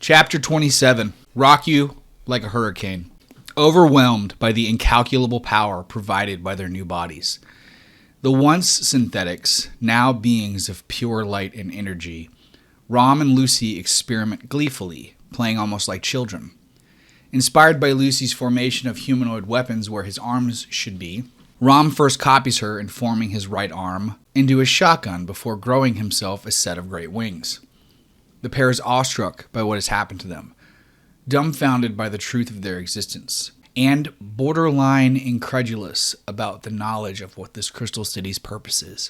Chapter 27. Rock you like a hurricane. Overwhelmed by the incalculable power provided by their new bodies. The once synthetics, now beings of pure light and energy, ROM and Lucy experiment gleefully, playing almost like children. Inspired by Lucy's formation of humanoid weapons where his arms should be, ROM first copies her in forming his right arm into a shotgun before growing himself a set of great wings. The pair is awestruck by what has happened to them, dumbfounded by the truth of their existence, and borderline incredulous about the knowledge of what this crystal city's purpose is.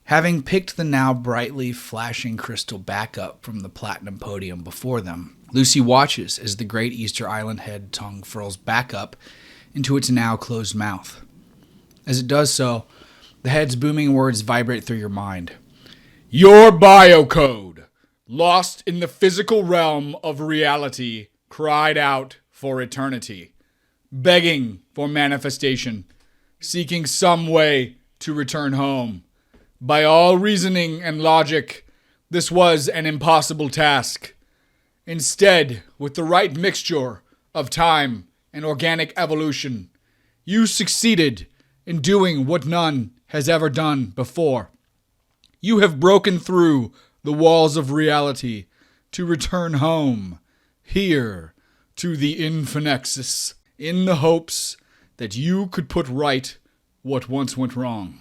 Having picked the now brightly flashing crystal back up from the platinum podium before them, Lucy watches as the great Easter Island head tongue furls back up into its now closed mouth. As it does so, the head's booming words vibrate through your mind. Your biocode, lost in the physical realm of reality, cried out for eternity, begging for manifestation, seeking some way to return home. By all reasoning and logic, this was an impossible task. Instead, with the right mixture of time and organic evolution, you succeeded in doing what none has ever done before. You have broken through the walls of reality to return home, here, to the Infinexus, in the hopes that you could put right what once went wrong.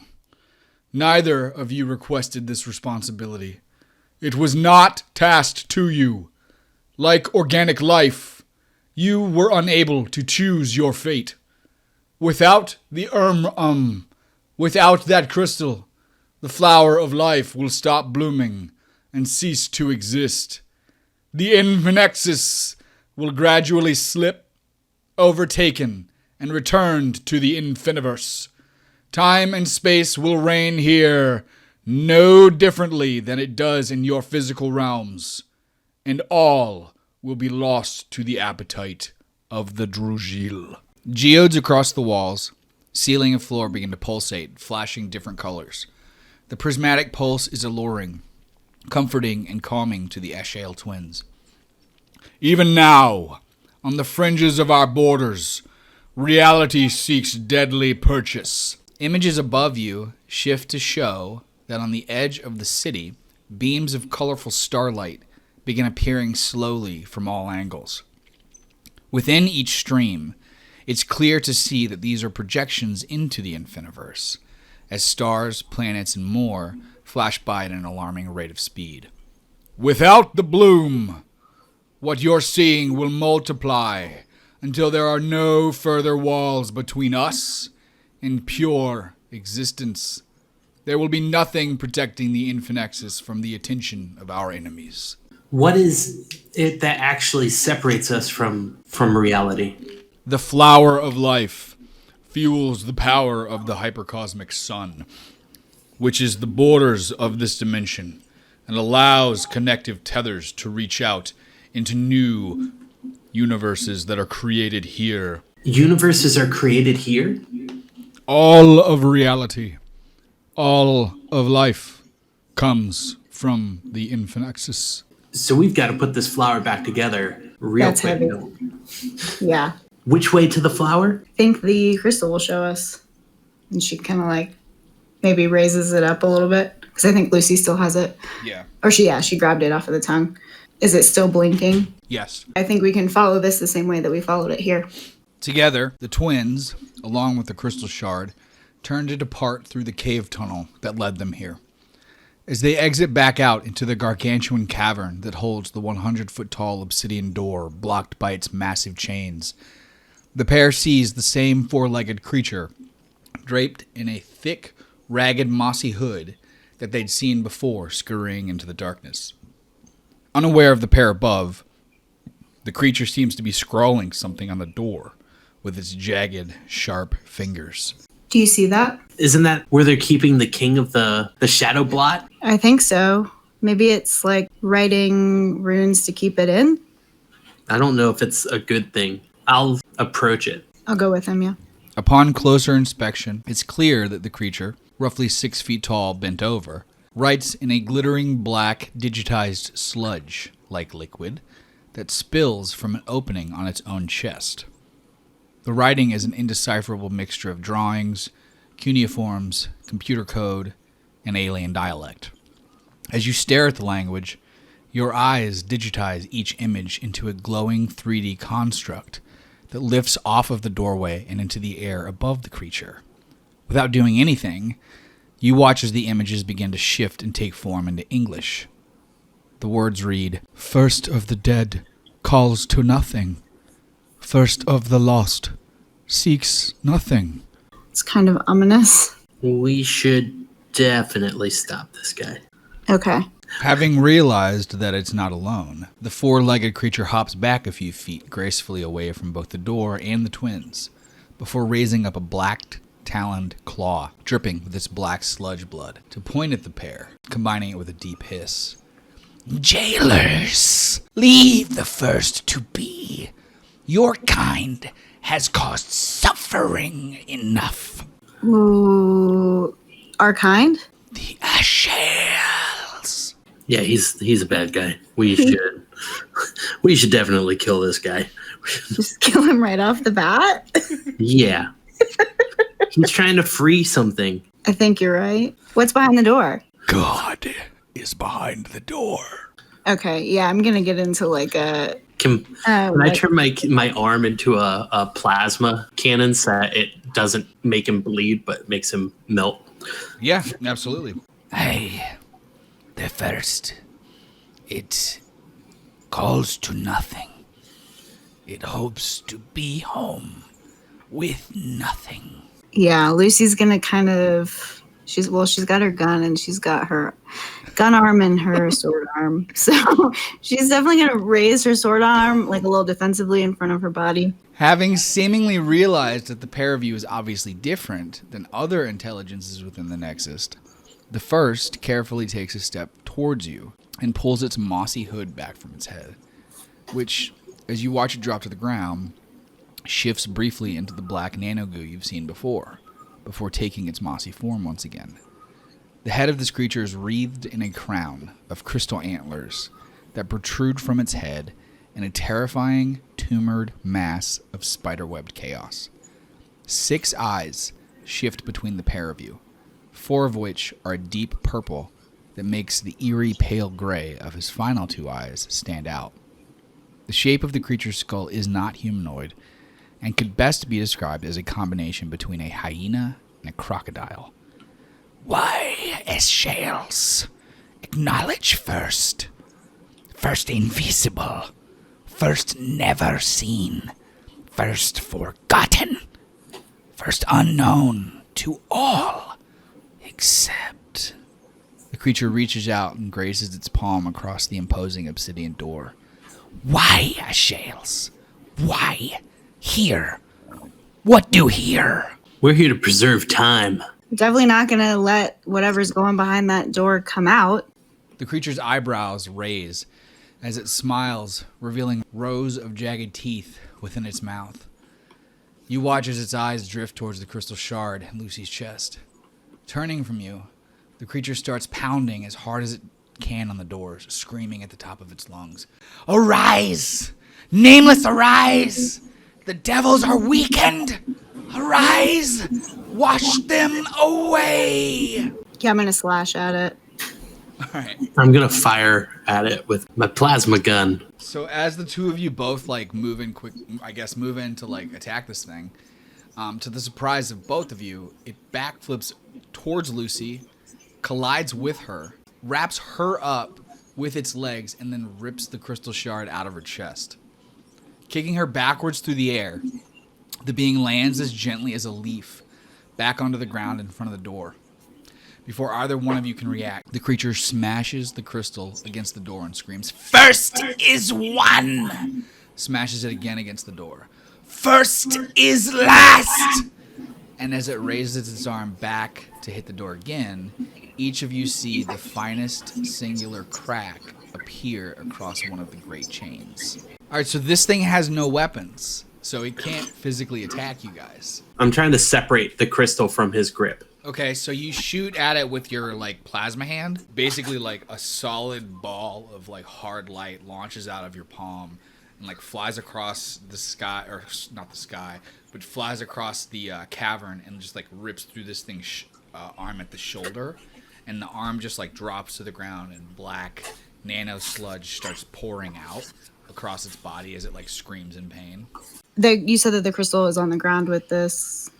Neither of you requested this responsibility. It was not tasked to you. Like organic life, you were unable to choose your fate. Without the without that crystal, the flower of life will stop blooming and cease to exist. The Infinexus will gradually slip, overtaken, and returned to the Infiniverse. Time and space will reign here no differently than it does in your physical realms, and all will be lost to the appetite of the Drugil. Geodes across the walls, ceiling and floor begin to pulsate, flashing different colors. The prismatic pulse is alluring, comforting and calming to the Ashael twins. Even now, on the fringes of our borders, reality seeks deadly purchase. Images above you shift to show that on the edge of the city, beams of colorful starlight begin appearing slowly from all angles. Within each stream, it's clear to see that these are projections into the Infiniverse, as stars, planets, and more flash by at an alarming rate of speed. Without the bloom, what you're seeing will multiply until there are no further walls between us and pure existence. There will be nothing protecting the Infinexus from the attention of our enemies. What is it that actually separates us from reality? The flower of life fuels the power of the hypercosmic sun, which is the borders of this dimension and allows connective tethers to reach out into new universes that are created here. Universes are created here? All of reality, all of life comes from the Infinexus. So we've got to put this flower back together real That's quick. heavy. Yeah. Which way to the flower? I think the crystal will show us. And she kind of like maybe raises it up a little bit. Because I think Lucy still has it. Yeah. Or she grabbed it off of the tongue. Is it still blinking? Yes. I think we can follow this the same way that we followed it here. Together, the twins, along with the crystal shard, turn to depart through the cave tunnel that led them here. As they exit back out into the gargantuan cavern that holds the 100-foot-tall obsidian door blocked by its massive chains, the pair sees the same four-legged creature draped in a thick, ragged, mossy hood that they'd seen before scurrying into the darkness. Unaware of the pair above, the creature seems to be scrawling something on the door with its jagged, sharp fingers. Do you see that? Isn't that where they're keeping the king of the shadow blot? I think so. Maybe it's like writing runes to keep it in? I don't know if it's a good thing. I'll approach it. I'll go with him, yeah. Upon closer inspection, it's clear that the creature, roughly 6 feet tall, bent over, writes in a glittering black digitized sludge, like liquid that spills from an opening on its own chest. The writing is an indecipherable mixture of drawings, cuneiforms, computer code, and alien dialect. As you stare at the language, your eyes digitize each image into a glowing 3D construct that lifts off of the doorway and into the air above the creature. Without doing anything, you watch as the images begin to shift and take form into English. The words read, "First of the dead calls to nothing. First of the lost seeks nothing." It's kind of ominous. We should definitely stop this guy. Okay. Having realized that it's not alone, the four-legged creature hops back a few feet gracefully away from both the door and the twins, before raising up a black-taloned claw, dripping with its black sludge blood, to point at the pair, combining it with a deep hiss. "Jailers, leave the first to be. Your kind has caused suffering enough." Ooh, our kind? The Ashales. Yeah, he's a bad guy. We should definitely kill this guy. Just kill him right off the bat? Yeah. He's trying to free something. I think you're right. What's behind the door? God is behind the door. Okay, yeah, I'm gonna get into like a... Can I turn my arm into a plasma cannon so that it doesn't make him bleed, but makes him melt? Yeah, absolutely. Hey, the first. It calls to nothing. It hopes to be home with nothing. Yeah, Lucy's gonna kind of... She's got her gun and she's got her gun arm and her sword arm. So she's definitely going to raise her sword arm like a little defensively in front of her body. Having seemingly realized that the pair of you is obviously different than other intelligences within the Nexus, the first carefully takes a step towards you and pulls its mossy hood back from its head, which, as you watch it drop to the ground, shifts briefly into the black nanogoo you've seen before taking its mossy form once again. The head of this creature is wreathed in a crown of crystal antlers that protrude from its head in a terrifying, tumored mass of spiderwebbed chaos. 6 eyes shift between the pair of you, 4 of which are a deep purple that makes the eerie pale gray of his final 2 eyes stand out. The shape of the creature's skull is not humanoid, and could best be described as a combination between a hyena and a crocodile. Why, Ashales? Acknowledge first. First invisible. First never seen. First forgotten. First unknown to all. Except... The creature reaches out and grazes its palm across the imposing obsidian door. Why, Ashales? Why? Here. What do here? We're here to preserve time. Definitely not going to let whatever's going behind that door come out. The creature's eyebrows raise as it smiles, revealing rows of jagged teeth within its mouth. You watch as its eyes drift towards the crystal shard in Lucy's chest. Turning from you, the creature starts pounding as hard as it can on the doors, screaming at the top of its lungs. Arise! Nameless, arise! The devils are weakened! Arise! Wash them away! Yeah, I'm going to slash at it. All right. I'm going to fire at it with my plasma gun. So as the two of you both move in to attack this thing, to the surprise of both of you, it backflips towards Lucy, collides with her, wraps her up with its legs, and then rips the crystal shard out of her chest. Kicking her backwards through the air, the being lands as gently as a leaf back onto the ground in front of the door. Before either one of you can react, the creature smashes the crystal against the door and screams, "First is one!" Smashes it again against the door. "First is last!" And as it raises its arm back to hit the door again, each of you see the finest singular crack appear across one of the great chains. All right, so this thing has no weapons, so it can't physically attack you guys. I'm trying to separate the crystal from his grip. Okay, so you shoot at it with your like plasma hand. Basically, like a solid ball of like hard light launches out of your palm and like flies across the sky, or not the sky, but flies across the cavern and just like rips through this thing's arm at the shoulder, and the arm just like drops to the ground and black nano sludge starts pouring out across its body as it like screams in pain. You said that the crystal is on the ground with this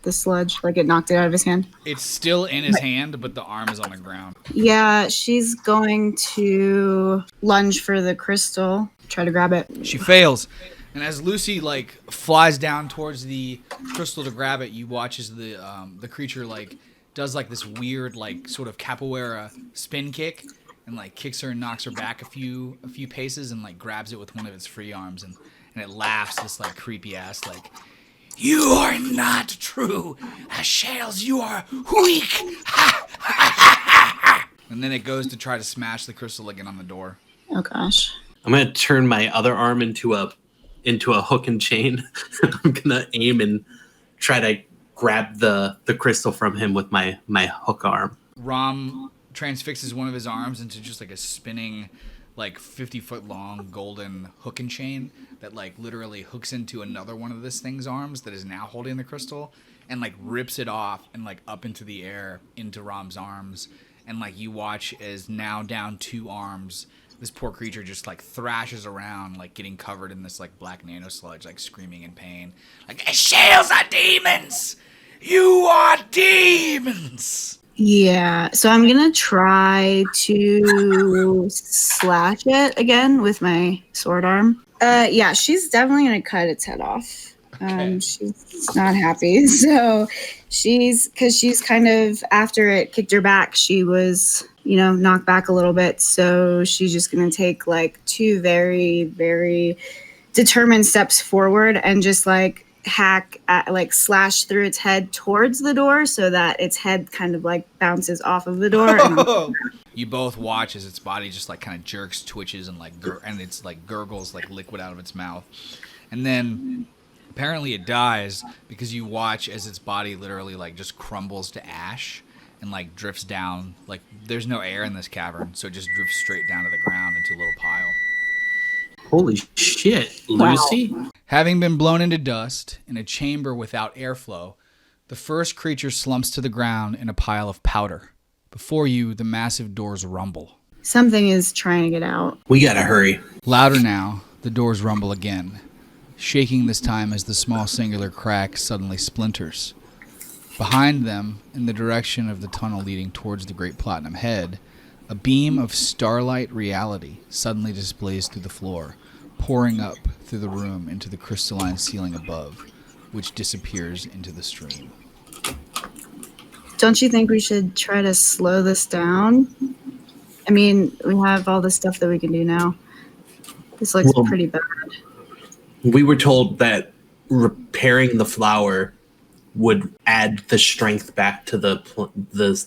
sludge, like it knocked it out of his hand. It's still in his hand, but the arm is on the ground. Yeah, she's going to lunge for the crystal, try to grab it. She fails. And as Lucy like flies down towards the crystal to grab it, you watch as the creature like does like this weird like sort of capoeira spin kick and like kicks her and knocks her back a few paces and like grabs it with one of its free arms and it laughs this like creepy ass like, "You are not true, Shales. You are weak." And then it goes to try to smash the crystal again on the door. Oh gosh. I'm gonna turn my other arm into a hook and chain. I'm gonna aim and try to grab the crystal from him with my hook arm. Rom transfixes one of his arms into just like a spinning, like 50-foot long golden hook and chain that like literally hooks into another one of this thing's arms that is now holding the crystal and like rips it off and like up into the air into Rom's arms. And like you watch as now down 2 arms, this poor creature just like thrashes around, like getting covered in this like black nano sludge, like screaming in pain. Like, "Shales are demons! You are demons!" Yeah, so I'm gonna try to slash it again with my sword arm. Yeah, she's definitely gonna cut its head off. Okay. She's not happy. So because she's kind of, after it kicked her back, she was, knocked back a little bit. So she's just gonna take like 2 very, very determined steps forward and just like slash through its head towards the door so that its head kind of like bounces off of the door. You both watch as its body just like kind of jerks, twitches, and like and it's like gurgles like liquid out of its mouth. And then apparently it dies because you watch as its body literally like just crumbles to ash and like drifts down. Like there's no air in this cavern, so it just drifts straight down to the ground into a little pile. Holy shit, Lucy. Wow. Having been blown into dust in a chamber without airflow, the first creature slumps to the ground in a pile of powder. Before you, the massive doors rumble. Something is trying to get out. We gotta hurry. Louder now, the doors rumble again, shaking this time as the small singular crack suddenly splinters. Behind them, in the direction of the tunnel leading towards the Great Platinum Head, a beam of starlight reality suddenly displays through the floor, pouring up through the room into the crystalline ceiling above, which disappears into the stream. Don't you think we should try to slow this down? I mean, we have all the stuff that we can do now. This looks pretty bad. We were told that repairing the flower would add the strength back to the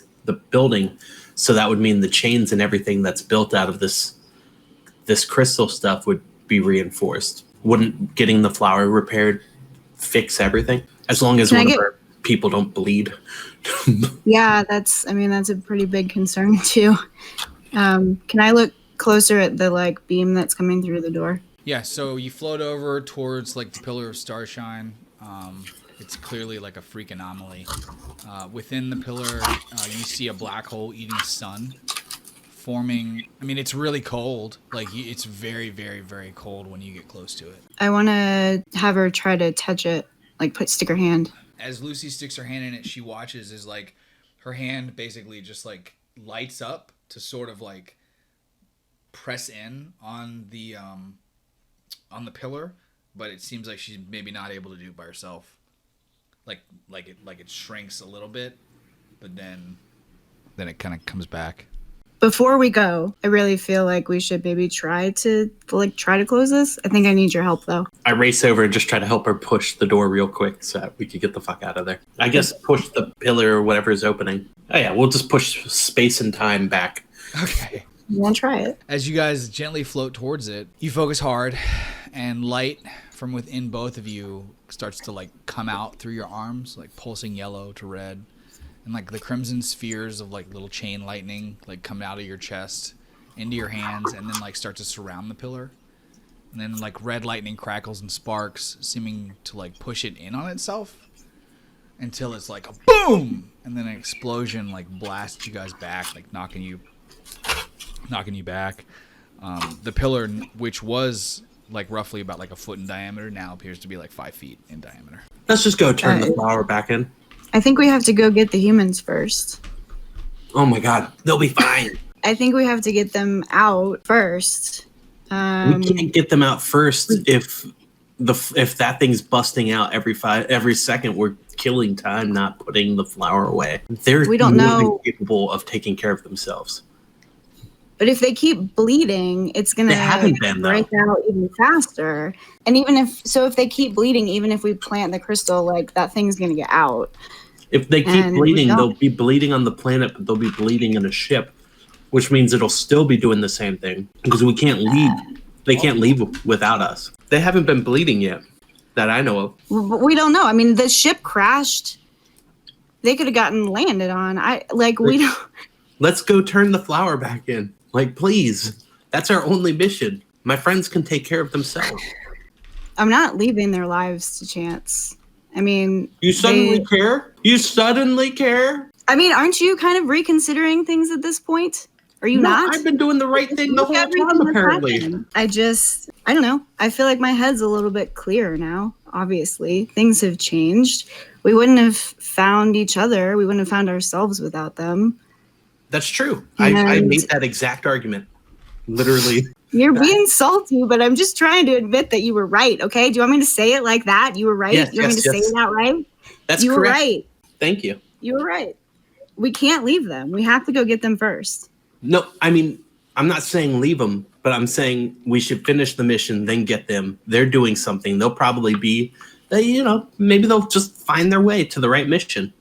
building, so that would mean the chains and everything that's built out of this crystal stuff would be reinforced. Wouldn't getting the flower repaired fix everything? As long as of our people don't bleed. Yeah, that's a pretty big concern too. Can I look closer at the like beam that's coming through the door? Yeah, so you float over towards like the Pillar of Starshine. It's clearly like a freak anomaly. Within the pillar, you see a black hole eating sun forming. I mean, it's really cold. Like, it's very, very, very cold when you get close to it. I want to have her try to touch it, like stick her hand. As Lucy sticks her hand in it, she watches as like her hand basically just like lights up to sort of like press in on the pillar, but it seems like she's maybe not able to do it by herself. Like it shrinks a little bit, but then it kind of comes back. Before we go, I really feel like we should maybe try to close this. I think I need your help though. I race over and just try to help her push the door real quick so that we could get the fuck out of there. I guess push the pillar or whatever is opening. Oh yeah, we'll just push space and time back. Okay. You want to try it? As you guys gently float towards it, you focus hard, and light from within both of you starts to like come out through your arms, like pulsing yellow to red, and like the crimson spheres of like little chain lightning like come out of your chest into your hands and then like start to surround the pillar. And then like red lightning crackles and sparks, seeming to like push it in on itself until it's like a boom, and then an explosion like blasts you guys back, like knocking you back. The pillar, which was like roughly about like a foot in diameter, now appears to be like 5 feet in diameter. Let's just go turn the flower back in. I think we have to go get the humans first. Oh my god, they'll be fine. I think we have to get them out first. We can't get them out first if that thing's busting out every second. We're killing time, not putting the flower away. We don't know capable of taking care of themselves. But if they keep bleeding, it's gonna break out even faster. And if they keep bleeding, even if we plant the crystal, like that thing's gonna get out. If they keep bleeding, they'll be bleeding on the planet, but they'll be bleeding in a ship, which means it'll still be doing the same thing because we can't leave. They can't leave without us. They haven't been bleeding yet, that I know of. We don't know. I mean, the ship crashed. They could have gotten landed on. We don't. Let's go turn the flower back in. Like, please. That's our only mission. My friends can take care of themselves. I'm not leaving their lives to chance. I mean, you suddenly care? You suddenly care? I mean, aren't you kind of reconsidering things at this point? Are you not? I've been doing the right thing the whole time, apparently. I don't know. I feel like my head's a little bit clearer now, obviously. Things have changed. We wouldn't have found each other. We wouldn't have found ourselves without them. That's true. I made that exact argument. Literally. You're being salty, but I'm just trying to admit that you were right, okay? Do you want me to say it like that? You were right? You want me to say it outright? That's correct. You were right. Thank you. You were right. We can't leave them. We have to go get them first. No, I mean, I'm not saying leave them, but I'm saying we should finish the mission, then get them. They're doing something. They'll probably be, maybe they'll just find their way to the right mission.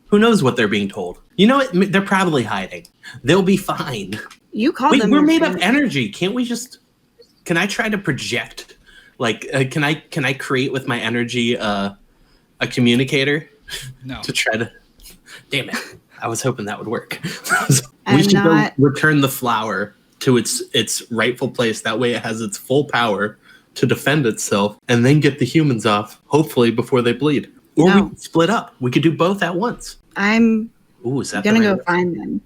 Who knows what they're being told? You know what? They're probably hiding. They'll be fine. You call them. We're made of energy. Can't we just? Can I try to project? Like, can I create with my energy a communicator? No. To try to. Damn it! I was hoping that would work. We should go return the flower to its rightful place. That way, it has its full power to defend itself, and then get the humans off. Hopefully, before they bleed. Or we could split up. We could do both at once. I'm gonna go find them.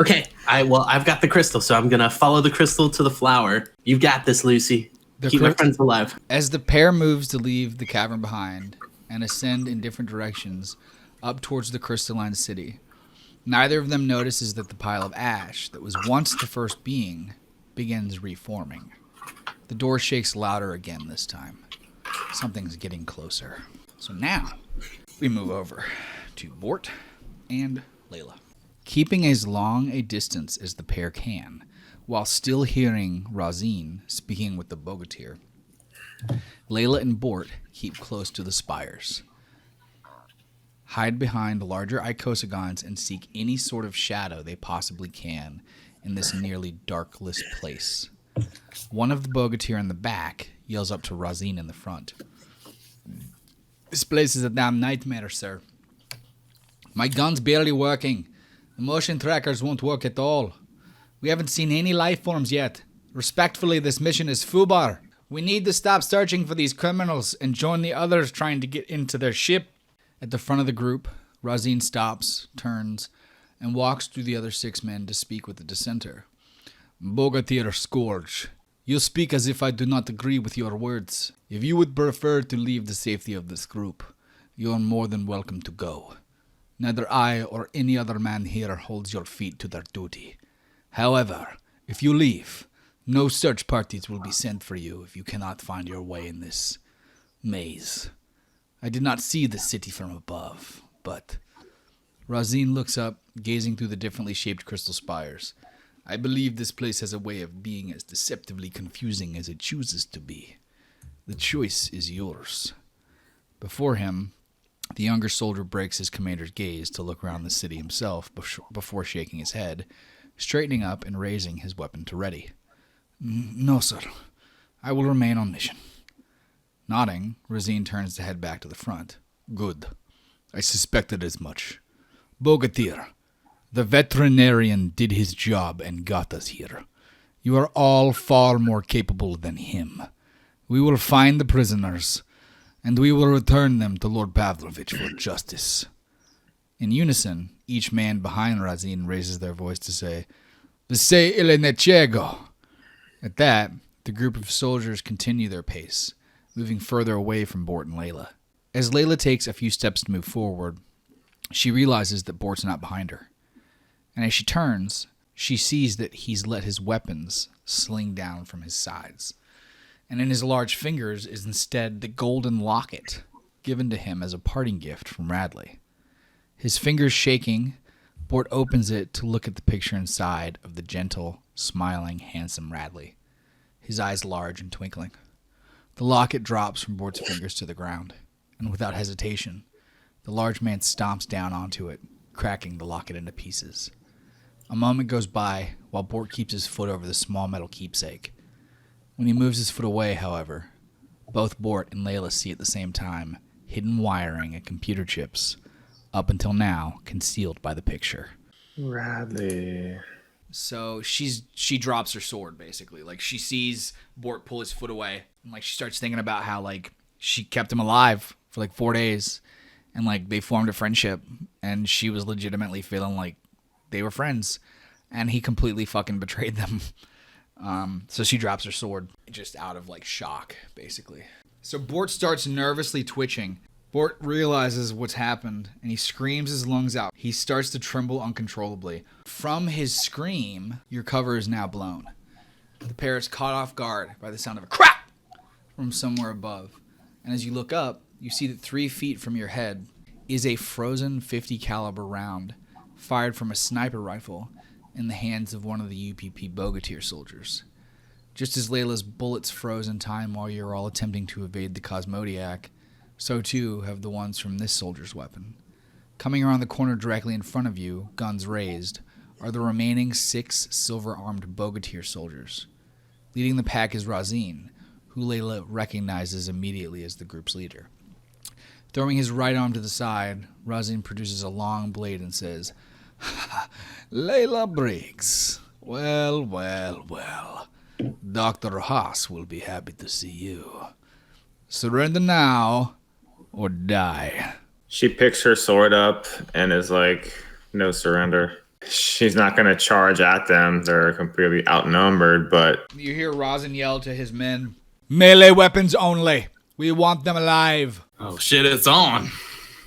Okay, I've got the crystal, so I'm gonna follow the crystal to the flower. You've got this, Lucy. Keep my friends alive. As the pair moves to leave the cavern behind and ascend in different directions up towards the crystalline city, neither of them notices that the pile of ash that was once the first being begins reforming. The door shakes louder again this time. Something's getting closer. So now we move over to Bort and Layla. Keeping as long a distance as the pair can, while still hearing Razine speaking with the Bogatyr, Layla and Bort keep close to the spires. Hide behind larger icosagons and seek any sort of shadow they possibly can in this nearly darkless place. One of the Bogatyr in the back yells up to Razine in the front. "This place is a damn nightmare, sir. My gun's barely working. The motion trackers won't work at all. We haven't seen any life forms yet. Respectfully, this mission is FUBAR. We need to stop searching for these criminals and join the others trying to get into their ship." At the front of the group, Razine stops, turns, and walks through the other 6 men to speak with the dissenter. "Bogatyr Scourge, you speak as if I do not agree with your words. If you would prefer to leave the safety of this group, you are more than welcome to go. Neither I or any other man here holds your feet to their duty. However, if you leave, no search parties will be sent for you if you cannot find your way in this maze. I did not see the city from above, but..." Razine looks up, gazing through the differently shaped crystal spires. "I believe this place has a way of being as deceptively confusing as it chooses to be. The choice is yours." Before him, the younger soldier breaks his commander's gaze to look around the city himself before shaking his head, straightening up and raising his weapon to ready. "No, sir. I will remain on mission." Nodding, Razine turns to head back to the front. "Good. I suspected as much. Bogatyr, the veterinarian did his job and got us here. You are all far more capable than him. We will find the prisoners, and we will return them to Lord Pavlovich for justice." In unison, each man behind Razin raises their voice to say, "Vse ile nechego." At that, the group of soldiers continue their pace, moving further away from Bort and Layla. As Layla takes a few steps to move forward, she realizes that Bort's not behind her. And as she turns, she sees that he's let his weapons sling down from his sides. And in his large fingers is instead the golden locket given to him as a parting gift from Radley. His fingers shaking, Bort opens it to look at the picture inside of the gentle, smiling, handsome Radley, his eyes large and twinkling. The locket drops from Bort's fingers to the ground, and without hesitation, the large man stomps down onto it, cracking the locket into pieces. A moment goes by while Bort keeps his foot over the small metal keepsake. When he moves his foot away, however, both Bort and Layla see at the same time hidden wiring and computer chips, up until now concealed by the picture. Radley. So she drops her sword, basically. Like, she sees Bort pull his foot away, and like she starts thinking about how like she kept him alive for like 4 days, and like they formed a friendship, and she was legitimately feeling like they were friends, and he completely fucking betrayed them. So she drops her sword just out of like shock, basically. So Bort starts nervously twitching. Bort realizes what's happened, and he screams his lungs out. He starts to tremble uncontrollably. From his scream, your cover is now blown. The pair is caught off guard by the sound of a crack from somewhere above. And as you look up, you see that 3 feet from your head is a frozen .50 caliber round fired from a sniper rifle in the hands of one of the UPP Bogatyr soldiers. Just as Layla's bullets froze in time while you're all attempting to evade the Cosmodiac, so too have the ones from this soldier's weapon. Coming around the corner directly in front of you, guns raised, are the remaining 6 silver-armed Bogatyr soldiers. Leading the pack is Razin, who Layla recognizes immediately as the group's leader. Throwing his right arm to the side, Razin produces a long blade and says, "Layla Briggs. Well, well, well. Dr. Haas will be happy to see you. Surrender now, or die." She picks her sword up and is like, "No surrender." She's not going to charge at them. They're completely outnumbered, but... You hear Razin yell to his men, "Melee weapons only. We want them alive." Oh shit, it's on.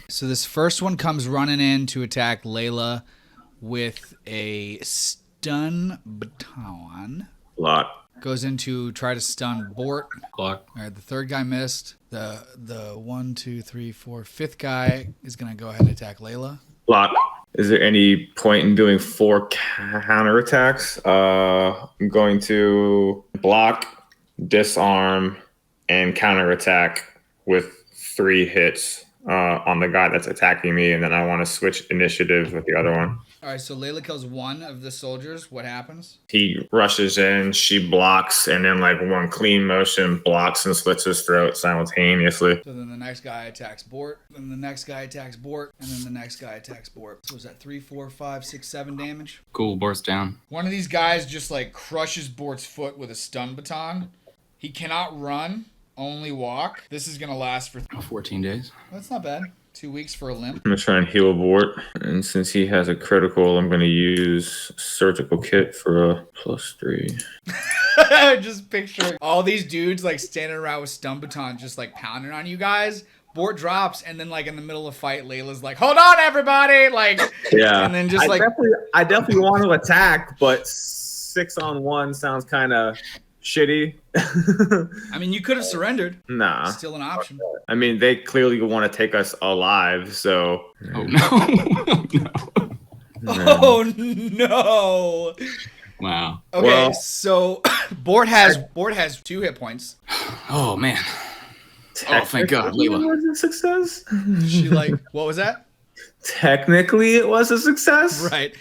So this first one comes running in to attack Layla with a stun baton. Lot. Goes in to try to stun Bort. Block. All right, the third guy missed. The 1, 2, 3, 4, fifth guy is going to go ahead and attack Layla. Lot. Is there any point in doing 4 counterattacks? I'm going to block, disarm, and counterattack with 3 hits on the guy that's attacking me, and then I want to switch initiatives with the other one. All right, so Layla kills one of the soldiers. What happens? He rushes in, she blocks, and then like one clean motion blocks and slits his throat simultaneously. So then the next guy attacks Bort, then the next guy attacks Bort, and then the next guy attacks Bort. So is that 3, 4, 5, 6, 7 damage? Cool, Bort's down. One of these guys just like crushes Bort's foot with a stun baton. He cannot run, only walk. This is going to last for 14 days. That's not bad. 2 weeks for a limp. I'm going to try and heal Bort. And since he has a critical, I'm going to use surgical kit for a +3. Just picture all these dudes like standing around with stun batons just like pounding on you guys. Bort drops, and then like in the middle of the fight, Layla's like, "Hold on, everybody!" Like, yeah. And then just I definitely want to attack, but 6-on-1 sounds kind of shitty. I mean, you could have surrendered. Nah. Still an option. I mean, they clearly want to take us alive, so. Oh no. No. Oh no. Wow. Okay, Well, so Bort has 2 hit points. Oh man. Oh, thank God, Layla. It was a success. She like, what was that? Technically, it was a success. Right.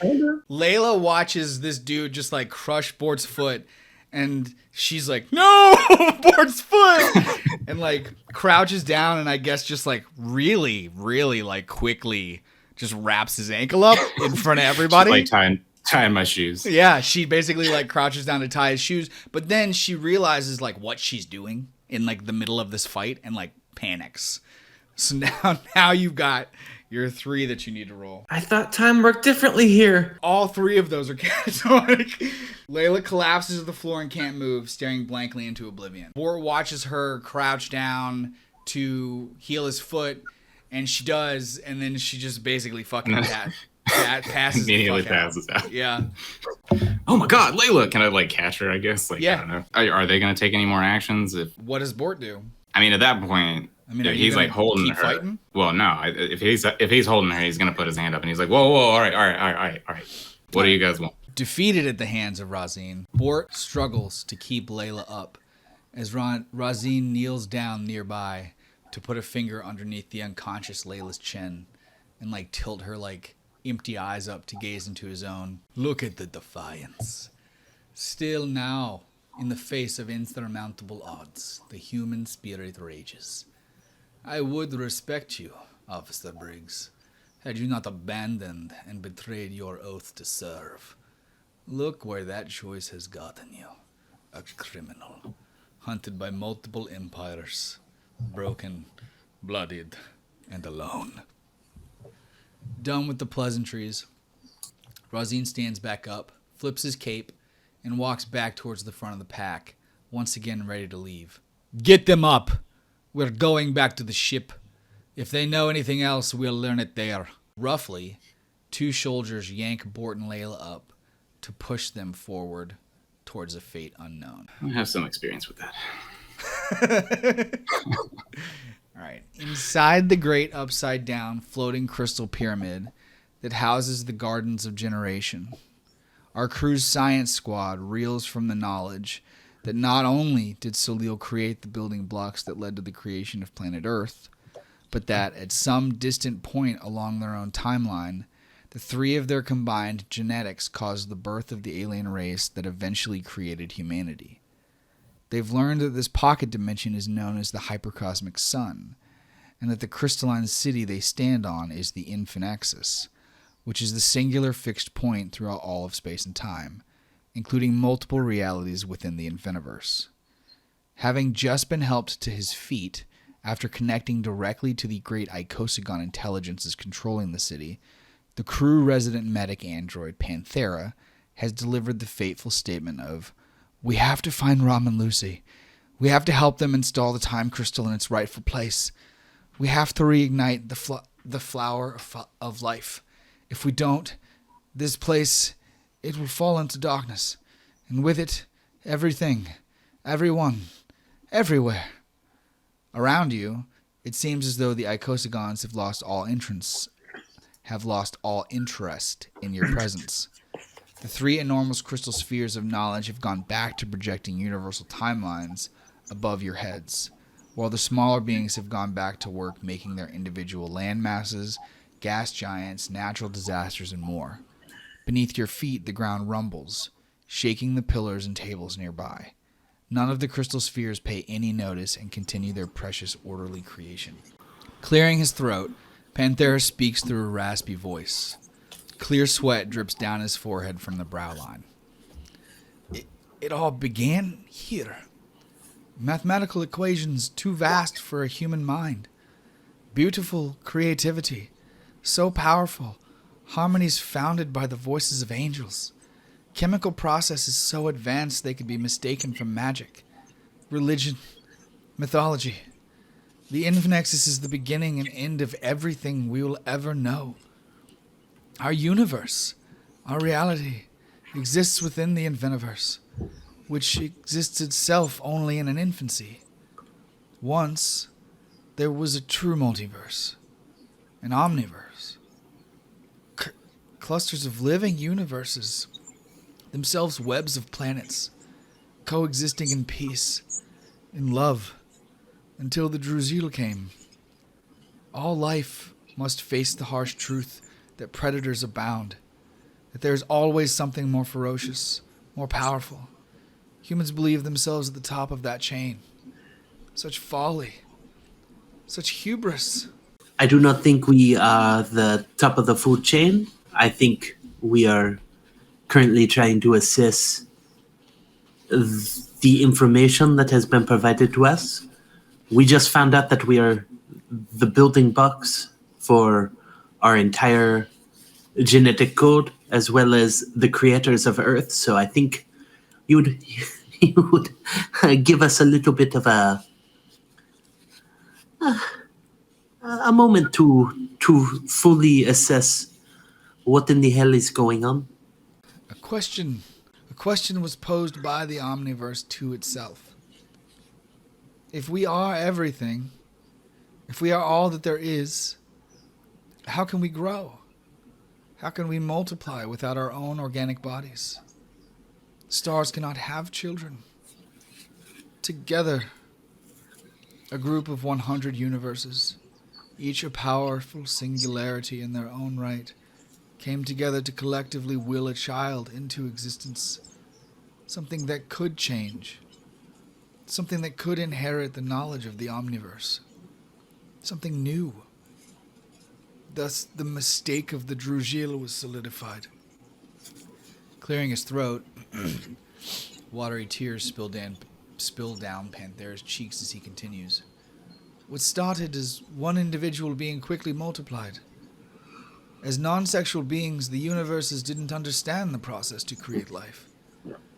Layla watches this dude just like crush Bort's foot, and she's like, "No, Bort's foot!" and like crouches down, and I guess just like really, really like quickly just wraps his ankle up in front of everybody. Like tying my shoes. Yeah, she basically like crouches down to tie his shoes, but then she realizes like what she's doing in like the middle of this fight and like panics. So now you've got your 3 that you need to roll. I thought time worked differently here. All 3 of those are catatonic. Layla collapses to the floor and can't move, staring blankly into oblivion. Bort watches her crouch down to heal his foot, and she does, and then she just basically fucking passes Immediately the fuck passes out. Yeah. Oh my God, Layla! Can I like catch her? I guess. Like, Yeah. I don't know. Are they gonna take any more actions? What does Bort do? I mean, at that point, are you he's gonna like holding keep her. fighting? Well, no. If he's holding her, he's gonna put his hand up and he's like, whoa, all right. What do you guys want? Defeated at the hands of Razine, Bort struggles to keep Layla up as Razine kneels down nearby to put a finger underneath the unconscious Layla's chin and like tilt her like empty eyes up to gaze into his own. Look at the defiance. Still now, in the face of insurmountable odds, the human spirit rages. I would respect you, Officer Briggs, had you not abandoned and betrayed your oath to serve. Look where that choice has gotten you. A criminal, hunted by multiple empires, broken, bloodied, and alone. Done with the pleasantries, Razine stands back up, flips his cape, and walks back towards the front of the pack, once again ready to leave. Get them up! We're going back to the ship. If they know anything else, we'll learn it there. Roughly, 2 soldiers yank Bort and Layla up to push them forward towards a fate unknown. I have some experience with that. All right. Inside the great upside-down floating crystal pyramid that houses the Gardens of Generation, our crew's science squad reels from the knowledge that not only did Salil create the building blocks that led to the creation of planet Earth, but that at some distant point along their own timeline, the 3 of their combined genetics caused the birth of the alien race that eventually created humanity. They've learned that this pocket dimension is known as the Hypercosmic Sun, and that the crystalline city they stand on is the Infinexus, which is the singular fixed point throughout all of space and time, including multiple realities within the Infiniverse. Having just been helped to his feet after connecting directly to the great Icosagon intelligences controlling the city, the crew resident medic android Panthera has delivered the fateful statement of, "We have to find ROM and Lucy. We have to help them install the time crystal in its rightful place. We have to reignite the flower of life. If we don't, this place, it will fall into darkness, and with it, everything, everyone, everywhere." Around you, it seems as though the Icosagons have lost all interest in your presence. The 3 enormous crystal spheres of knowledge have gone back to projecting universal timelines above your heads, while the smaller beings have gone back to work making their individual land masses, gas giants, natural disasters, and more. Beneath your feet, the ground rumbles, shaking the pillars and tables nearby. None of the crystal spheres pay any notice and continue their precious orderly creation. Clearing his throat, Panthera speaks through a raspy voice. Clear sweat drips down his forehead from the brow line. It all began here. Mathematical equations too vast for a human mind. Beautiful creativity, so powerful. Harmonies founded by the voices of angels. Chemical processes so advanced they could be mistaken for magic. Religion, mythology. The Infinexus is the beginning and end of everything we will ever know. Our universe, our reality, exists within the Infiniverse, which exists itself only in an infancy. Once, there was a true multiverse, an omniverse. Clusters of living universes, themselves webs of planets, coexisting in peace, in love, until the Druzil came. All life must face the harsh truth that predators abound, that there is always something more ferocious, more powerful. Humans believe themselves at the top of that chain. Such folly, such hubris. I do not think we are the top of the food chain. I think we are currently trying to assess the information that has been provided to us. We just found out that we are the building blocks for our entire genetic code, as well as the creators of Earth. So I think you would you would give us a little bit of a moment to fully assess what in the hell is going on. A question was posed by the Omniverse to itself. If we are everything, if we are all that there is, how can we grow? How can we multiply without our own organic bodies? Stars cannot have children. Together, a group of 100 universes, each a powerful singularity in their own right, came together to collectively will a child into existence, something that could change, something that could inherit the knowledge of the Omniverse, something new. Thus, the mistake of the Drugil was solidified. Clearing his throat, watery tears spill down Panthera's cheeks as he continues. What started as one individual being quickly multiplied. As non-sexual beings, the universes didn't understand the process to create life.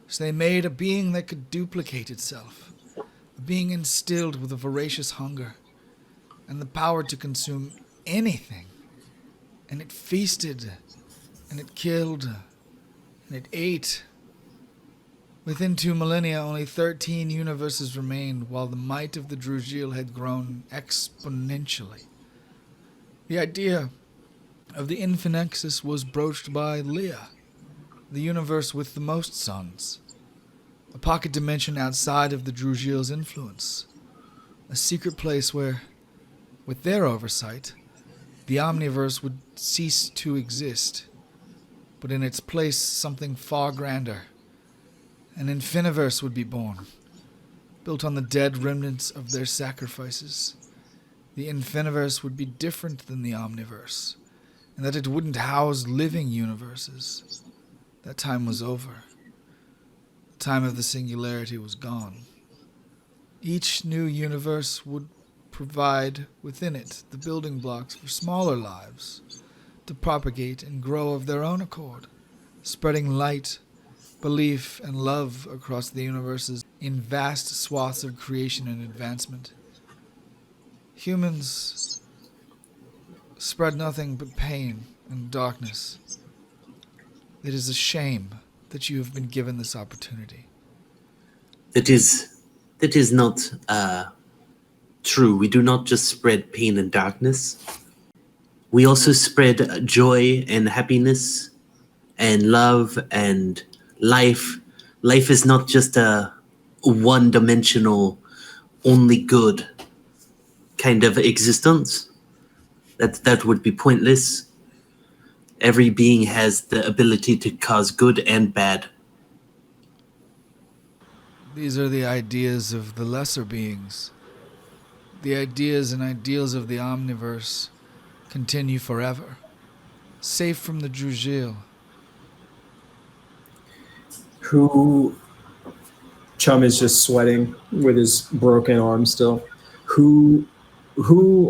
So they made a being that could duplicate itself, a being instilled with a voracious hunger and the power to consume anything. And it feasted, and it killed, and it ate. Within 2 millennia, only 13 universes remained, while the might of the Drugil had grown exponentially. The idea of the Infinexus was broached by Leah, the universe with the most suns, a pocket dimension outside of the Drugil's influence, a secret place where, with their oversight, the Omniverse would cease to exist, but in its place something far grander. An Infiniverse would be born, built on the dead remnants of their sacrifices. The Infiniverse would be different than the Omniverse, and that it wouldn't house living universes. That time was over. The time of the singularity was gone. Each new universe would provide within it the building blocks for smaller lives to propagate and grow of their own accord, spreading light, belief, and love across the universes in vast swaths of creation and advancement. Humans spread nothing but pain and darkness. It is a shame that you have been given this opportunity. That is not true. We do not just spread pain and darkness. We also spread joy and happiness and love and life. Life is not just a one-dimensional, only good kind of existence. That would be pointless. Every being has the ability to cause good and bad. These are the ideas of the lesser beings. The ideas and ideals of the Omniverse continue forever, safe from the Drugil. Chum is just sweating with his broken arm still. Who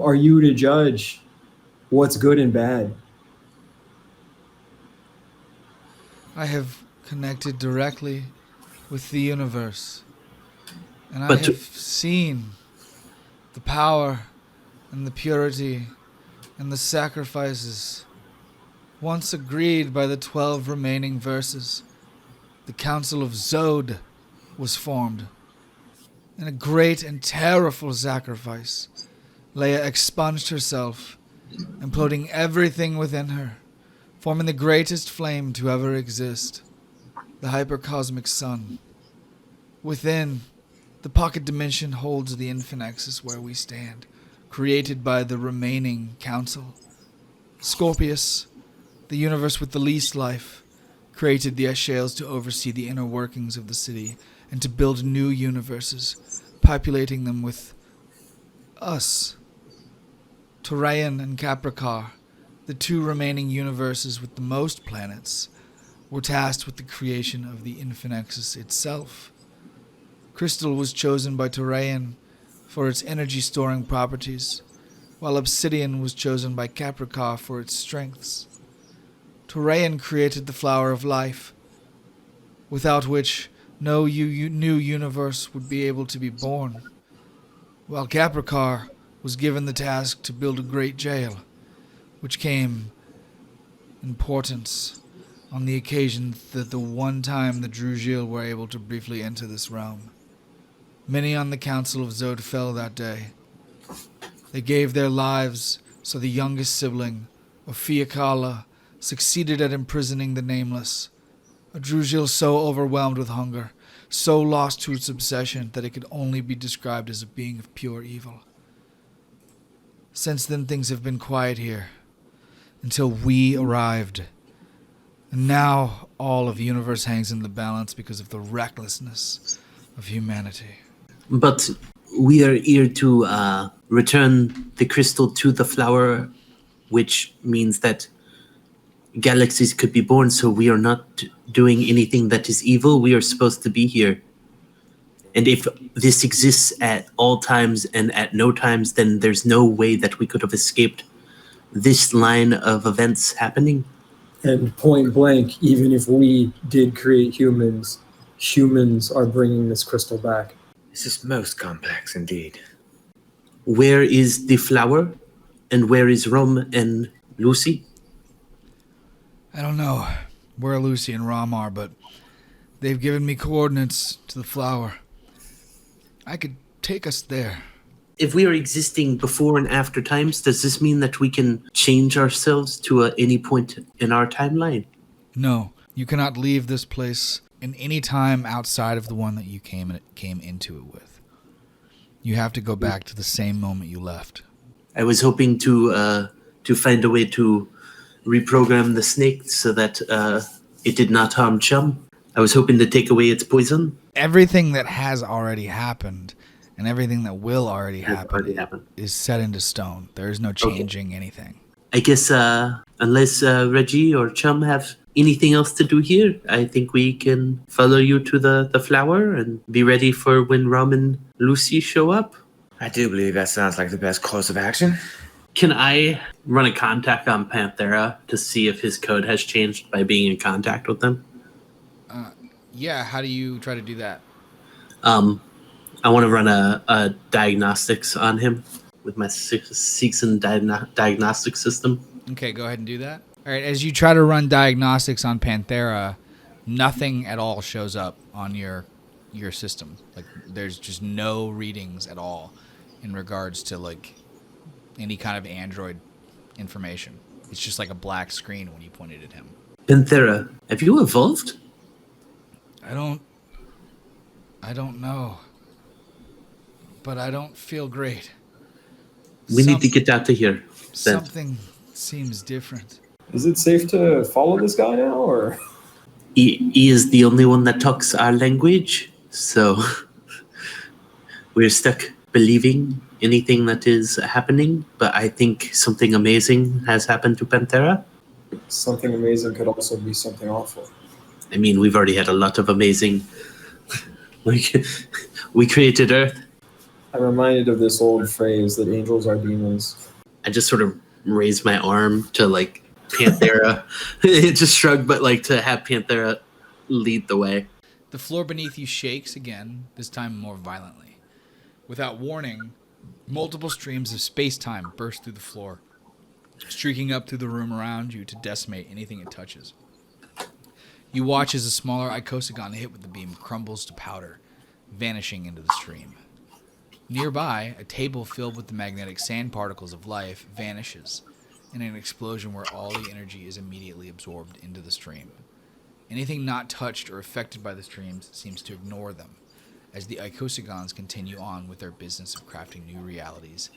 are you to judge what's good and bad? I have connected directly with the universe, and I But have seen the power and the purity and the sacrifices once agreed by the 12 remaining verses. The Council of Zod was formed. In a great and terrible sacrifice, Leia expunged herself, imploding everything within her, forming the greatest flame to ever exist, the hypercosmic sun. Within, the pocket dimension holds the Infinexus where we stand, created by the remaining council. Scorpius, the universe with the least life, created the Ashales to oversee the inner workings of the city and to build new universes, populating them with us. Torayan and Capricar, the two remaining universes with the most planets, were tasked with the creation of the Infinexus itself. Crystal was chosen by Torayan for its energy-storing properties, while Obsidian was chosen by Capricar for its strengths. Torayan created the Flower of Life, without which no new universe would be able to be born, while Capricar was given the task to build a great jail, which came importance on the occasion that the one time the Drugil were able to briefly enter this realm. Many on the Council of Zod fell that day. They gave their lives so the youngest sibling of Fiakala succeeded at imprisoning the Nameless, a Drugil so overwhelmed with hunger, so lost to its obsession that it could only be described as a being of pure evil. Since then things have been quiet here, until we arrived. And now all of the universe hangs in the balance because of the recklessness of humanity. But we are here to return the crystal to the flower, which means that galaxies could be born, so we are not doing anything that is evil. We are supposed to be here. And if this exists at all times and at no times, then there's no way that we could have escaped this line of events happening. And point blank, even if we did create humans, humans are bringing this crystal back. This is most complex indeed. Where is the flower? And where is ROM and Lucy? I don't know where Lucy and Rom are, but they've given me coordinates to the flower. I could take us there. If we are existing before and after times, does this mean that we can change ourselves to any point in our timeline? No, you cannot leave this place in any time outside of the one that you came into it with. You have to go back to the same moment you left. I was hoping to find a way to reprogram the snake so that it did not harm Chum. I was hoping to take away its poison. Everything that has already happened and everything that will already happen is set into stone. There is no changing anything. I guess unless Reggie or Chum have anything else to do here, I think we can follow you to the flower and be ready for when Rom and Lucy show up. I do believe that sounds like the best course of action. Can I run a contact on Panthera to see if his code has changed by being in contact with them? Yeah, how do you try to do that? I want to run a diagnostics on him with my Seegson diagnostic system. Okay, go ahead and do that. All right, as you try to run diagnostics on Panthera, nothing at all shows up on your system. Like, there's just no readings at all in regards to, like, any kind of Android information. It's just like a black screen when you pointed at him. Panthera, have you evolved? I don't know. But I don't feel great. We need to get out of here. Something seems different. Is it safe to follow this guy now, or? He is the only one that talks our language, so we're stuck believing anything that is happening, but I think something amazing has happened to Panthera. Something amazing could also be something awful. I mean, we've already had a lot of amazing... like, we created Earth. I'm reminded of this old phrase that angels are demons. I just sort of raised my arm to, like, Panthera. It just shrugged, but, like, to have Panthera lead the way. The floor beneath you shakes again, this time more violently. Without warning, multiple streams of space-time burst through the floor, streaking up through the room around you to decimate anything it touches. You watch as a smaller icosagon hit with the beam crumbles to powder, vanishing into the stream. Nearby, a table filled with the magnetic sand particles of life vanishes in an explosion where all the energy is immediately absorbed into the stream. Anything not touched or affected by the streams seems to ignore them, as the icosagons continue on with their business of crafting new realities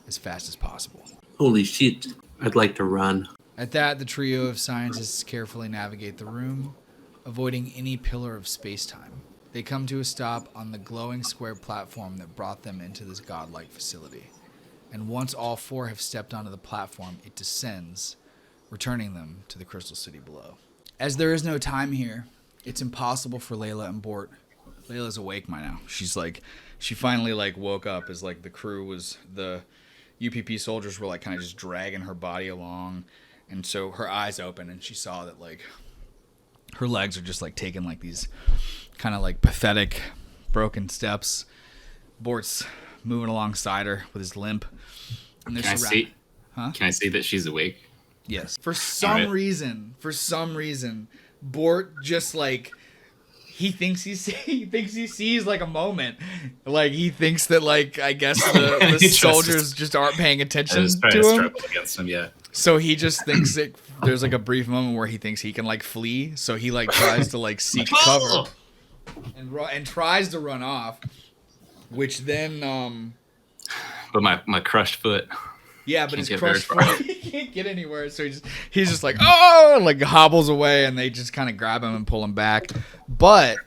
as fast as possible. Holy shit, I'd like to run. At that, the trio of scientists carefully navigate the room, avoiding any pillar of space-time. They come to a stop on the glowing square platform that brought them into this godlike facility. and once all 4 have stepped onto the platform, it descends, returning them to the Crystal City below. As there is no time here, it's impossible for Layla and Bort. Layla's awake by now. She finally woke up as the crew was, the UPP soldiers were kind of just dragging her body along, and so her eyes open and she saw that her legs are just taking these kind of pathetic broken steps. Bort's moving alongside her with his limp. And Can I see? Huh? Can I see that she's awake? Yes. For some reason, Bort just he thinks he sees a moment. He thinks that I guess the soldiers just aren't paying attention to him. Against him, yeah. So he just thinks that there's a brief moment where he thinks he can flee. So he tries to seek cover and tries to run off, which then But my crushed foot. Yeah, but Can't his get very crushed far. foot, he can't get anywhere. So he's just oh, hobbles away, and they just kind of grab him and pull him back. But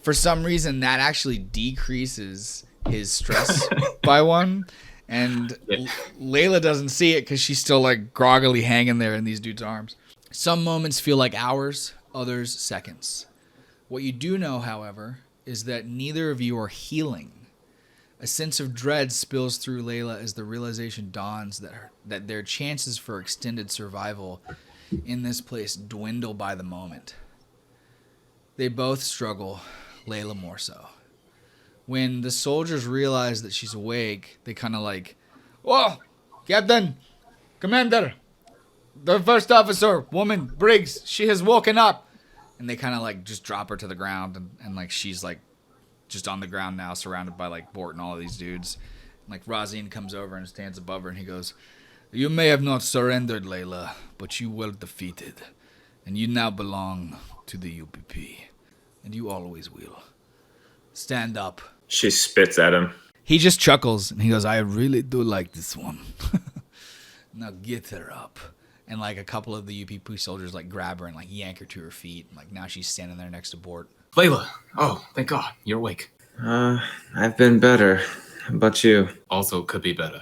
for some reason, that actually decreases his stress by 1. And Layla doesn't see it because she's still groggily hanging there in these dudes' arms. Some moments feel like hours, others seconds. What you do know, however, is that neither of you are healing. A sense of dread spills through Layla as the realization dawns that their chances for extended survival in this place dwindle by the moment. They both struggle, Layla more so. When the soldiers realize that she's awake, they kind of "Whoa, Captain, Commander, the first officer, woman, Briggs, she has woken up." And they kind of just drop her to the ground and she's just on the ground now, surrounded by Bort and all of these dudes. Razine comes over and stands above her, and he goes, "You may have not surrendered, Layla, but you were defeated, and you now belong to the UPP, and you always will. Stand up." She spits at him. He just chuckles, and he goes, "I really do like this one. Now get her up." And a couple of the UPP soldiers grab her and yank her to her feet. And now she's standing there next to Bort. Layla. Oh, thank God. You're awake. I've been better. How about you? Also could be better.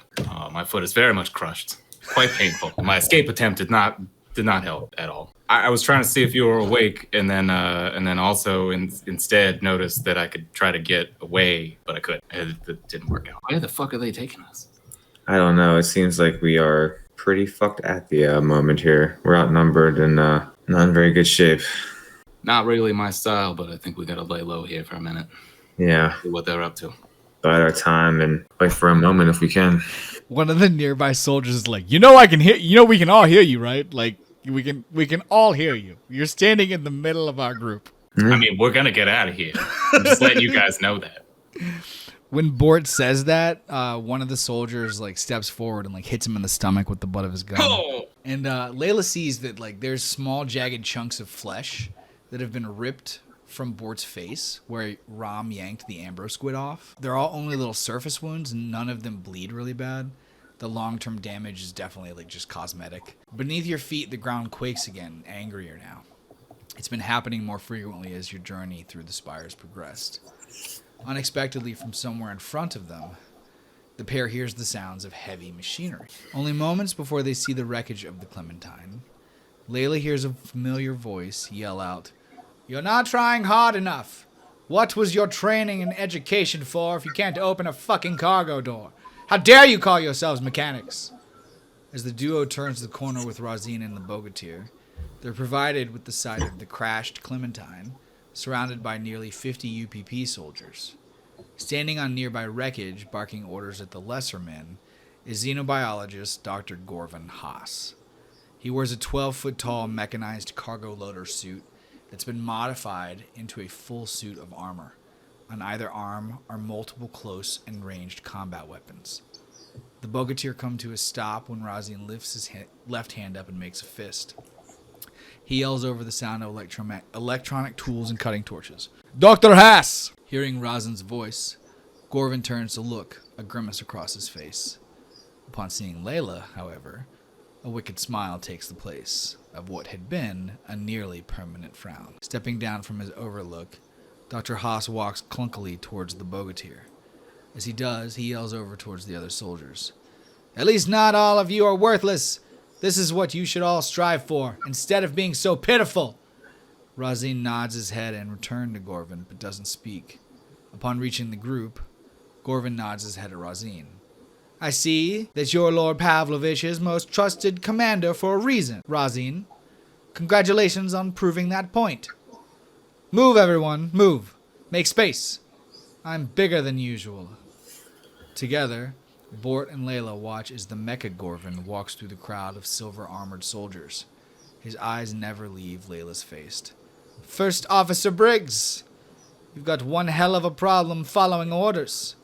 My foot is very much crushed. Quite painful. My escape attempt did not help at all. I was trying to see if you were awake, and then also instead noticed that I could try to get away, but I couldn't. It didn't work out. Where the fuck are they taking us? I don't know. It seems like we are pretty fucked at the moment here. We're outnumbered and not in very good shape. Not really my style, but I think we gotta lay low here for a minute. Yeah. See what they're up to. Bide our time and wait for a moment if we can. One of the nearby soldiers is I can hear. We can all hear you, right? We can all hear you. You're standing in the middle of our group. I mean, we're gonna get out of here. I'm just letting you guys know that. When Bort says that, one of the soldiers steps forward and hits him in the stomach with the butt of his gun. Oh! And Layla sees that there's small jagged chunks of flesh that have been ripped from Bort's face where Rom yanked the Ambro squid off. They're all only little surface wounds, and none of them bleed really bad. The long-term damage is definitely just cosmetic. Beneath your feet, the ground quakes again, angrier now. It's been happening more frequently as your journey through the spires progressed. Unexpectedly, from somewhere in front of them, the pair hears the sounds of heavy machinery. Only moments before they see the wreckage of the Clementine, Layla hears a familiar voice yell out, "You're not trying hard enough. What was your training and education for if you can't open a fucking cargo door? How dare you call yourselves mechanics?" As the duo turns the corner with Razine and the Bogatyr, they're provided with the sight of the crashed Clementine, surrounded by nearly 50 UPP soldiers. Standing on nearby wreckage, barking orders at the lesser men, is xenobiologist Dr. Gorvin Haas. He wears a 12-foot-tall mechanized cargo loader suit that's been modified into a full suit of armor. On either arm are multiple close and ranged combat weapons. The Bogatyr come to a stop when Razine lifts his left hand up and makes a fist. He yells over the sound of electronic tools and cutting torches, "Dr. Haas!" Hearing Razine's voice, Gorvin turns to look, a grimace across his face. Upon seeing Layla, however, a wicked smile takes the place of what had been a nearly permanent frown. Stepping down from his overlook, Dr. Haas walks clunkily towards the Bogatyr. As he does, he yells over towards the other soldiers, At least not all of you are worthless. This is what you should all strive for, instead of being so pitiful. Razin nods his head and returns to Gorvin, but doesn't speak. Upon reaching the group, Gorvin nods his head at Razin. I see that you're Lord Pavlovich's most trusted commander for a reason, Razin. Congratulations on proving that point. Move, everyone, move. Make space. I'm bigger than usual. Together, Bort and Layla watch as the Mecha Gorvin walks through the crowd of silver-armored soldiers. His eyes never leave Layla's face. First Officer Briggs, you've got one hell of a problem following orders.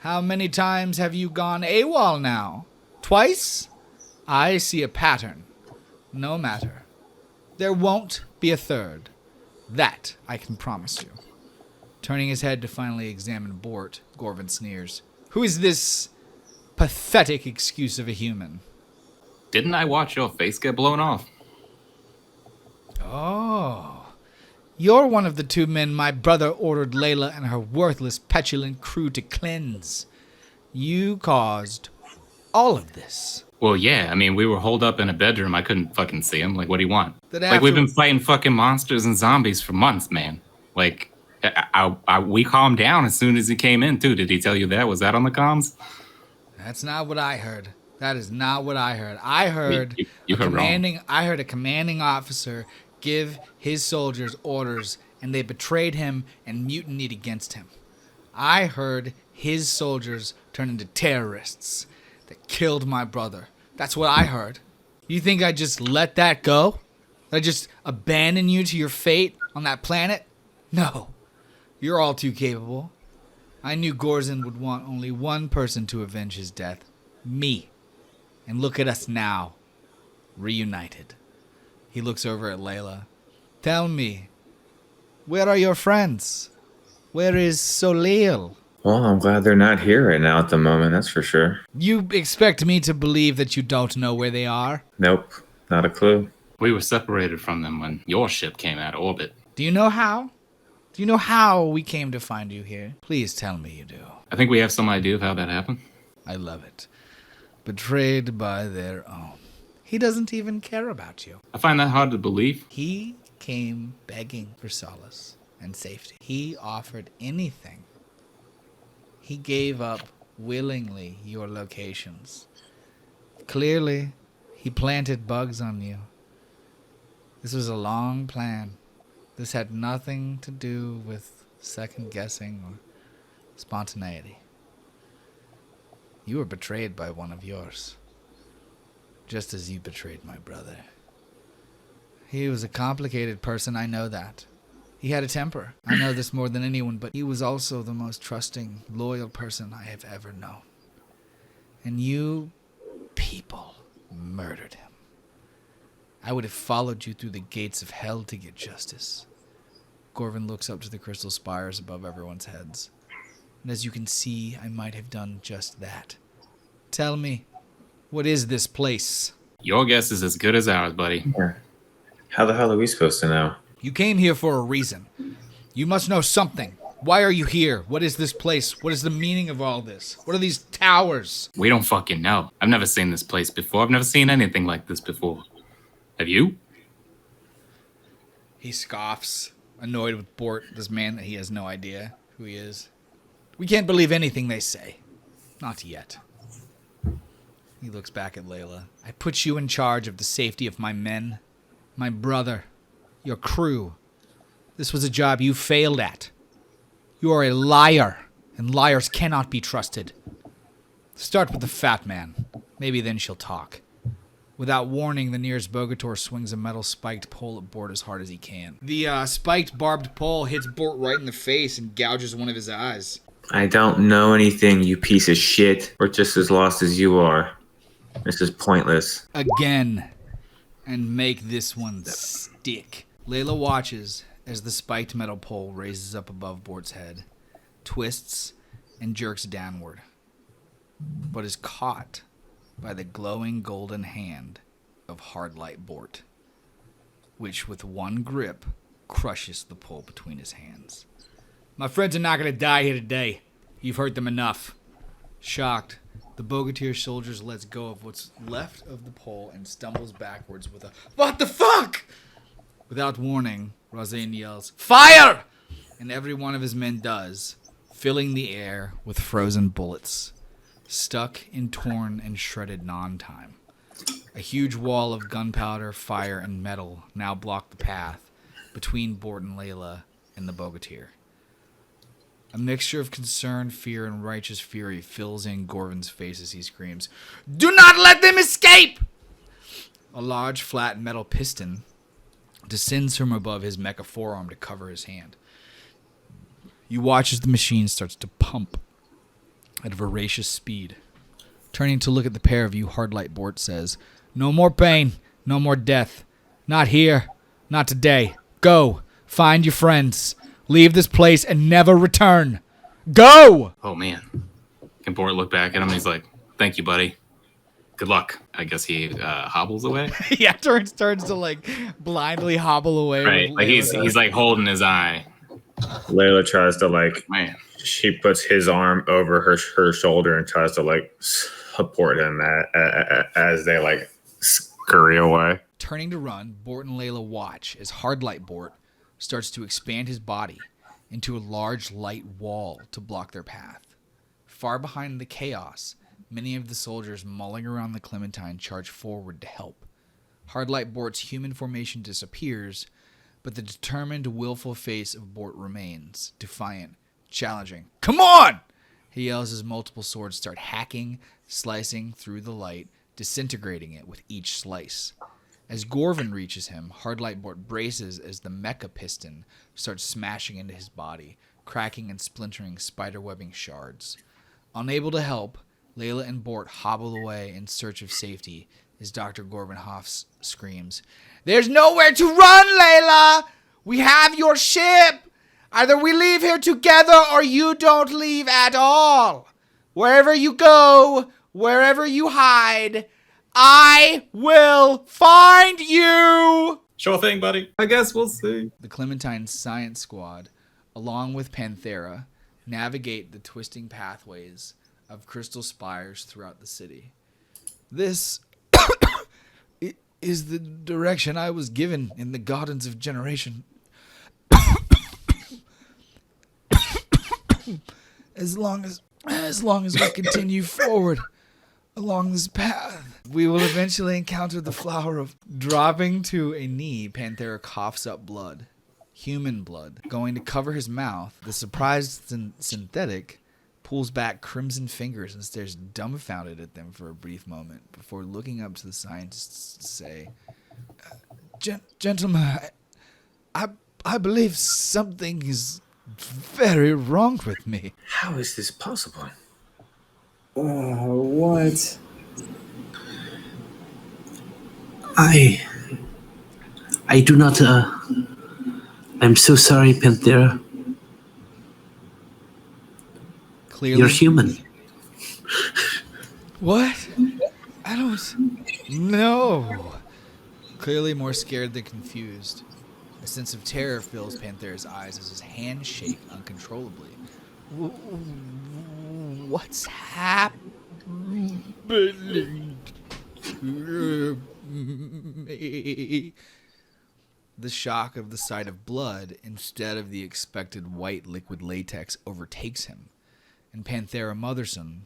How many times have you gone AWOL now? Twice? I see a pattern. No matter. There won't be a third. That I can promise you. Turning his head to finally examine Bort, Gorvin sneers. Who is this pathetic excuse of a human? Didn't I watch your face get blown off? Oh. You're one of the two men my brother ordered Layla and her worthless, petulant crew to cleanse. You caused all of this. Well, yeah. I mean, we were holed up in a bedroom. I couldn't fucking see him. Like, what do you want? That We've been fighting fucking monsters and zombies for months, man. Like, we calmed down as soon as he came in, too. Did he tell you that? Was that on the comms? That's not what I heard. That is not what I heard. I heard you heard wrong. I heard a commanding officer give his soldiers orders, and they betrayed him and mutinied against him. I heard his soldiers turn into terrorists that killed my brother. That's what I heard. You think I just let that go? That I just abandon you to your fate on that planet? No. You're all too capable. I knew Gorzin would want only one person to avenge his death. Me. And look at us now. Reunited. He looks over at Layla. Tell me, where are your friends? Where is Soleil? Well, I'm glad they're not here right now at the moment, that's for sure. You expect me to believe that you don't know where they are? Nope, not a clue. We were separated from them when your ship came out of orbit. Do you know how? Do you know how we came to find you here? Please tell me you do. I think we have some idea of how that happened. I love it. Betrayed by their own. He doesn't even care about you. I find that hard to believe. He came begging for solace and safety. He offered anything. He gave up willingly your locations. Clearly, he planted bugs on you. This was a long plan. This had nothing to do with second guessing or spontaneity. You were betrayed by one of yours. Just as you betrayed my brother. He was a complicated person, I know that. He had a temper. I know this more than anyone, but he was also the most trusting, loyal person I have ever known. And you people murdered him. I would have followed you through the gates of hell to get justice. Gorvin looks up to the crystal spires above everyone's heads. And as you can see, I might have done just that. Tell me, what is this place? Your guess is as good as ours, buddy. How the hell are we supposed to know? You came here for a reason. You must know something. Why are you here? What is this place? What is the meaning of all this? What are these towers? We don't fucking know. I've never seen this place before. I've never seen anything like this before. Have you? He scoffs, annoyed with Bort, this man that he has no idea who he is. We can't believe anything they say. Not yet. He looks back at Layla. I put you in charge of the safety of my men, my brother, your crew. This was a job you failed at. You are a liar, and liars cannot be trusted. Start with the fat man. Maybe then she'll talk. Without warning, the nearest Bogator swings a metal spiked pole at Bort as hard as he can. The spiked barbed pole hits Bort right in the face and gouges one of his eyes. I don't know anything, you piece of shit. We're just as lost as you are. This is pointless. Again. And make this one stick. Layla watches as the spiked metal pole raises up above Bort's head, twists, and jerks downward, but is caught by the glowing golden hand of Hardlight Bort, which with one grip crushes the pole between his hands. My friends are not going to die here today. You've hurt them enough. Shocked, the The Bogatir soldiers lets go of what's left of the pole and stumbles backwards with a "What the fuck?" Without warning, Razane yells, "Fire!" And every one of his men does, filling the air with frozen bullets, stuck in torn and shredded non-time. A huge wall of gunpowder, fire, and metal now block the path between Bort and Layla and the Bogatir. A mixture of concern, fear, and righteous fury fills in Gorvin's face as he screams, "Do not let them escape!" A large, flat metal piston descends from above his mecha forearm to cover his hand. You watch as the machine starts to pump at a voracious speed. Turning to look at the pair of you, Hardlight Bort says, "No more pain, no more death. Not here, not today. Go, find your friends. Leave this place and never return. Go!" Oh, man. And Bort look back at him and he's like, "Thank you, buddy. Good luck." I guess he hobbles away. Yeah, turns to like blindly hobble away. Right. Like he's like holding his eye. Layla tries to like, Man. she puts his arm over her shoulder and tries to like support him as they like scurry away. Turning to run, Bort and Layla watch as Hardlight Bort starts to expand his body into a large light wall to block their path. Far behind the chaos, many of the soldiers mulling around the Clementine charge forward to help. Hardlight Bort's human formation disappears, but the determined, willful face of Bort remains, defiant, challenging. "Come on!" he yells as multiple swords start hacking, slicing through the light, disintegrating it with each slice. As Gorvin reaches him, Hardlight Bort braces as the mecha piston starts smashing into his body, cracking and splintering spiderwebbing shards. Unable to help, Layla and Bort hobble away in search of safety as Dr. Gorvin Hoff screams, "There's nowhere to run, Layla! We have your ship! Either we leave here together or you don't leave at all! Wherever you go, wherever you hide, I will find you!" Sure thing, buddy. I guess we'll see. The Clementine Science Squad, along with Panthera, navigate the twisting pathways of crystal spires throughout the city. This is the direction I was given in the Gardens of Generation. As long as we continue forward along this path, we will eventually encounter the flower of... Dropping to a knee, Panthera coughs up blood. Human blood. Going to cover his mouth, the surprised synthetic pulls back crimson fingers and stares dumbfounded at them for a brief moment before looking up to the scientists to say, Gentlemen, I believe something is very wrong with me." How is this possible? What? I do not. I'm so sorry, Panthera. Clearly, You're human. What? I don't know. Clearly more scared than confused. A sense of terror fills Panthera's eyes as his hands shake uncontrollably. What's happening to me? The shock of the sight of blood instead of the expected white liquid latex overtakes him, and Panthera Motherson,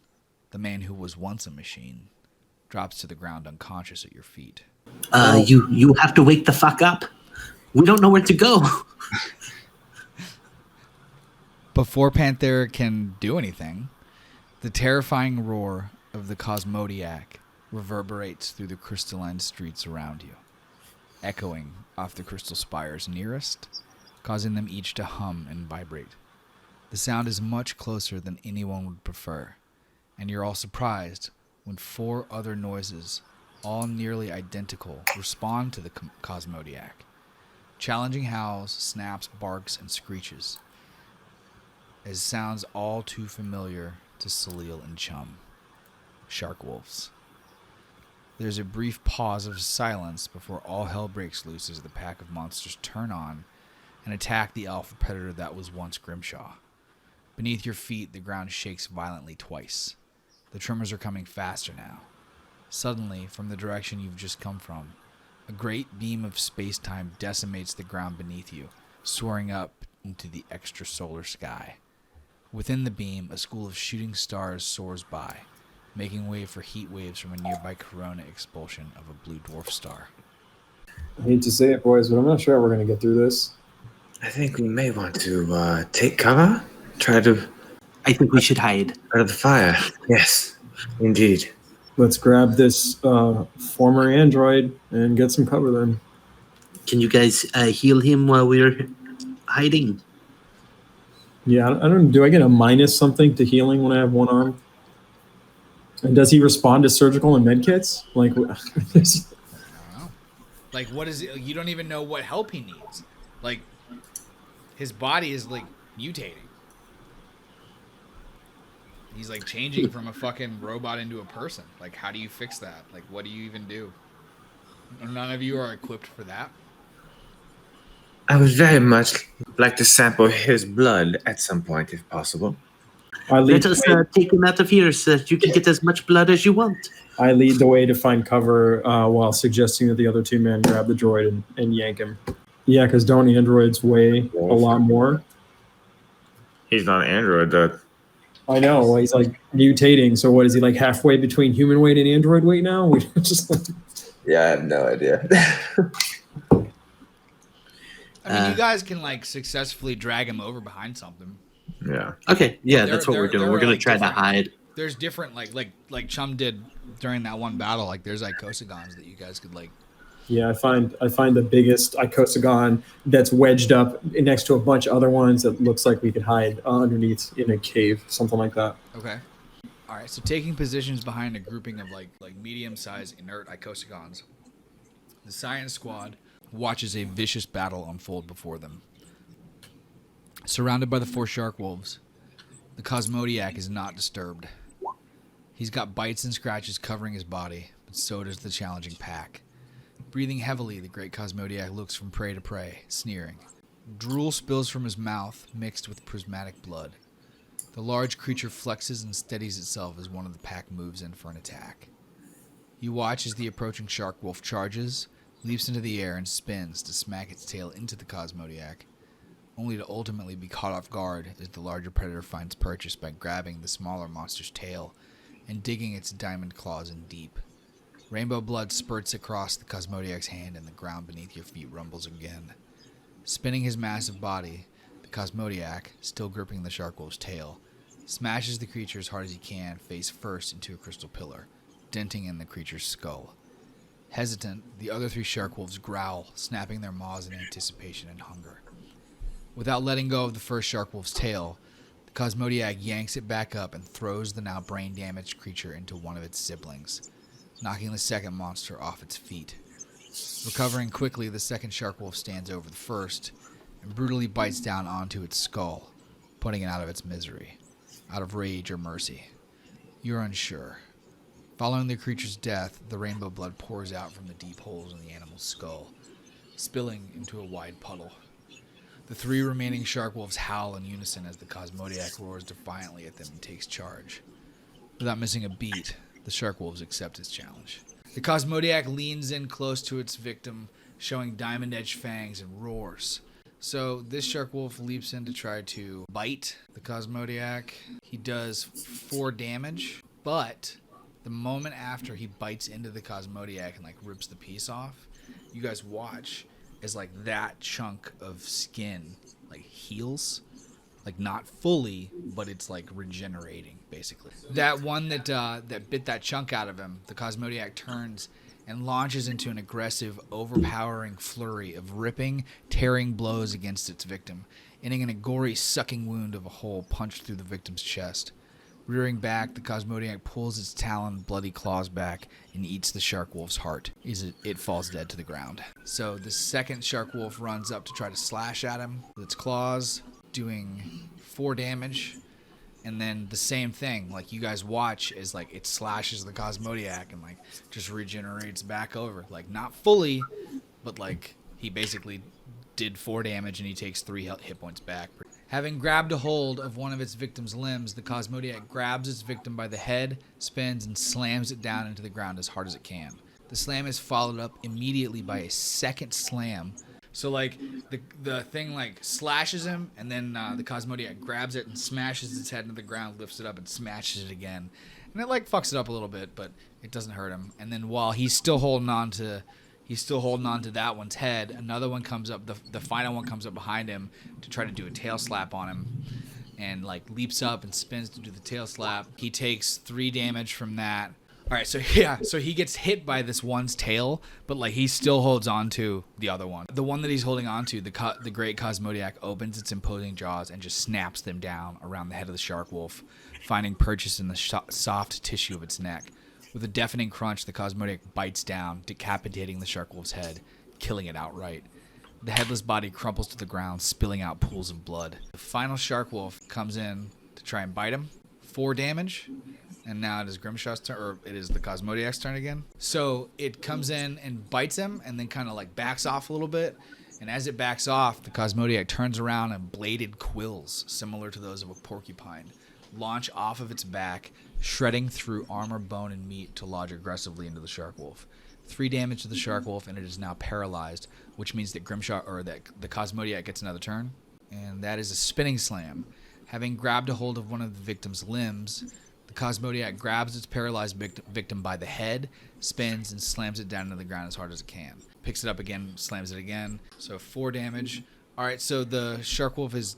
the man who was once a machine, drops to the ground unconscious at your feet. You have to wake the fuck up. We don't know where to go. Before Panthera can do anything, the terrifying roar of the Cosmodiac reverberates through the crystalline streets around you, echoing off the crystal spires nearest, causing them each to hum and vibrate. The sound is much closer than anyone would prefer, and you're all surprised when 4 other noises, all nearly identical, respond to the Cosmodiac. Challenging howls, snaps, barks, and screeches, as sounds all too familiar to Salil and Chum. Shark wolves. There's a brief pause of silence before all hell breaks loose as the pack of monsters turn on and attack the alpha predator that was once Grimshaw. Beneath your feet, the ground shakes violently twice. The tremors are coming faster now. Suddenly, from the direction you've just come from, a great beam of space-time decimates the ground beneath you, soaring up into the extrasolar sky. Within the beam, a school of shooting stars soars by, making way for heat waves from a nearby corona expulsion of a blue dwarf star. I hate to say it, boys, but I'm not sure how we're going to get through this. I think we may want to take cover. Try to I think we should hide. out of the fire. Yes, indeed. Let's grab this former android and get some cover then. Can you guys heal him while we're hiding? Yeah, I don't. Do I get a minus something to healing when I have one arm? And does he respond to surgical and med kits? Like, I don't know. Like, what is it? You don't even know what help he needs. Like, his body is, like, mutating. He's, like, changing from a fucking robot into a person. Like, how do you fix that? Like, what do you even do? None of you are equipped for that. I would very much like to sample his blood at some point, if possible. I lead Let us the way, take him out of here so that you can get as much blood as you want. I lead the way to find cover while suggesting that the other two men grab the droid and yank him. Yeah, because don't androids weigh a lot more? He's not an android, though. I know. Well, he's like mutating. So what is he, like halfway between human weight and android weight now? We just like... Yeah, I have no idea. I mean, you guys can, like, successfully drag him over behind something. Yeah. Okay, yeah, that's what we're doing. We're gonna like, try to different- hide. There's different, like Chum did during that one battle. Like, there's icosagons that you guys could, like... Yeah, I find the biggest icosagon that's wedged up next to a bunch of other ones that looks like we could hide underneath in a cave, something like that. Okay. All right, so taking positions behind a grouping of, like medium-sized inert icosagons, the science squad watches a vicious battle unfold before them. Surrounded by the 4 shark wolves, the Cosmodiac is not disturbed. He's got bites and scratches covering his body, but so does the challenging pack. Breathing heavily, the great Cosmodiac looks from prey to prey, sneering. Drool spills from his mouth, mixed with prismatic blood. The large creature flexes and steadies itself as one of the pack moves in for an attack. You watch as the approaching shark wolf charges, leaps into the air, and spins to smack its tail into the Cosmodiac, only to ultimately be caught off guard as the larger predator finds purchase by grabbing the smaller monster's tail and digging its diamond claws in deep. Rainbow blood spurts across the Cosmodiac's hand and the ground beneath your feet rumbles again. Spinning his massive body, the Cosmodiac, still gripping the shark wolf's tail, smashes the creature as hard as he can face first into a crystal pillar, denting in the creature's skull. Hesitant, the other 3 shark wolves growl, snapping their maws in anticipation and hunger. Without letting go of the first shark wolf's tail, the Cosmodiac yanks it back up and throws the now brain-damaged creature into one of its siblings, knocking the second monster off its feet. Recovering quickly, the second shark wolf stands over the first and brutally bites down onto its skull, putting it out of its misery, out of rage or mercy. You're unsure. Following the creature's death, the rainbow blood pours out from the deep holes in the animal's skull, spilling into a wide puddle. The 3 remaining shark wolves howl in unison as the Cosmodiac roars defiantly at them and takes charge. Without missing a beat, the shark wolves accept his challenge. The Cosmodiac leans in close to its victim, showing diamond-edged fangs, and roars. So this shark wolf leaps in to try to bite the Cosmodiac. He does 4 damage, but the moment after he bites into the Cosmodiac and, like, rips the piece off, you guys watch as, like, that chunk of skin, like, heals. Like, not fully, but it's, like, regenerating, basically. That one that bit that chunk out of him, the Cosmodiac turns and launches into an aggressive, overpowering flurry of ripping, tearing blows against its victim, ending in a gory, sucking wound of a hole punched through the victim's chest. Rearing back, the Cosmodiac pulls its taloned, bloody claws back and eats the shark wolf's heart. It falls dead to the ground. So the second shark wolf runs up to try to slash at him with its claws, doing 4 damage. And then the same thing, like, you guys watch as, like, it slashes the Cosmodiac and, like, just regenerates back over. Like, not fully, but, like, he basically did 4 damage and he takes 3 hit points back. Having grabbed a hold of one of its victim's limbs, the Cosmodiac grabs its victim by the head, spins, and slams it down into the ground as hard as it can. The slam is followed up immediately by a second slam. So, like, the thing, like, slashes him, and then the Cosmodiac grabs it and smashes its head into the ground, lifts it up, and smashes it again. And it, like, fucks it up a little bit, but it doesn't hurt him. And then while he's still holding on to that one's head, another one comes up, the final one comes up behind him to try to do a tail slap on him, and, like, leaps up and spins to do the tail slap. He takes 3 damage from that. All right, so he gets hit by this one's tail, but, like, he still holds on to the other one. The one that he's holding on to, the great Cosmodiac, opens its imposing jaws and just snaps them down around the head of the shark wolf, finding purchase in the soft tissue of its neck. With a deafening crunch, the Cosmodiac bites down, decapitating the shark wolf's head, killing it outright. The headless body crumples to the ground, spilling out pools of blood. The final shark wolf comes in to try and bite him. 4 damage. And now it is Grimshaw's turn, or it is the Cosmodiac's turn again. So it comes in and bites him and then kind of like backs off a little bit. And as it backs off, the Cosmodiac turns around and bladed quills, similar to those of a porcupine, launch off of its back, shredding through armor, bone, and meat to lodge aggressively into the shark wolf. 3 damage to the shark wolf, and it is now paralyzed, which means that the Cosmodiac gets another turn. And that is a spinning slam. Having grabbed a hold of one of the victim's limbs, the Cosmodiac grabs its paralyzed victim by the head, spins, and slams it down into the ground as hard as it can. Picks it up again, slams it again. So 4 damage. All right, so the shark wolf is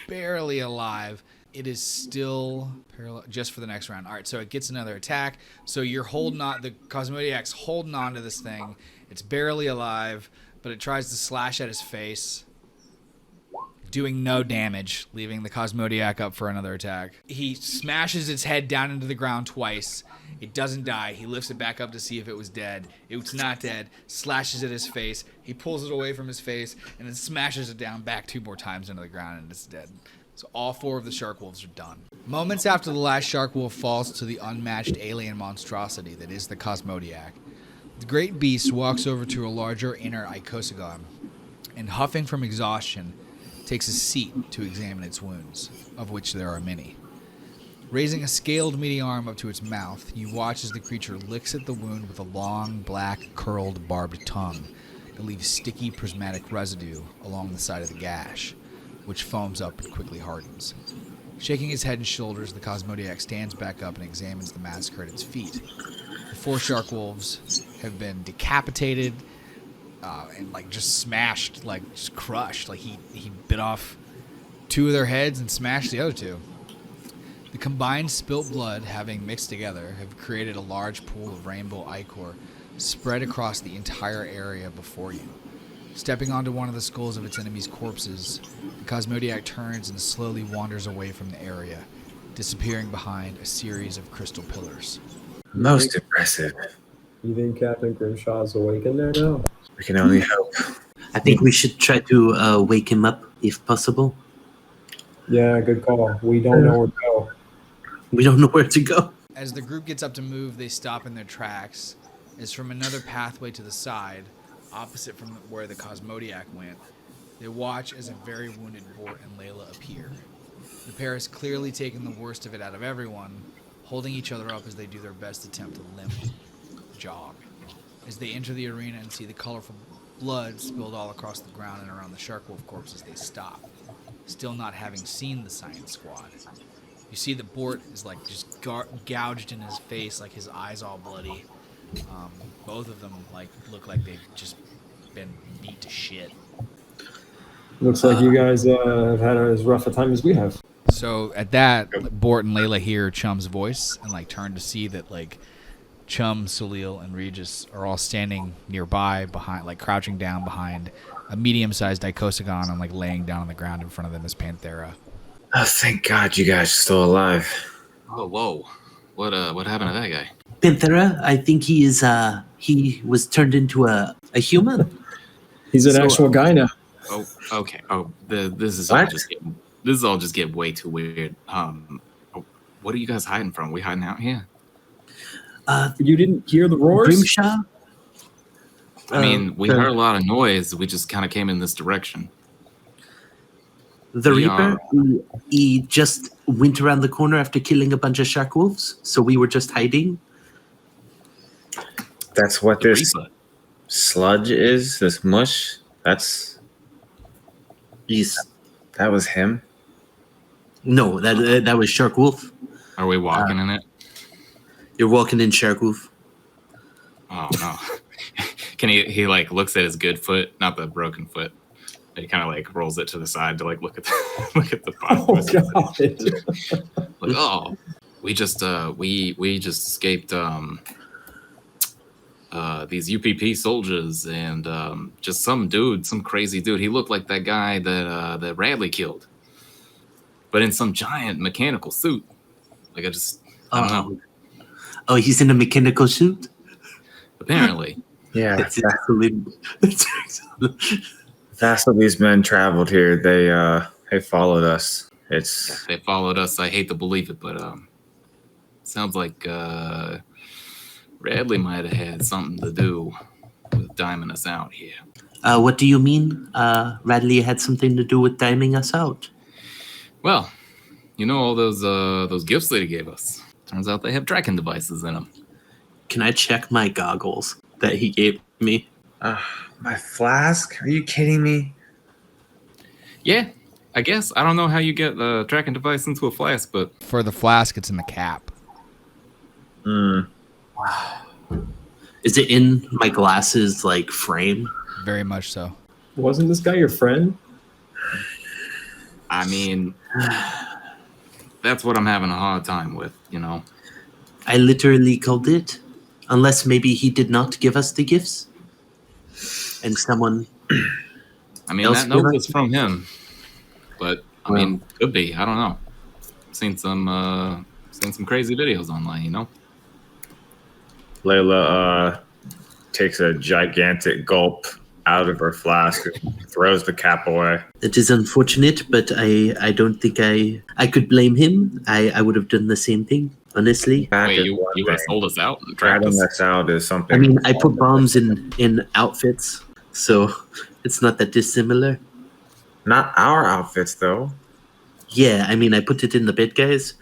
barely alive. It is still paralyzed just for the next round. All right, so it gets another attack. So you're holding on. The Cosmodiac's holding on to this thing. It's barely alive, but it tries to slash at his face, doing no damage, leaving the Cosmodiac up for another attack. He smashes its head down into the ground twice. It doesn't die. He lifts it back up to see if it was dead. It's not dead. Slashes at his face. He pulls it away from his face and then smashes it down back 2 more times into the ground, and it's dead. So all 4 of the shark wolves are done. Moments after the last shark wolf falls to the unmatched alien monstrosity that is the Cosmodiac, the great beast walks over to a larger inner icosagon and, huffing from exhaustion, takes a seat to examine its wounds, of which there are many. Raising a scaled meaty arm up to its mouth, you watch as the creature licks at the wound with a long, black, curled, barbed tongue that leaves sticky, prismatic residue along the side of the gash, which foams up and quickly hardens. Shaking his head and shoulders, the Cosmodiac stands back up and examines the massacre at its feet. The 4 shark wolves have been decapitated, and like just smashed, like just crushed. Like he bit off 2 of their heads and smashed the other 2. The combined spilt blood, having mixed together, have created a large pool of rainbow ichor spread across the entire area before you. Stepping onto one of the skulls of its enemy's corpses, the Cosmodiac turns and slowly wanders away from the area, disappearing behind a series of crystal pillars. Most impressive. You think Captain Grimshaw's awake in there now? We can only hope. I think we should try to wake him up if possible. Yeah, good call. We don't know where to go. We don't know where to go. As the group gets up to move, they stop in their tracks, as from another pathway to the side, opposite from where the Cosmodiac went, they watch as a very wounded Bort and Layla appear. The pair has clearly taken the worst of it out of everyone, holding each other up as they do their best attempt to limp, jog. As they enter the arena and see the colorful blood spilled all across the ground and around the shark wolf corpses, they stop, still not having seen the science squad. You see that Bort is like just gouged in his face, like his eyes all bloody. Both of them like look like they've just been beat to shit. Looks like you guys have had as rough a time as we have. So at that, Bort and Layla hear Chum's voice and like turn to see that like Chum, Salil, and Regis are all standing nearby, behind, like crouching down behind a medium-sized icosagon and like laying down on the ground in front of them is Panthera. Oh, thank God you guys are still alive. Oh, whoa. What happened to that guy? Panthera, I think he was turned into a human. He's an actual guy now. Oh, okay. Oh, this is What? all just get way too weird. What are you guys hiding from? We hiding out here? You didn't hear the roars? Grimshaw? I mean, we heard a lot of noise. We just kind of came in this direction. The We Reaper, he just went around the corner after killing a bunch of shark wolves, so we were just hiding. That's what The this Reaper. sludge is. This mush. He's That was him. no, that was Shark Wolf. Are we walking in it? You're walking in Shark Wolf. Oh no. Can he like looks at his good foot, not the broken foot. He kind of like rolls it to the side to like look at the look at the bottom. Oh god. Like, oh, we just escaped these UPP soldiers and just some crazy dude. He looked like that guy that Radley killed, but in some giant mechanical suit. Like I don't know. Oh, he's in a mechanical suit? Apparently. Yeah. That's excellent. That's excellent. That's what these men traveled here. They followed us. They followed us. I hate to believe it, but sounds like Radley might have had something to do with diming us out here. What do you mean? Radley had something to do with diming us out? Well, you know all those gifts that he gave us. Turns out they have tracking devices in them. Can I check my goggles that he gave me? My flask? Are you kidding me? Yeah, I guess. I don't know how you get the tracking device into a flask, but For the flask, it's in the cap. Is it in my glasses like frame? Very much so. Wasn't this guy your friend? I mean, that's what I'm having a hard time with, you know. I literally called it. Unless maybe he did not give us the gifts. And someone I mean, else that note gave was us- from him, but I mean, could be. I don't know. Seen some crazy videos online, you know. Layla takes a gigantic gulp out of her flask and throws the cap away. It is unfortunate, but I don't think I could blame him. I would have done the same thing, honestly. That Wait, is you one would have thing. sold us out and tracked Ratting us? us out is something. I mean, I put bombs in outfits, so it's not that dissimilar. Not our outfits, though. Yeah, I mean, I put it in the bed, guys,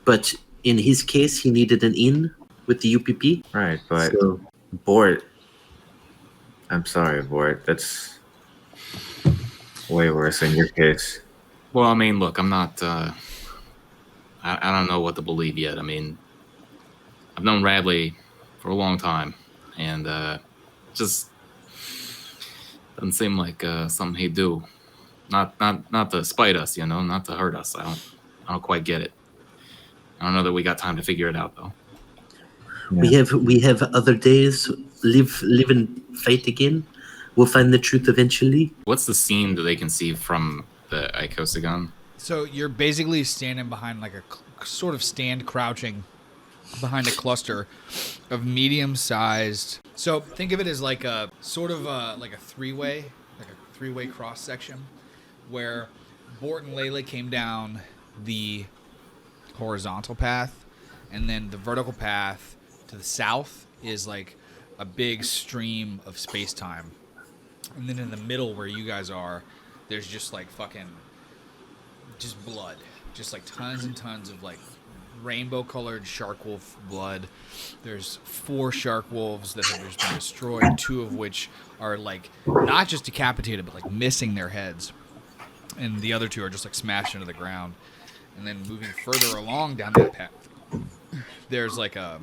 but in his case, he needed an in with the UPP. Right, but So Bort. I'm sorry, Bort. That's way worse in your case. Well, I mean, look, I'm not. I don't know what to believe yet. I mean, I've known Radley for a long time, and just doesn't seem like something he'd do. Not to spite us, you know, not to hurt us. I don't quite get it. I don't know that we got time to figure it out though. we have other days. Live and fight again. We'll find the truth eventually. What's the scene that they can see from the icosagon? So you're basically standing behind like a sort of stand crouching behind a cluster of medium-sized. So think of it as like a sort of like a three-way cross section where Bort and Layla came down the horizontal path, and then the vertical path to the south is like a big stream of space-time. And then in the middle where you guys are, there's just like fucking just blood. Just like tons and tons of like rainbow-colored shark wolf blood. There's 4 shark wolves that have just been destroyed, 2 of which are like not just decapitated, but like missing their heads. And the other 2 are just like smashed into the ground. And then moving further along down that path, there's like a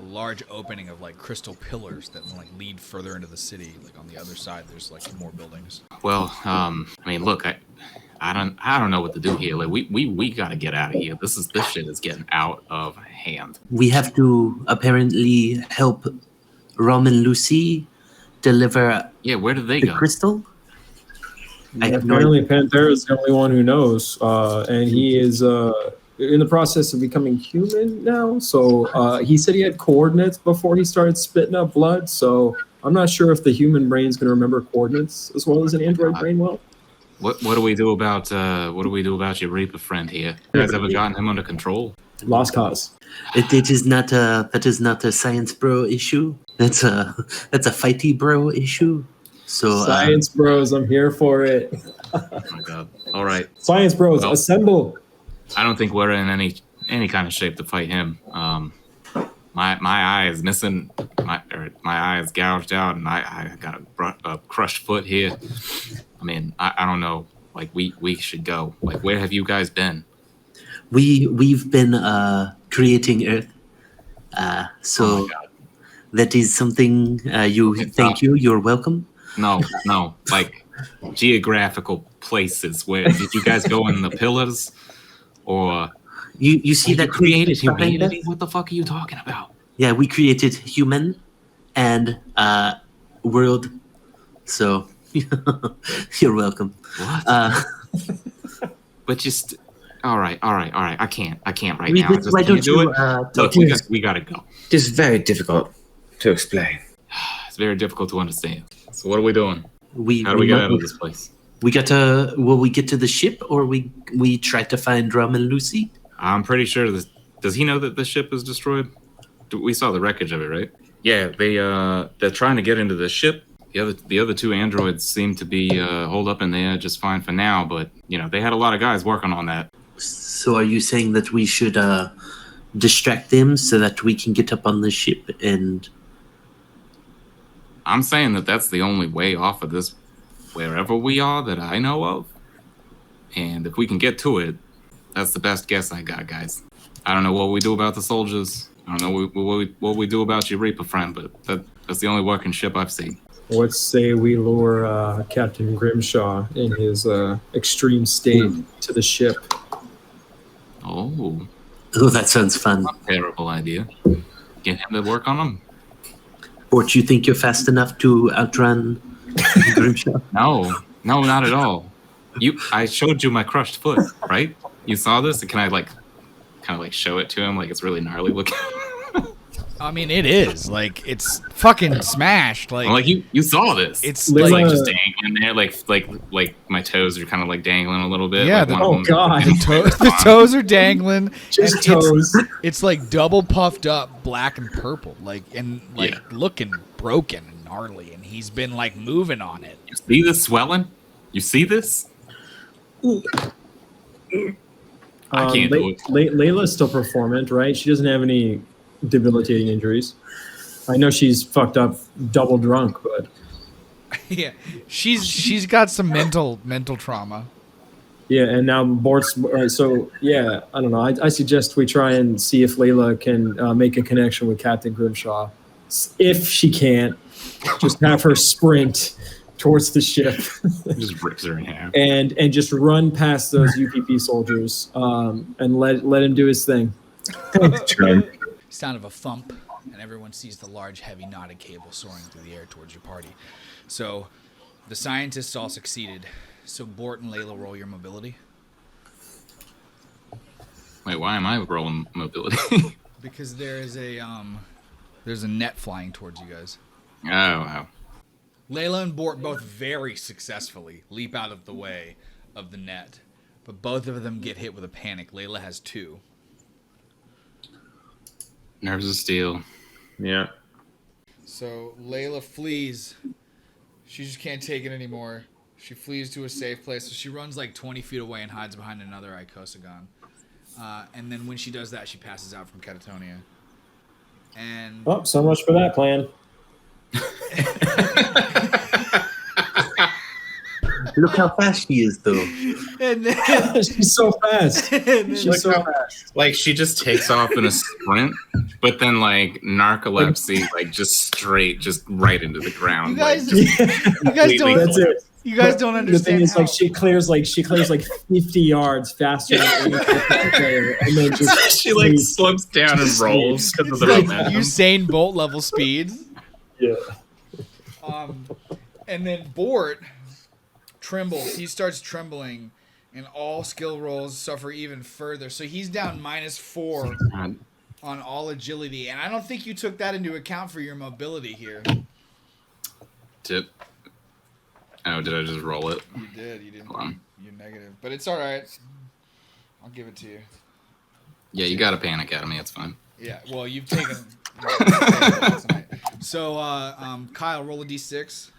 large opening of like crystal pillars that like lead further into the city. Like on the other side, there's like more buildings. Well, I mean, look, I don't know what to do here. Like we got to get out of here. This shit is getting out of hand. We have to apparently help ROM and Lucy deliver Yeah, where did they the go? crystal. I have no Apparently, Pantera is the only one who knows, and he is in the process of becoming human now. So he said he had coordinates before he started spitting up blood. So I'm not sure if the human brain is going to remember coordinates as well as an android brain will. What do we do about your Reaper friend here? You guys ever gotten him under control? Lost cause. That is not a science bro issue. That's a fighty bro issue. So Science bros, I'm here for it. Oh my god. All right. Science bros, Well, assemble. I don't think we're in any kind of shape to fight him. My eye is missing. My eye is gouged out, and I got a crushed foot here. I mean, I don't know. Like we should go. Like, where have you guys been? we've been creating Earth. So Oh my God. that is something thank you. You're welcome. No. Like geographical places. Where did you guys go in the pillars, or You see you that created behind us? humanity? What the fuck are you talking about? Yeah, we created human and world. So you're welcome. What? But just all right. I can't right We- now. why Just, can don't you do you, it? talk Look, to we gotta go. This is very difficult to explain. It's very difficult to understand. So what are we doing? we How do we get out of this place? We gotta. Will we get to the ship, or we try to find ROM and Lucy? I'm pretty sure this. Does he know that the ship is destroyed? We saw the wreckage of it, right? Yeah, they're trying to get into the ship. The other two androids seem to be holed up in there just fine for now, but they had a lot of guys working on that. So are you saying that we should distract them so that we can get up on the ship and? I'm saying that that's the only way off of this, wherever we are, that I know of. And if we can get to it, that's the best guess I got, guys. I don't know what we do about the soldiers. I don't know what we do about your Reaper friend, but that's the only working ship I've seen. Let's say we lure Captain Grimshaw in his extreme state to the ship. Oh, that sounds fun. not a terrible idea. Get him to work on them. Or do you think you're fast enough to outrun Grimshaw? No, not at all. I showed you my crushed foot, right? You saw this? Can I kind of show it to him? Like, it's really gnarly looking. I mean, it is like it's fucking smashed. Like, Well, like you saw this. It's It's like- just dangling there, like my toes are kind of like dangling a little bit. Yeah, like the- one of oh them- God. the toes are dangling. Just and toes. It's like double puffed up, black and purple, Yeah. looking broken and gnarly, and he's been like moving on it. You see this swelling? You see this? I can't do it. Layla's still performant, right? She doesn't have any debilitating injuries. I know she's fucked up, double drunk, but Yeah, she's got some mental trauma. yeah. And now Bort's. So yeah, I don't know. I suggest we try and see if Layla can make a connection with Captain Grimshaw. If she can't, just have her sprint towards the ship Just rips her in half. and just run past those UPP soldiers and let him do his thing. Sound of a thump, and everyone sees the large, heavy knotted cable soaring through the air towards your party. So, the scientists all succeeded. So, Bort and Layla, roll your mobility. Wait, why am I rolling mobility? Because there's a net flying towards you guys. Oh, wow. Layla and Bort both very successfully leap out of the way of the net, but both of them get hit with a panic. Layla has 2. Nerves of steel. Yeah. So Layla flees. She just can't take it anymore. She flees to a safe place. So she runs like 20 feet away and hides behind another icosagon. And then when she does that, she passes out from catatonia. And Oh, so much for that plan. Look how fast she is, though. and then, She's so fast. She's so fast. Like, she just takes off in a sprint, but then, like, narcolepsy, like, just right into the ground. you guys, like, you guys don't. That's it. You guys don't The understand. thing is, how, like she clears like 50 yards faster than any other player, and then just she, like, slumps down and rolls because of the like momentum. Usain Bolt level speed. yeah. And then Bort trembles. He starts trembling, and all skill rolls suffer even further. So he's down -4 God. on all agility, and I don't think you took that into account for your mobility here. Oh, did I just roll it? You did. You didn't. Hold on. You're negative, but it's all right. I'll give it to you. Yeah, you got to panic out of me. It's fine. Yeah. Well, you've taken. So, Kyle, roll a d6.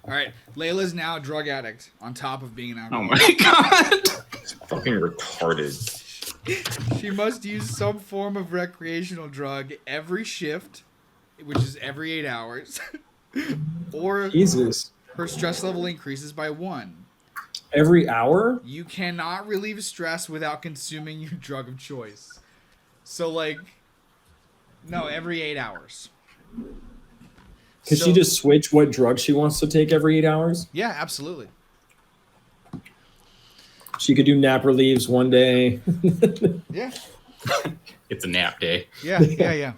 All right, Layla's now a drug addict on top of being an Oh alcoholic. my god. Fucking retarded. She must use some form of recreational drug every shift, which is every 8 hours, or Jesus. her stress level increases by 1. Every hour? You cannot relieve stress without consuming your drug of choice. So, like, no, every 8 hours. Can she just switch what drug she wants to take every 8 hours? Yeah, absolutely. She could do nap relieves one day. Yeah. It's a nap day. Yeah.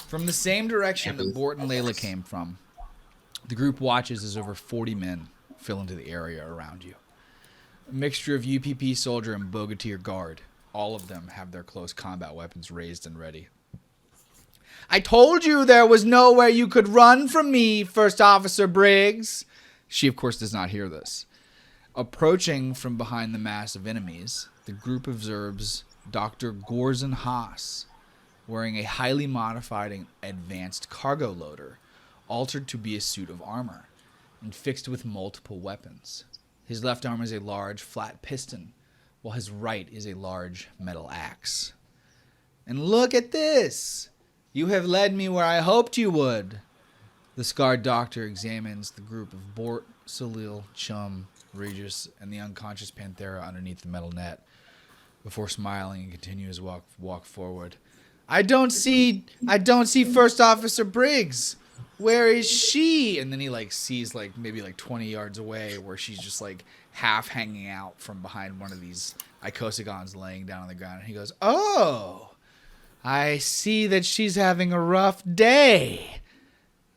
From the same direction that Bort and Layla came from, the group watches as over 40 men fill into the area around you. A mixture of UPP soldier and Bogatir guard. All of them have their close combat weapons raised and ready. I told you there was nowhere you could run from me, First Officer Briggs. She, of course, does not hear this. Approaching from behind the mass of enemies, the group observes Dr. Gorzen Haas, wearing a highly modified and advanced cargo loader, altered to be a suit of armor, and fixed with multiple weapons. His left arm is a large, flat piston, while his right is a large metal axe. And look at this! You have led me where I hoped you would. The scarred doctor examines the group of Bort, Salil, Chum, Regis, and the unconscious Panthera underneath the metal net, before smiling and continue his walk forward. I don't see First Officer Briggs. Where is she? And then he sees maybe 20 yards away where she's just half hanging out from behind one of these icosagons laying down on the ground. And he goes, "Oh, I see that she's having a rough day.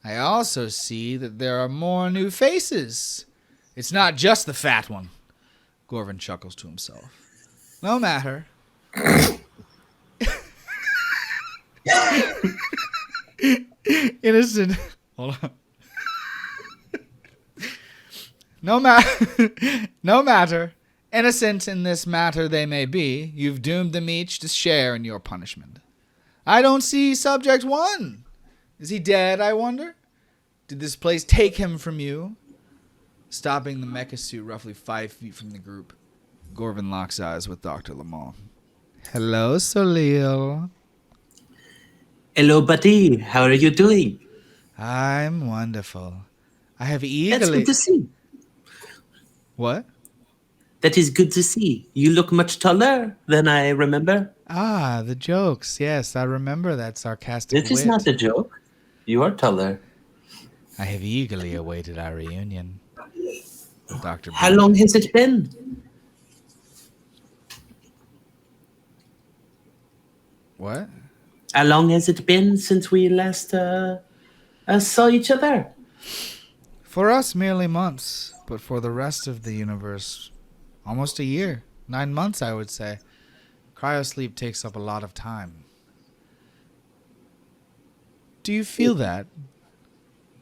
I also see that there are more new faces. It's not just the fat one." Gorvin chuckles to himself. No matter. Innocent. Hold on. No matter. Innocent in this matter they may be, you've doomed them each to share in your punishment. I don't see Subject 1. Is he dead, I wonder? Did this place take him from you? Stopping the mecha suit roughly 5 feet from the group, Gorvin locks eyes with Dr. Lamont. Hello, Solil. Hello, buddy. How are you doing? I'm wonderful. I have That's eagerly... good to see. What? That is good to see. You look much taller than I remember. Ah, the jokes. Yes, I remember that sarcastic This is wit. not a joke. You are taller. I have eagerly awaited our reunion. Dr. How long has it been? What? How long has it been since we last saw each other? For us, merely months. But for the rest of the universe, almost a year. 9 months, I would say. Cryosleep takes up a lot of time. Do you feel that?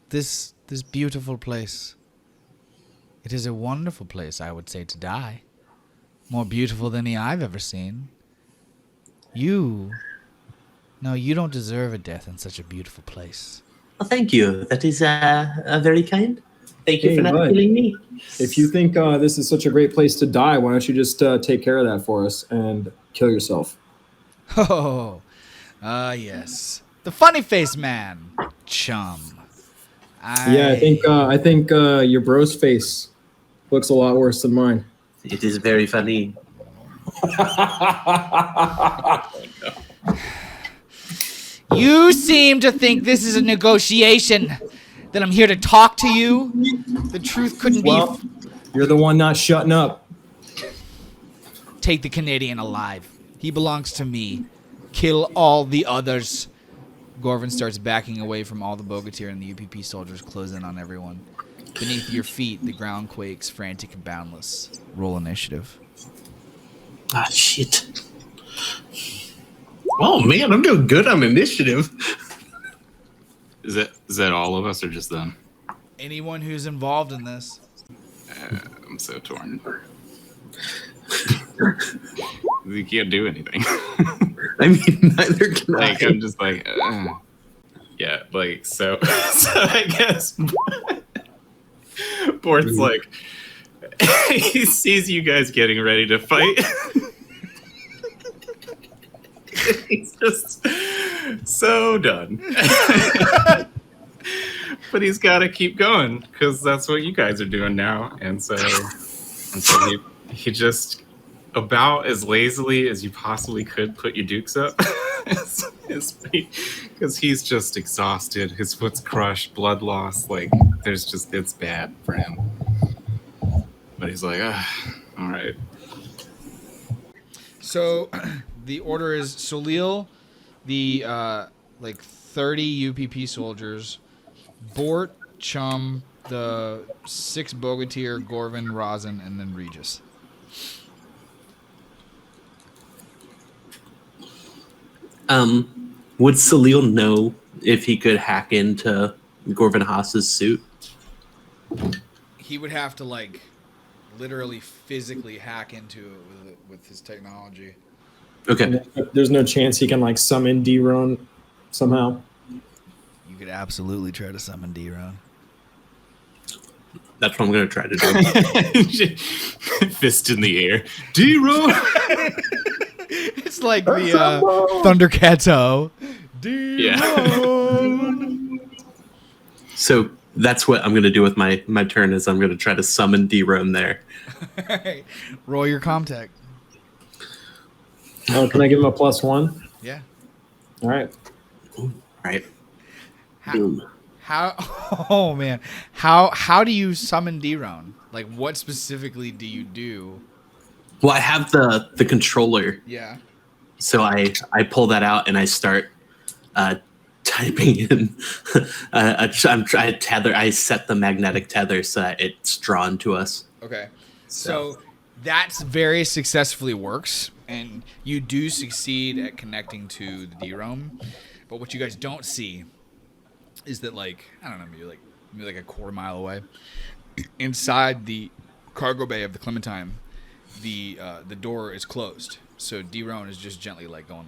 This beautiful place. It is a wonderful place, I would say, to die. More beautiful than any I've ever seen. You don't deserve a death in such a beautiful place. Well, thank you. That is very kind. Thank you Hey, for not bud. killing me. If you think this is such a great place to die, why don't you just take care of that for us and kill yourself? Oh, yes. The funny face man, Chum. I think your bro's face looks a lot worse than mine. It is very funny. You seem to think this is a negotiation. That I'm here to talk to you. The truth couldn't Well, you're the one not shutting up. Take the Canadian alive. He belongs to me. Kill all the others. Gorvin starts backing away from all the Bogatir and the UPP soldiers close in on everyone. Beneath your feet, the ground quakes, frantic and boundless. Roll initiative. Ah, shit. Oh man, I'm doing good on initiative. Is that all of us or just them? Anyone who's involved in this. I'm so torn. You can't do anything. I mean, neither can Like I. I'm just like, yeah, like so. So I guess Bort's like, he sees you guys getting ready to fight. He's just so done. But he's got to keep going because that's what you guys are doing now, and so he just about as lazily as you possibly could put your dukes up because he's just exhausted. His foot's crushed, blood loss. Like it's bad for him. But he's like, all right. So the order is Solil, the 30 UPP soldiers, Bort, Chum, the 6 Bogatir, Gorvin, Rosin, and then Regis. Would Salil know if he could hack into Gorvin Haas's suit? He would have to literally physically hack into it with his technology. Okay. There's no chance he can summon D-Ron somehow. You could absolutely try to summon D-Ron. That's what I'm going to try to do. Fist in the air. D-Ron! It's like the Thundercats O. Yeah. So that's what I'm going to do with my turn is I'm going to try to summon D-Ron there. Roll your Comtech. Oh, can I give him a +1? Yeah. All right. All right. Boom. How? Oh man. How do you summon D-Ron? What specifically do you do? Well, I have the controller. Yeah. So I pull that out and I start typing in. I'm trying to tether. I set the magnetic tether so that it's drawn to us. Okay. So that's very successfully works, and you do succeed at connecting to the D-Ron. But what you guys don't see is that I don't know, maybe a quarter mile away, inside the cargo bay of the Clementine, the door is closed. So D-Ron is just gently going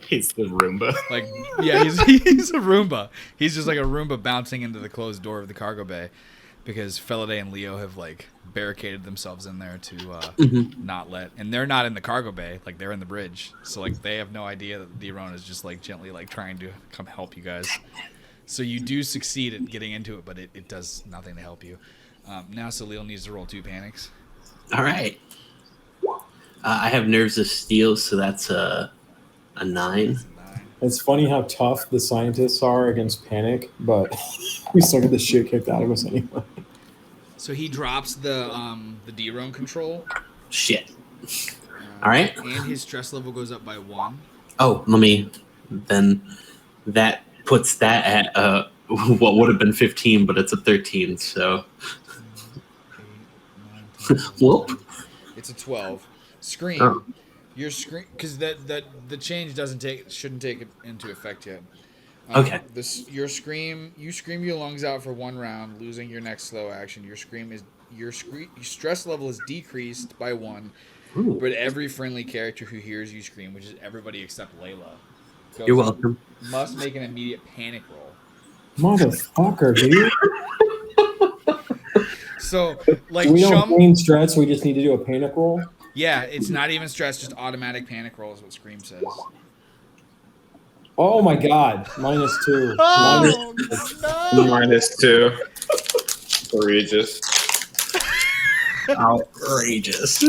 He's the Roomba. he's a Roomba. He's just like a Roomba bouncing into the closed door of the cargo bay because Feliday and Leo have barricaded themselves in there to not let, and they're not in the cargo bay, they're in the bridge. So they have no idea that D-Ron is just gently trying to come help you guys. So you do succeed at getting into it, but it does nothing to help you. Now Salil needs to roll 2 panics. All right. I have nerves of steel, so that's a 9. It's funny how tough the scientists are against panic, but we still get the shit kicked out of us anyway. So he drops the D-Ron control. Shit. All right. And his stress level goes up by 1. Oh, then that puts that at what would have been 15, but it's a 13, so. 8, 9, 10, Whoop. It's a 12. Scream. Oh. Your scream, because the change shouldn't take it into effect yet. Okay. You scream your lungs out for 1 round, losing your next slow action. Your stress level is decreased by 1, but every friendly character who hears you scream, which is everybody except Layla, You're welcome. must make an immediate panic roll. Motherfucker, dude. So we don't gain stress, we just need to do a panic roll. Yeah, it's not even stress, just automatic panic roll is what Scream says. Oh my god. -2. Oh, -2. Outrageous. Outrageous.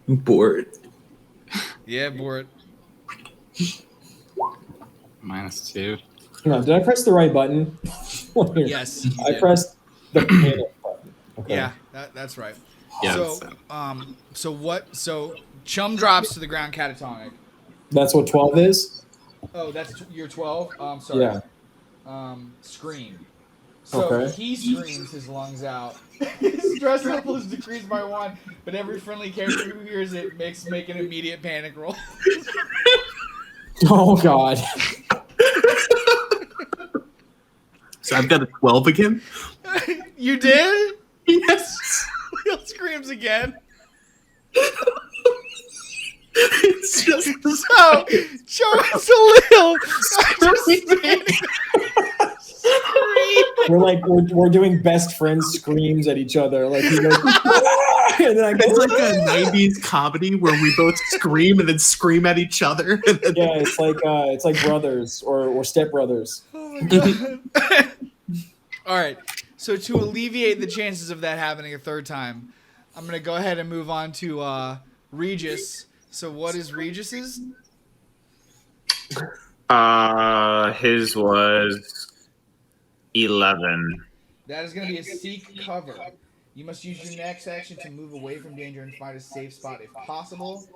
Bored. Yeah, Bort. -2. Hang on, did I press the right button? Yes. I pressed the panic button. Okay. Yeah, that's right. Yeah. So Chum drops to the ground catatonic. That's what 12 is? Oh, that's your 12? Sorry. Yeah. Scream. So Okay. he screams his lungs out. His stress level is decreased by 1, but every friendly character who hears it make an immediate panic roll. Oh god. So I've got a 12 again? You did? Yes. Salil screams again. It's just So, Chum and Salil are just standing screaming. We're doing best friends screams at each other. Like he goes, and then I go, it's like a 90s comedy where we both scream and then scream at each other. yeah, it's like brothers or stepbrothers. Oh my god. All right. So to alleviate the chances of that happening a third time, I'm going to go ahead and move on to Regis. So what is Regis's? His was 11. That is going to be a seek cover. You must use your next action to move away from danger and find a safe spot if possible.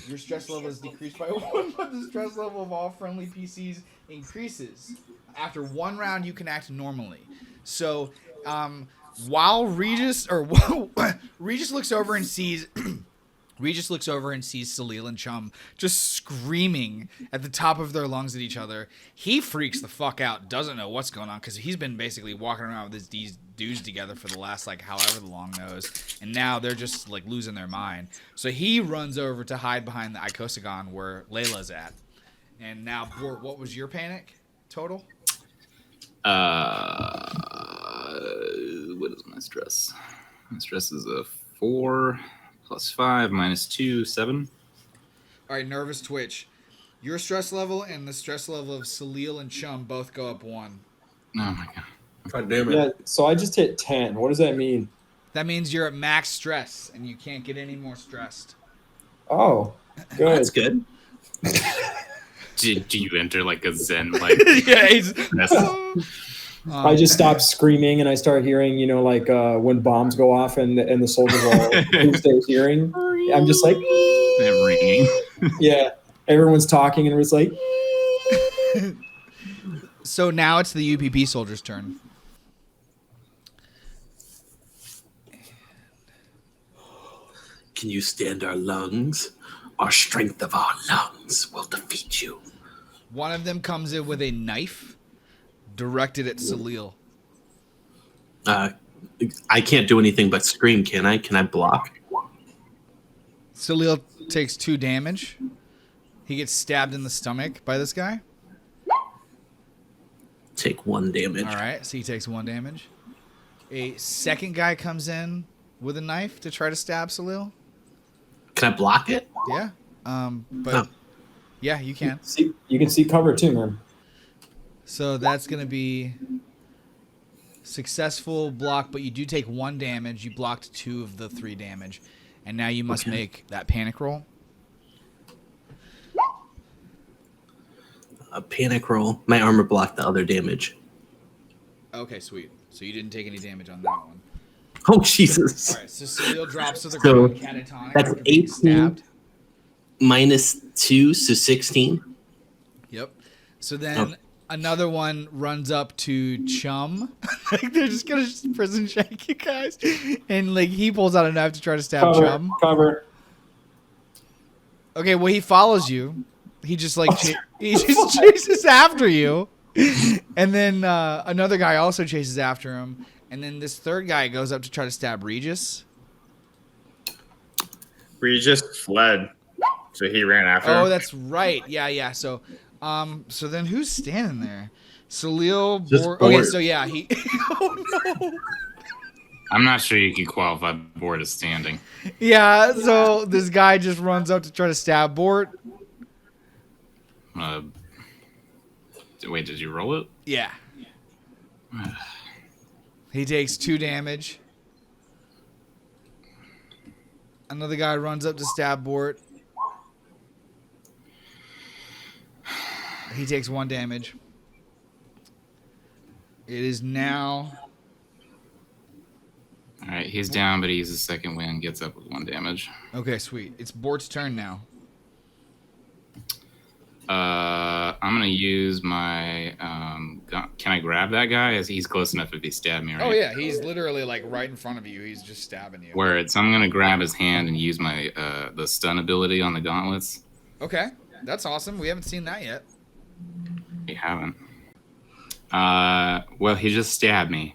Your stress level is decreased by 1, but the stress level of all friendly PCs increases. After 1 round, you can act normally. So, while Regis looks over and sees Salil and Chum just screaming at the top of their lungs at each other. He freaks the fuck out, doesn't know what's going on because he's been basically walking around with these dudes together for the last like however long knows, and now they're just like losing their mind. So he runs over to hide behind the icosagon where Layla's at. And now, Bort, what was your panic total? What is my stress? My stress is a 4 plus 5 minus 2, 7. All right, nervous twitch. Your stress level and the stress level of Salil and Chum both go up 1. Oh my god. God damn it. Yeah, so I just hit 10. What does that mean? That means you're at max stress and you can't get any more stressed. Oh, good. That's good. Do you enter like a zen like? Yeah, he's, I just stop screaming and I start hearing, like when bombs go off and the soldiers all lose their hearing. I'm just like, ringing. yeah, everyone's talking and it's like. So now it's the UPP soldiers' turn. Can you stand our lungs? Our strength of our lungs will defeat you. One of them comes in with a knife directed at Salil. I can't do anything but scream, can I? Can I block? Salil takes 2 damage. He gets stabbed in the stomach by this guy. Take 1 damage. All right, so he takes 1 damage. A second guy comes in with a knife to try to stab Salil. Can I block it? Yeah. But yeah, you can. You can see cover too, man. So that's going to be successful block, but you do take 1 damage. You blocked 2 of the 3 damage. And now you must make that panic roll. A panic roll. My armor blocked the other damage. Okay, sweet. So you didn't take any damage on that one. Oh, Jesus. All right, so Salil drops to the So, ground catatonic that's after being 18. stabbed. Minus 2, so 16. Yep. So then another one runs up to Chum. Like they're just gonna prison shank you guys, and like he pulls out a knife to try to stab Chum. Cover. Okay, well he follows you. He just like he just chases after you, and then another guy also chases after him, and then this third guy goes up to try to stab Regis. Regis fled, so he ran after him. Oh, that's right. Yeah. So then who's standing there? Salil. Okay, so yeah, he. Oh no. I'm not sure you can qualify Bort as standing. Yeah, so this guy just runs up to try to stab Bort. Wait, did you roll it? Yeah. He takes 2 damage. Another guy runs up to stab Bort. He takes 1 damage. It is now... All right, he's down, but he uses second wind, gets up with 1 damage. Okay, sweet. It's Bort's turn now. I'm gonna use my gun. Can I grab that guy? As he's close enough if he stabbed me, right? Oh yeah, he's literally like right in front of you. He's just stabbing you. Word. So I'm gonna grab his hand and use my the stun ability on the gauntlets. Okay, that's awesome. We haven't seen that yet. We haven't. Well, he just stabbed me.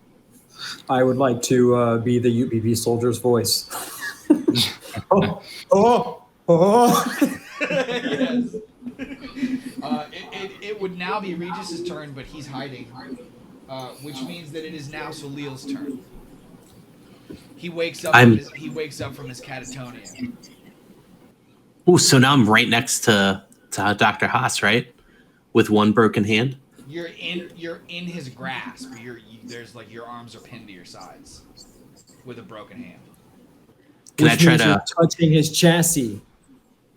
I would like to be the UPB soldier's voice. Oh. Yes. It would now be Regis's turn, but he's hiding, which means that it is now Salil's turn. He wakes up. He wakes up from his catatonia. Oh, so now I'm right next to Dr. Haas, right? With one broken hand. You're in his grasp. There's like your arms are pinned to your sides with a broken hand. Can I try to touching his chassis?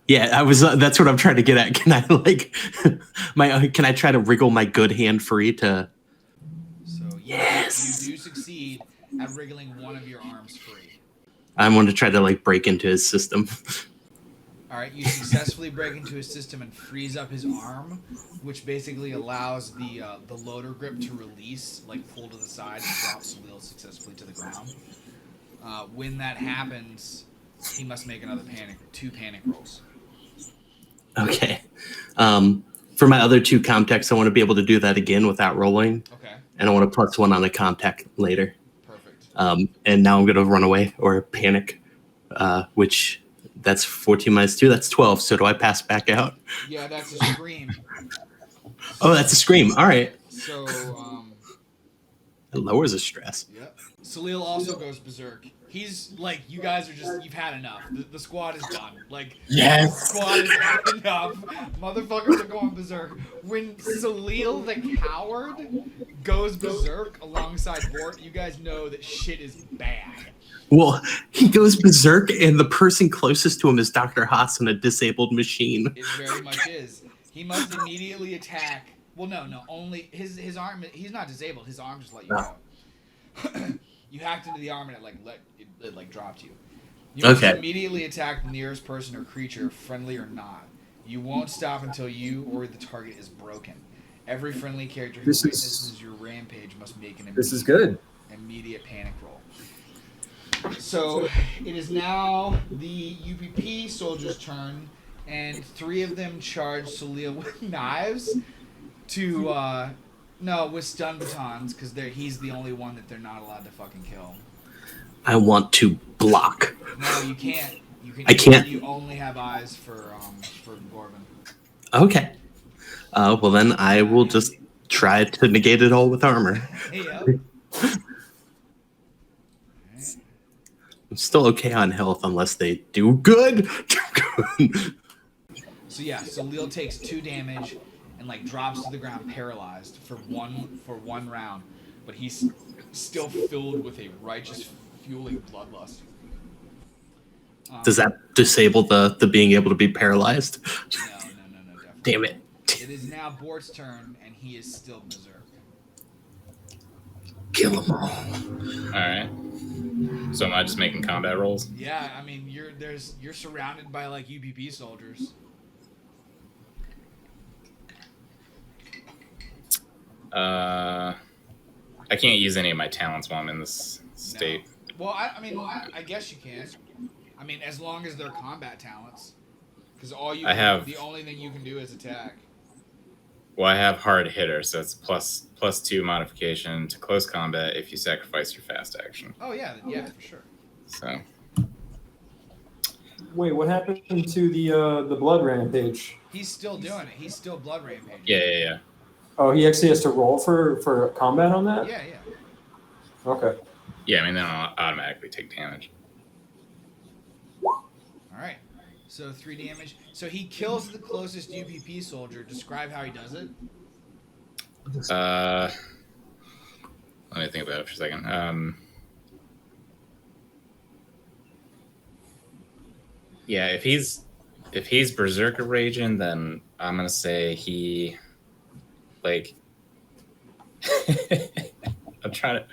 Yeah, that's what I'm trying to get at. Can I can I try to wriggle my good hand free to? So yes, you do succeed at wriggling one of your arms free. I want to try to break into his system. All right, you successfully break into his system and freeze up his arm, which basically allows the loader grip to release, pull to the side and drop Salil successfully to the ground. When that happens, he must make another two panic rolls. Okay. For my other two contacts, I want to be able to do that again without rolling. Okay. And I want to +1 on the contact later. Perfect. And now I'm going to run away or panic, which that's 14 minus 2. That's 12. So do I pass back out? Yeah, that's a scream. Oh, that's a scream. All right. So, it lowers the stress. Yep. Salil also goes berserk. He's like, you guys are just, you've had enough. The squad is done. Like, Yes. the squad has had enough. Motherfuckers are going berserk. When Salil the coward goes berserk alongside Bort, you guys know that shit is bad. Well, he goes berserk, and the person closest to him is Dr. Haas on a disabled machine. It very much is. He must immediately attack. Well, no, only his arm. He's not disabled. His arm just let you go. You hacked into the arm and it like dropped you. You must immediately attack the nearest person or creature, friendly or not. You won't stop until you or the target is broken. Every friendly character who witnesses your rampage must make an immediate panic roll. So it is now the UPP soldiers' turn, and 3 of them charge Salil with knives to with stun batons, because he's the only one that they're not allowed to fucking kill. I want to block. No, you can't. I can't. You only have eyes for Gorvin. Okay. Well, then I will just try to negate it all with armor. Yep. I'm still okay on health unless they do good. So yeah, Salil takes 2 damage and like drops to the ground paralyzed for one round, but he's still filled with a righteous fueling bloodlust. Does that disable the being able to be paralyzed? No, definitely. Damn it. It is now Bort's turn, and he is still berserk. Kill them all. Alright. So am I just making combat rolls? Yeah, I mean you're surrounded by like UPP soldiers. I can't use any of my talents while I'm in this state. No. Well, I guess you can. I mean, as long as they're combat talents, because the only thing you can do is attack. Well, I have hard hitter, so it's +2 modification to close combat if you sacrifice your fast action. Oh yeah, for sure. So. Wait, what happened to the blood rampage? He's still doing it. He's still blood rampaging. Yeah. Oh, he actually has to roll for combat on that? Yeah. Okay. Yeah, I mean, then I'll automatically take damage. All right. So 3 damage. So he kills the closest UPP soldier. Describe how he does it. Let me think about it for a second. Yeah, if he's berserker raging, then I'm gonna say he, like, I'm trying to.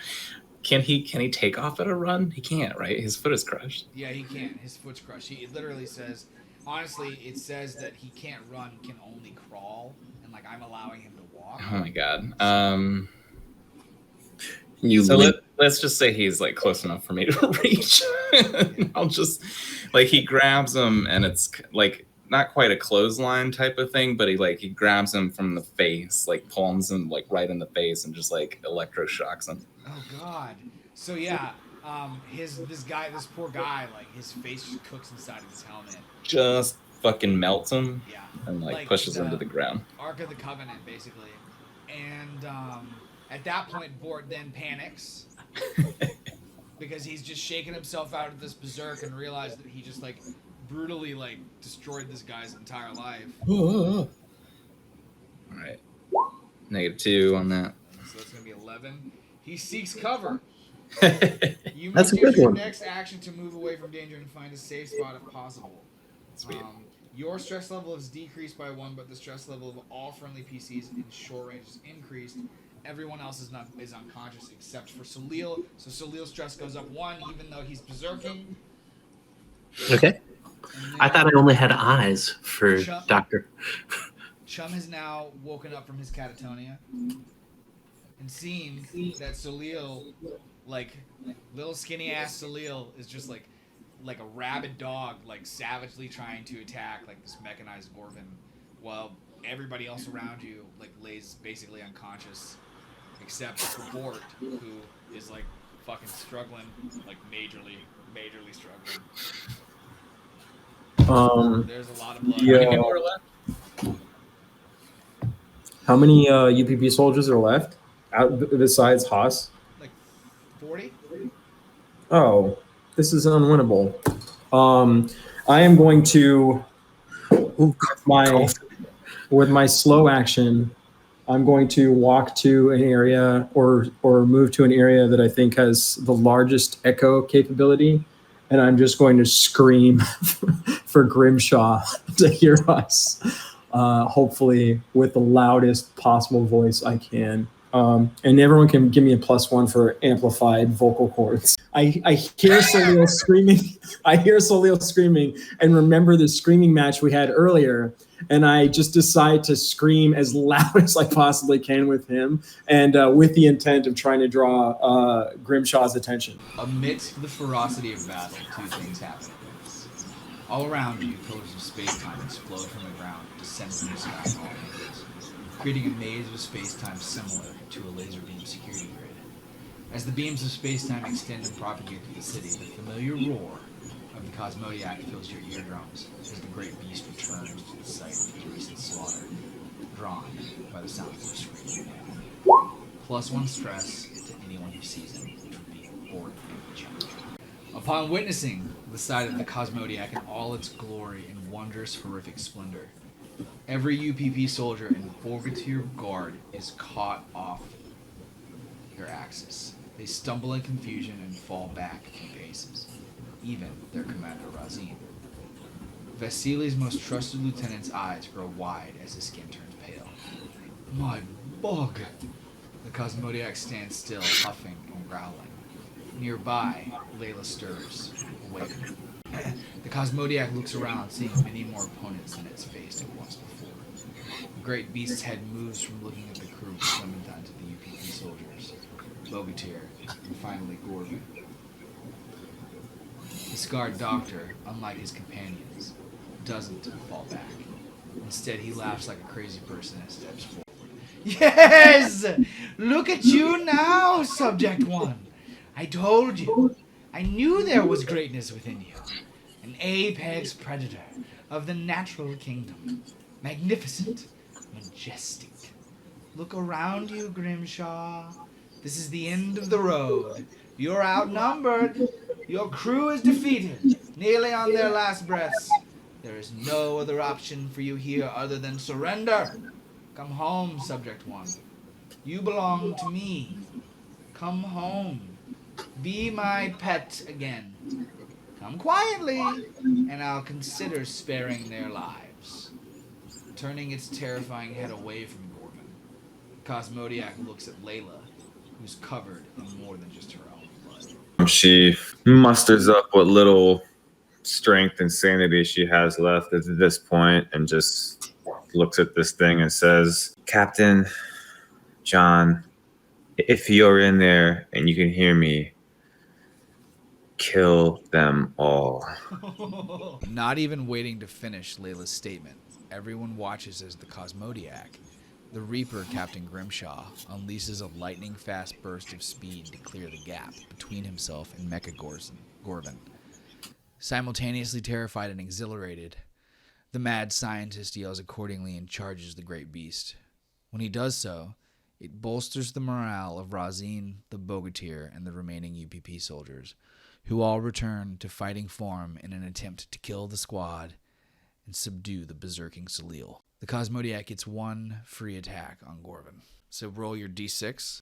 Can he take off at a run? He can't, right? His foot is crushed. Yeah, he can't. His foot's crushed. It literally says, honestly, it says that he can't run. He can only crawl, and like I'm allowing him to walk. Oh my god. Let's just say he's like close enough for me to reach. I'll just like he grabs him, and it's like not quite a clothesline type of thing, but he grabs him from the face, like palms him like right in the face, and just like electroshocks him. Oh god. So yeah, this poor guy, like his face just cooks inside of his helmet. Just fucking melts him. Yeah. And like pushes him to the ground. Ark of the Covenant, basically. And at that point, Bort then panics because he's just shaking himself out of this berserk and realized that he just like brutally like destroyed this guy's entire life. All right. -2 on that. So that's gonna be 11. He seeks cover. You That's must a good use your one. next action to move away from danger and find a safe spot if possible. Sweet. Your stress level is decreased by 1, but the stress level of all friendly PCs in short range is increased. Everyone else is unconscious except for Salil. So Salil's stress goes up 1, even though he's berserking. Okay. I thought I only had eyes for Doctor. Chum has now woken up from his catatonia and seen that Salil, like little skinny ass Salil, is just like a rabid dog, like savagely trying to attack like this mechanized Gorvin, while everybody else around you like lays basically unconscious, except for Bort, who is like fucking struggling, like majorly struggling. There's a lot of blood. Yeah. How many UPP soldiers are left besides Haas? Like 40? Oh, This is unwinnable. I am going to with my slow action. I'm going to walk to an area or move to an area that I think has the largest echo capability, and I'm just going to scream for Grimshaw to hear us, hopefully with the loudest possible voice I can. And everyone can give me a +1 for amplified vocal cords. I hear Solil screaming. I hear Solil screaming and remember the screaming match we had earlier. And I just decide to scream as loud as I possibly can with him, and with the intent of trying to draw Grimshaw's attention. Amidst the ferocity of battle, two things happen. All around you, pillars of space-time explode from the ground, descend from the sky in all angles, creating a maze of space-time similar to a laser beam security grid. As the beams of space-time extend and propagate through the city, the familiar roar of the Cosmodiac fills your eardrums as the great beast returns to the site of the recent slaughter, drawn by the sounds of screaming. +1 stress to anyone who sees him, which would be a board challenge. Upon witnessing the sight of the Cosmodiac in all its glory and wondrous horrific splendor, every UPP soldier in Bogatyr Guard is caught off their axis. They stumble in confusion and fall back a few paces. Even their commander, Razin. Vasily's most trusted lieutenant's eyes grow wide as his skin turns pale. My bug! The Cosmodiac stands still, huffing and growling. Nearby, Layla stirs, awake. The Cosmodiac looks around, seeing many more opponents than it's faced at once before. The great beast's head moves from looking at the crew of Clementine to the UPP soldiers, Bogatyr, and finally Gorgon. The scarred doctor, unlike his companions, doesn't fall back. Instead, he laughs like a crazy person and steps forward. Yes! Look at you now, Subject One! I told you. I knew there was greatness within you. An apex predator of the natural kingdom. Magnificent. Majestic. Look around you, Grimshaw. This is the end of the road. You're outnumbered. Your crew is defeated, nearly on their last breaths. There is no other option for you here other than surrender. Come home, Subject One. You belong to me. Come home. Be my pet again. Come quietly, and I'll consider sparing their lives. Turning its terrifying head away from Gorgon, Cosmodiac looks at Layla, who's covered in more than just her own blood. She musters up what little strength and sanity she has left at this point and just looks at this thing and says, Captain John, if you're in there and you can hear me, kill them all. Not even waiting to finish Layla's statement, everyone watches as the Cosmodiac, the Reaper Captain Grimshaw, unleashes a lightning-fast burst of speed to clear the gap between himself and Mecha Gorvin. Simultaneously terrified and exhilarated, the mad scientist yells accordingly and charges the great beast. When he does so, it bolsters the morale of Razin, the Bogatyr, and the remaining UPP soldiers, who all return to fighting form in an attempt to kill the squad and subdue the berserking Celil. The Cosmodiac gets one free attack on Gorvin. So roll your d6.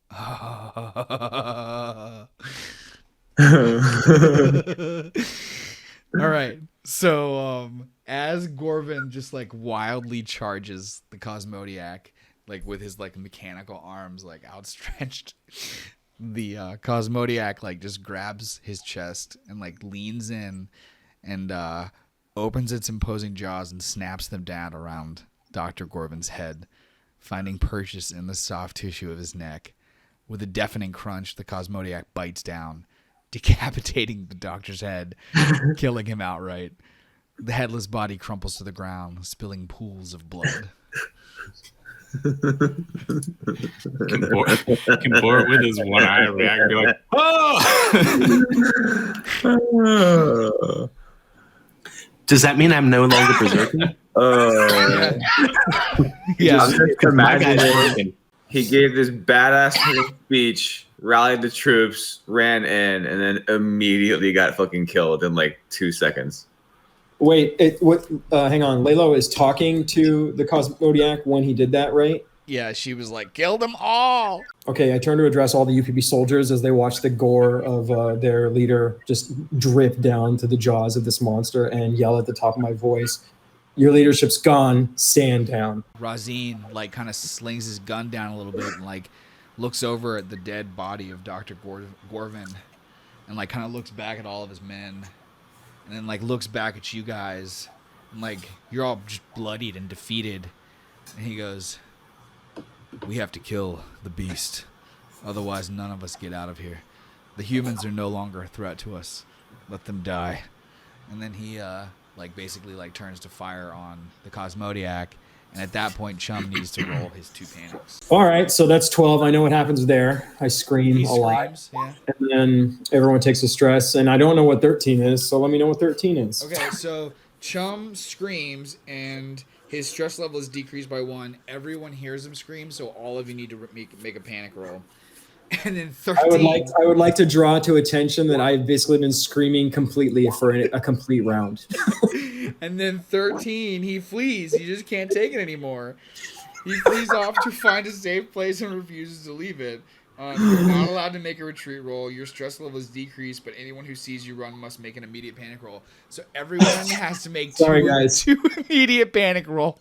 All right. So as Gorvin just like wildly charges the Cosmodiac, like with his like mechanical arms like outstretched, the Cosmodiac like just grabs his chest and like leans in and opens its imposing jaws and snaps them down around Dr. Gorvin's head, finding purchase in the soft tissue of his neck. With a deafening crunch, the Cosmodiac bites down, decapitating the doctor's head, killing him outright. The headless body crumples to the ground, spilling pools of blood. Can bore with his one eye react and be like, oh! Does that mean I'm no longer berserking? Yeah. I'm just imagining he gave this badass speech rallied the troops, ran in, and then immediately got fucking killed in like 2 seconds. Wait, hang on. Laylo is talking to the Cosmodiac when he did that, right? Yeah, she was like, kill them all. Okay, I turn to address all the UPB soldiers as they watch the gore of their leader just drip down to the jaws of this monster and yell at the top of my voice, "Your leadership's gone, stand down." Razine like kind of slings his gun down a little bit and like looks over at the dead body of Dr. Gorvin and like kind of looks back at all of his men and then like looks back at you guys and like you're all just bloodied and defeated. And he goes, we have to kill the beast. Otherwise, none of us get out of here. The humans are no longer a threat to us. Let them die. And then he, basically turns to fire on the Cosmodiac. And at that point, Chum needs to roll his 2 panics. All right, so that's 12. I know what happens there. I scream He a lot. screams, yeah. And then everyone takes a stress. And I don't know what 13 is, so let me know what 13 is. Okay, so Chum screams, and his stress level is decreased by 1. Everyone hears him scream, so all of you need to make a panic roll. And then 13. I would like to draw to attention that I've basically been screaming completely for a complete round. And then 13, he flees. He just can't take it anymore. He flees off to find a safe place and refuses to leave it. You're not allowed to make a retreat roll. Your stress level is decreased, but anyone who sees you run must make an immediate panic roll. So everyone has to make two immediate panic rolls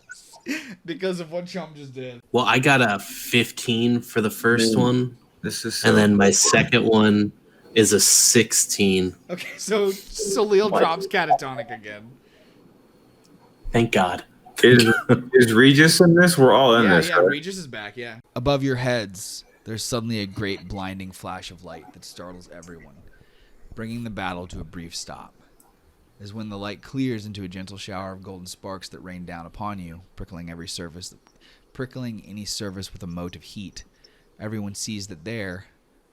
because of what Chum just did. Well, I got a 15 for the first one. This is and then my second one is a 16. Okay, so Salil drops catatonic again. Thank God. Is Regis in this? We're all in this. Yeah, right? Regis is back, yeah. Above your heads, there's suddenly a great blinding flash of light that startles everyone, bringing the battle to a brief stop. As when the light clears into a gentle shower of golden sparks that rain down upon you, prickling any surface with a mote of heat, everyone sees that there,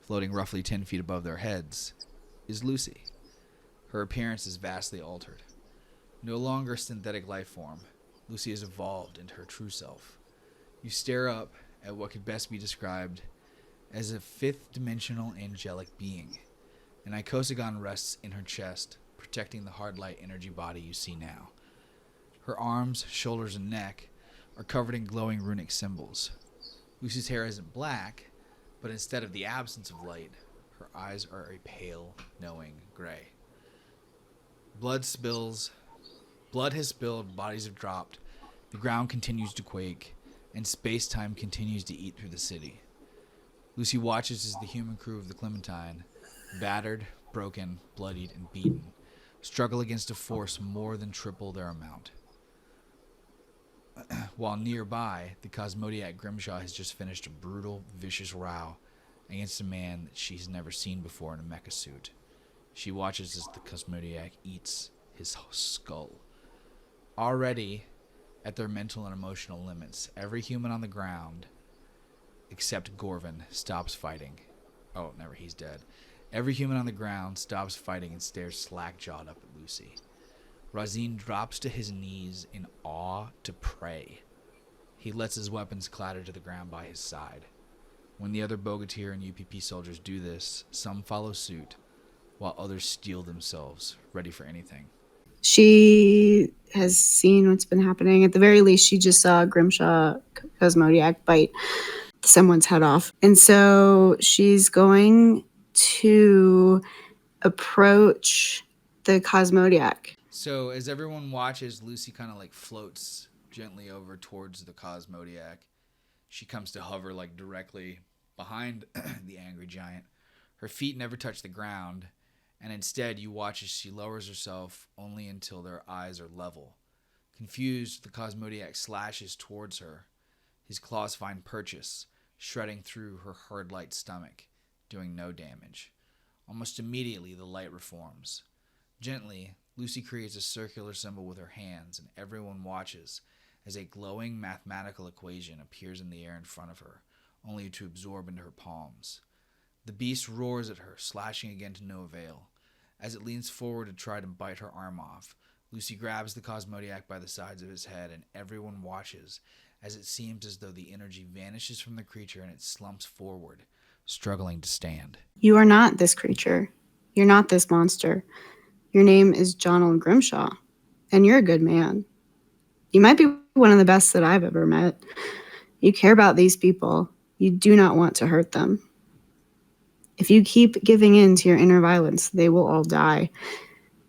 floating roughly 10 feet above their heads, is Lucy. Her appearance is vastly altered. No longer synthetic life form, Lucy has evolved into her true self. You stare up at what could best be described as a fifth-dimensional angelic being. An icosagon rests in her chest, protecting the hard light energy body you see now. Her arms, shoulders, and neck are covered in glowing runic symbols. Lucy's hair isn't black, but instead of the absence of light, her eyes are a pale, knowing gray. Blood has spilled, bodies have dropped, the ground continues to quake, and space-time continues to eat through the city. Lucy watches as the human crew of the Clementine, battered, broken, bloodied, and beaten, struggle against a force more than triple their amount. While nearby, the Cosmodiac Grimshaw has just finished a brutal, vicious row against a man that she's never seen before in a mecha suit. She watches as the Cosmodiac eats his skull. Already at their mental and emotional limits, every human on the ground, except Gorvin, stops fighting. Oh, never, he's dead. Every human on the ground stops fighting and stares slack-jawed up at Lucy. Razine drops to his knees in awe to pray. He lets his weapons clatter to the ground by his side. When the other Bogatyr and UPP soldiers do this, some follow suit, while others steel themselves, ready for anything. She has seen what's been happening. At the very least, she just saw Grimshaw Cosmodiac bite someone's head off. And so she's going to approach the Cosmodiac. So as everyone watches, Lucy kind of floats gently over towards the Cosmodiac. She comes to hover directly behind the angry giant. Her feet never touch the ground, and instead you watch as she lowers herself only until their eyes are level. Confused, the Cosmodiac slashes towards her. His claws find purchase, shredding through her hard light stomach, doing no damage. Almost immediately the light reforms. Gently, Lucy creates a circular symbol with her hands, and everyone watches as a glowing mathematical equation appears in the air in front of her, only to absorb into her palms. The beast roars at her, slashing again to no avail. As it leans forward to try to bite her arm off, Lucy grabs the Cosmodiac by the sides of his head, and everyone watches as it seems as though the energy vanishes from the creature and it slumps forward, struggling to stand. You are not this creature. You're not this monster. Your name is Jonald Grimshaw, and you're a good man. You might be one of the best that I've ever met. You care about these people. You do not want to hurt them. If you keep giving in to your inner violence, they will all die.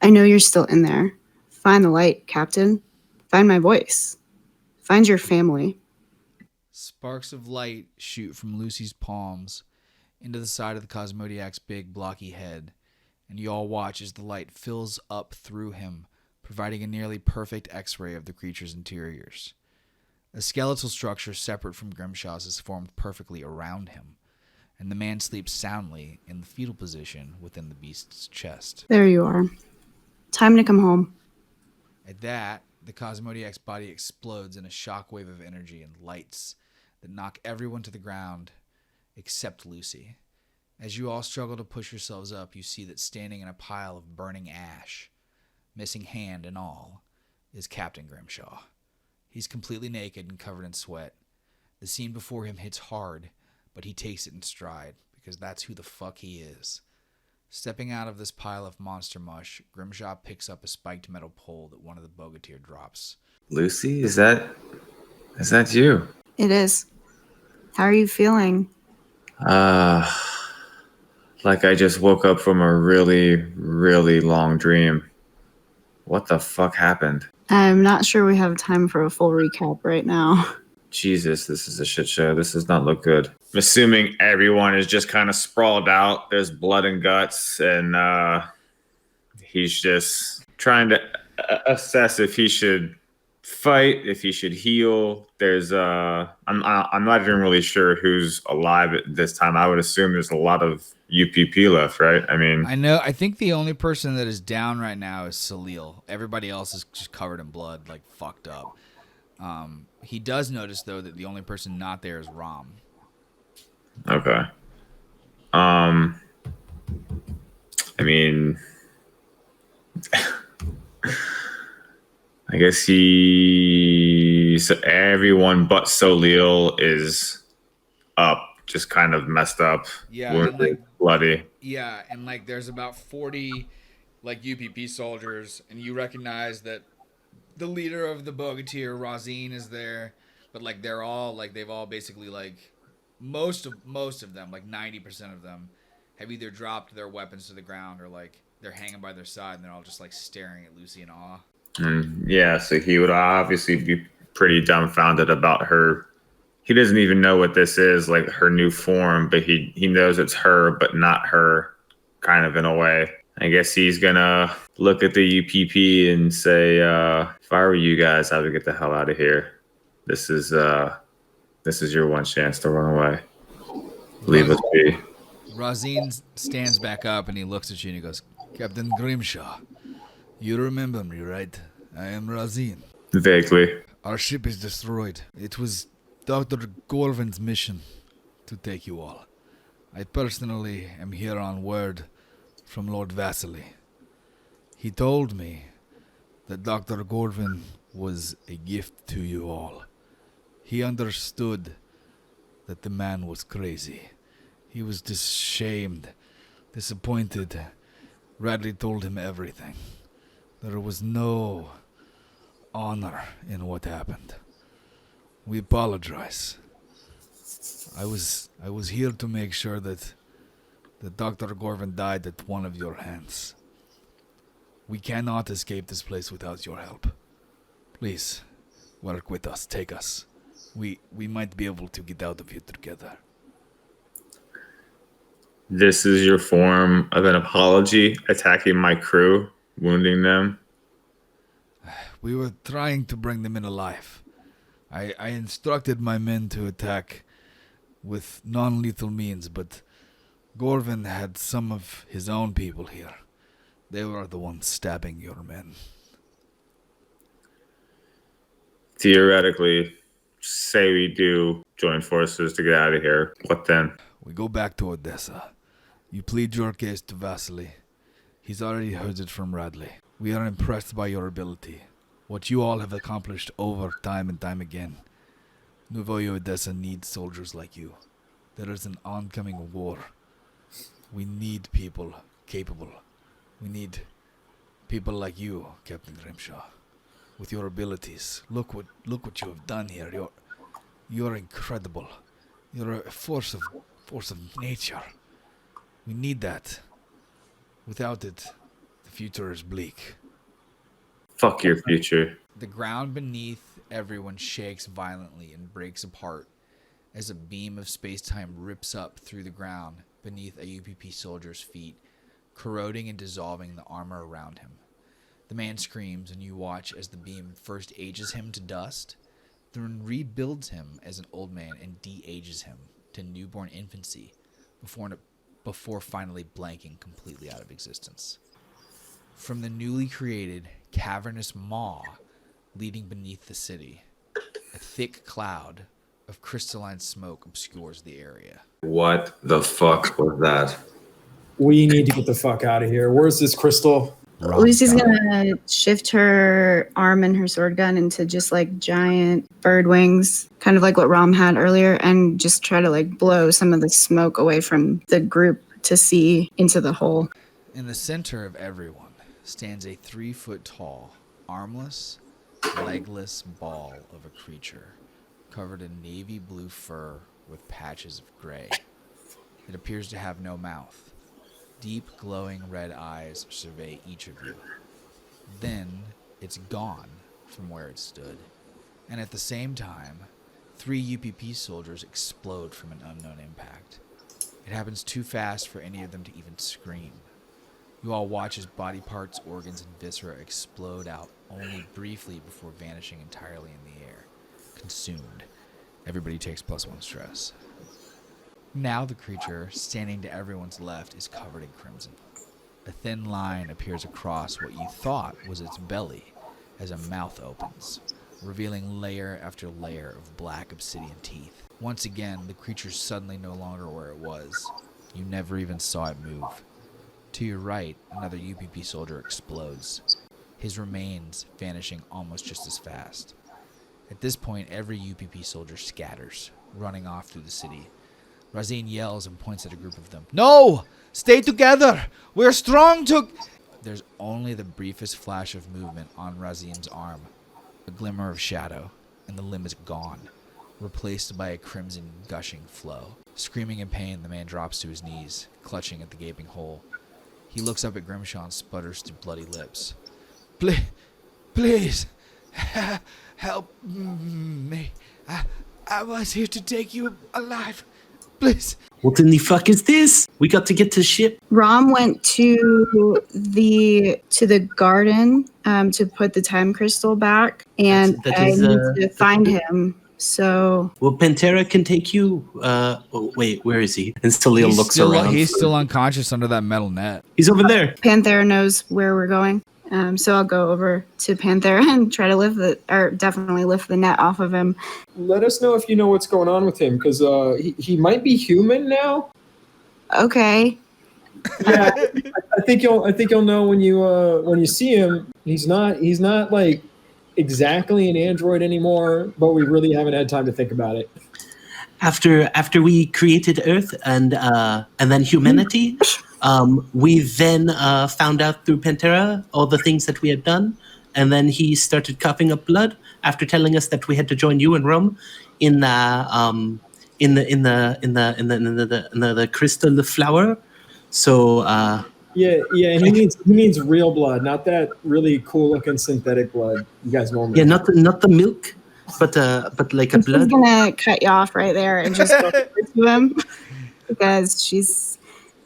I know you're still in there. Find the light, Captain. Find my voice. Find your family. Sparks of light shoot from Lucy's palms into the side of the Cosmodiac's big, blocky head, and you all watch as the light fills up through him, providing a nearly perfect X-ray of the creature's interiors. A skeletal structure separate from Grimshaw's is formed perfectly around him, and the man sleeps soundly in the fetal position within the beast's chest. There you are. Time to come home. At that, the Cosmodiac's body explodes in a shockwave of energy and lights that knock everyone to the ground except Lucy. As you all struggle to push yourselves up, you see that standing in a pile of burning ash, missing hand and all, is Captain Grimshaw. He's completely naked and covered in sweat. The scene before him hits hard, but he takes it in stride, because that's who the fuck he is. Stepping out of this pile of monster mush, Grimshaw picks up a spiked metal pole that one of the Bogatyr drops. Lucy, is that you? It is. How are you feeling? Like I just woke up from a really, really long dream. What the fuck happened? I'm not sure we have time for a full recap right now. Jesus, this is a shit show. This does not look good. I'm assuming everyone is just kind of sprawled out. There's blood and guts, and he's just trying to assess if he should fight, if he should heal. There's I'm not even really sure who's alive at this time. I would assume there's a lot of UPP left, right? I think the only person that is down right now is Salil. Everybody else is just covered in blood, like fucked up. He does notice though that the only person not there is Rom. Okay. I mean, I guess so everyone but Solil is up, just kind of messed up. Yeah, wounded, bloody. Yeah, and like there's about 40 like UPP soldiers, and you recognize that the leader of the Bogatyr, Razine, is there, but like they've all basically like most of them, like 90% of them, have either dropped their weapons to the ground or like they're hanging by their side and they're all just like staring at Lucy in awe. Yeah, so he would obviously be pretty dumbfounded about her. He doesn't even know what this is, like her new form, but he knows it's her, but not her, kind of in a way. I guess he's gonna look at the UPP and say, if I were you guys, I would get the hell out of here. This is your one chance to run away. Leave us be. Razine stands back up and he looks at you and he goes, Captain Grimshaw, you remember me, right? I am Razine. Vaguely. Our ship is destroyed. It was Dr. Gorvin's mission to take you all. I personally am here on word from Lord Vasily. He told me that Dr. Gorvin was a gift to you all. He understood that the man was crazy. He was shamed, disappointed. Radley told him everything. There was no honor in what happened. We apologize. I was here to make sure that Dr. Gorvin died at one of your hands. We cannot escape this place without your help. Please, work with us. Take us. We might be able to get out of here together. This is your form of an apology, attacking my crew, wounding them. We were trying to bring them in alive. I instructed my men to attack with non-lethal means, but Gorvin had some of his own people here. They were the ones stabbing your men. Theoretically, say we do join forces to get out of here. What then? We go back to Odessa. You plead your case to Vasily. He's already heard it from Radley. We are impressed by your ability. What you all have accomplished over time and time again. Novoye Odessa needs soldiers like you. There is an oncoming war. We need people capable. We need people like you, Captain Grimshaw, with your abilities. Look what you have done here. You're incredible. You're a force of nature. We need that. Without it, the future is bleak. Fuck your future. The ground beneath everyone shakes violently and breaks apart as a beam of space-time rips up through the ground beneath a UPP soldier's feet, corroding and dissolving the armor around him. The man screams, and you watch as the beam first ages him to dust, then rebuilds him as an old man and de-ages him to newborn infancy before finally blanking completely out of existence. From the newly created cavernous maw leading beneath the city, a thick cloud of crystalline smoke obscures the area. What the fuck was that? We need to get the fuck out of here. Where's this crystal? Lucy's gonna shift her arm and her sword gun into just like giant bird wings, kind of like what Rom had earlier, and just try to like blow some of the smoke away from the group to see into the hole. In the center of everyone stands a 3-foot tall, armless, legless ball of a creature covered in navy blue fur with patches of gray. It appears to have no mouth. Deep, glowing red eyes survey each of you. Then, it's gone from where it stood. And at the same time, 3 UPP soldiers explode from an unknown impact. It happens too fast for any of them to even scream. You all watch as body parts, organs, and viscera explode out only briefly before vanishing entirely in the air. Consumed. Everybody takes +1 stress. Now the creature, standing to everyone's left, is covered in crimson. A thin line appears across what you thought was its belly as a mouth opens, revealing layer after layer of black obsidian teeth. Once again, the creature's suddenly no longer where it was. You never even saw it move. To your right, another UPP soldier explodes, his remains vanishing almost just as fast. At this point, every UPP soldier scatters, running off through the city. Razine yells and points at a group of them. No! Stay together! We're strong to... There's only the briefest flash of movement on Razine's arm, a glimmer of shadow, and the limb is gone, replaced by a crimson gushing flow. Screaming in pain, the man drops to his knees, clutching at the gaping hole. He looks up at Grimshaw and sputters through bloody lips. Please, help me. I was here to take you alive. Please. What in the fuck is this? We got to get to the ship. Rom went to the garden to put the time crystal back, and I need to find him. So, well, Pantera can take you. Wait, where is he? And Salil looks around. He's still unconscious under that metal net. He's over there. Panthera knows where we're going. So I'll go over to Panthera and try to definitely lift the net off of him. Let us know if you know what's going on with him, because he might be human now. Okay. Yeah, I think you'll know when you see him. He's not like exactly an android anymore, but we really haven't had time to think about it. After we created Earth and then humanity, we then found out through Pantera all the things that we had done, and then he started coughing up blood after telling us that we had to join you in Rome in the crystal flower. So yeah, and he needs real blood, not that really cool looking synthetic blood you guys normally. Yeah, not the milk, but like a blood. I'm gonna cut you off right there and just go to him because she's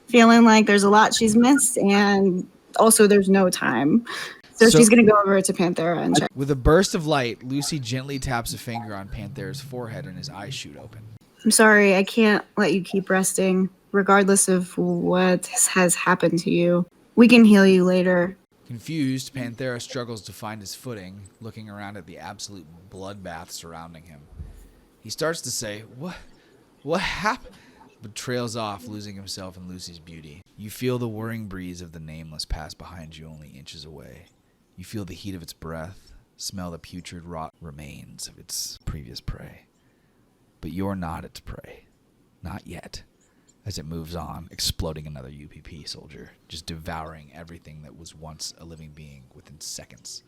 feeling like there's a lot she's missed, and also there's no time. So she's gonna go over to Panthera and check. With a burst of light, Lucy gently taps a finger on Panthera's forehead and his eyes shoot open. I'm sorry, I can't let you keep resting, regardless of what has happened to you. We can heal you later. Confused, Panthera struggles to find his footing, looking around at the absolute bloodbath surrounding him. He starts to say, What happened? But trails off, losing himself in Lucy's beauty. You feel the whirring breeze of the Nameless pass behind you only inches away. You feel the heat of its breath, smell the putrid rot remains of its previous prey. But you're not its prey. Not yet. As it moves on, exploding another UPP soldier, just devouring everything that was once a living being within seconds.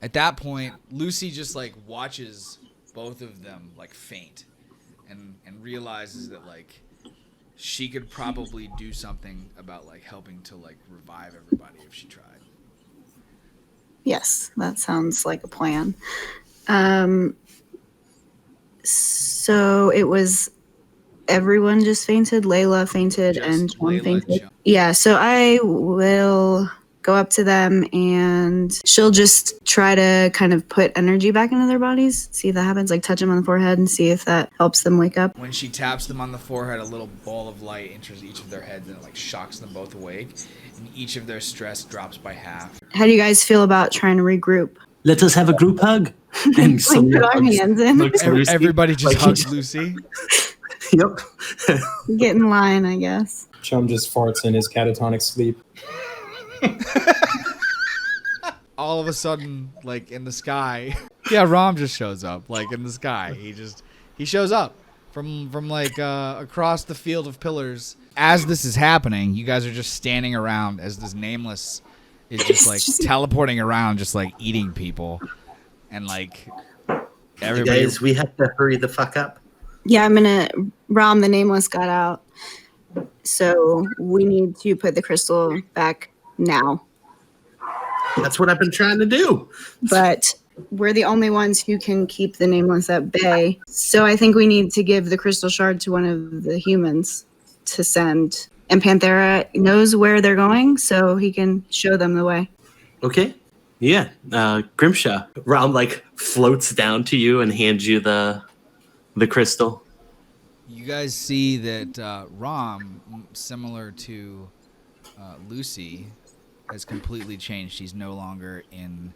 At that point, Lucy just like watches both of them like faint and realizes that like she could probably do something about like helping to like revive everybody if she tried. Yes, that sounds like a plan. So it was everyone just fainted. Layla fainted Just and Chum Layla and fainted. Chum. Yeah, so I will go up to them and she'll just try to kind of put energy back into their bodies, see if that happens, like touch them on the forehead and see if that helps them wake up. When she taps them on the forehead, a little ball of light enters each of their heads and it like shocks them both awake, and each of their stress drops by half. How do you guys feel about trying to regroup? Let us have a group hug. And We put our hands in. Everybody just Like, hugs Lucy. Yep. Get in line, I guess. Chum just farts in his catatonic sleep. All of a sudden, like in the sky, yeah, Rom just shows up, like in the sky. He shows up from like across the field of pillars. As this is happening, you guys are just standing around as this nameless is just like teleporting around, just like eating people, and like everybody. Guys, we have to hurry the fuck up. Yeah, Rom, the nameless, got out. So we need to put the crystal back now. That's what I've been trying to do. But we're the only ones who can keep the nameless at bay. So I think we need to give the crystal shard to one of the humans to send. And Panthera knows where they're going, so he can show them the way. Okay. Yeah. Grimshaw. Rom like floats down to you and hands you the crystal. You guys see that Rom, similar to Lucy, has completely changed. She's no longer in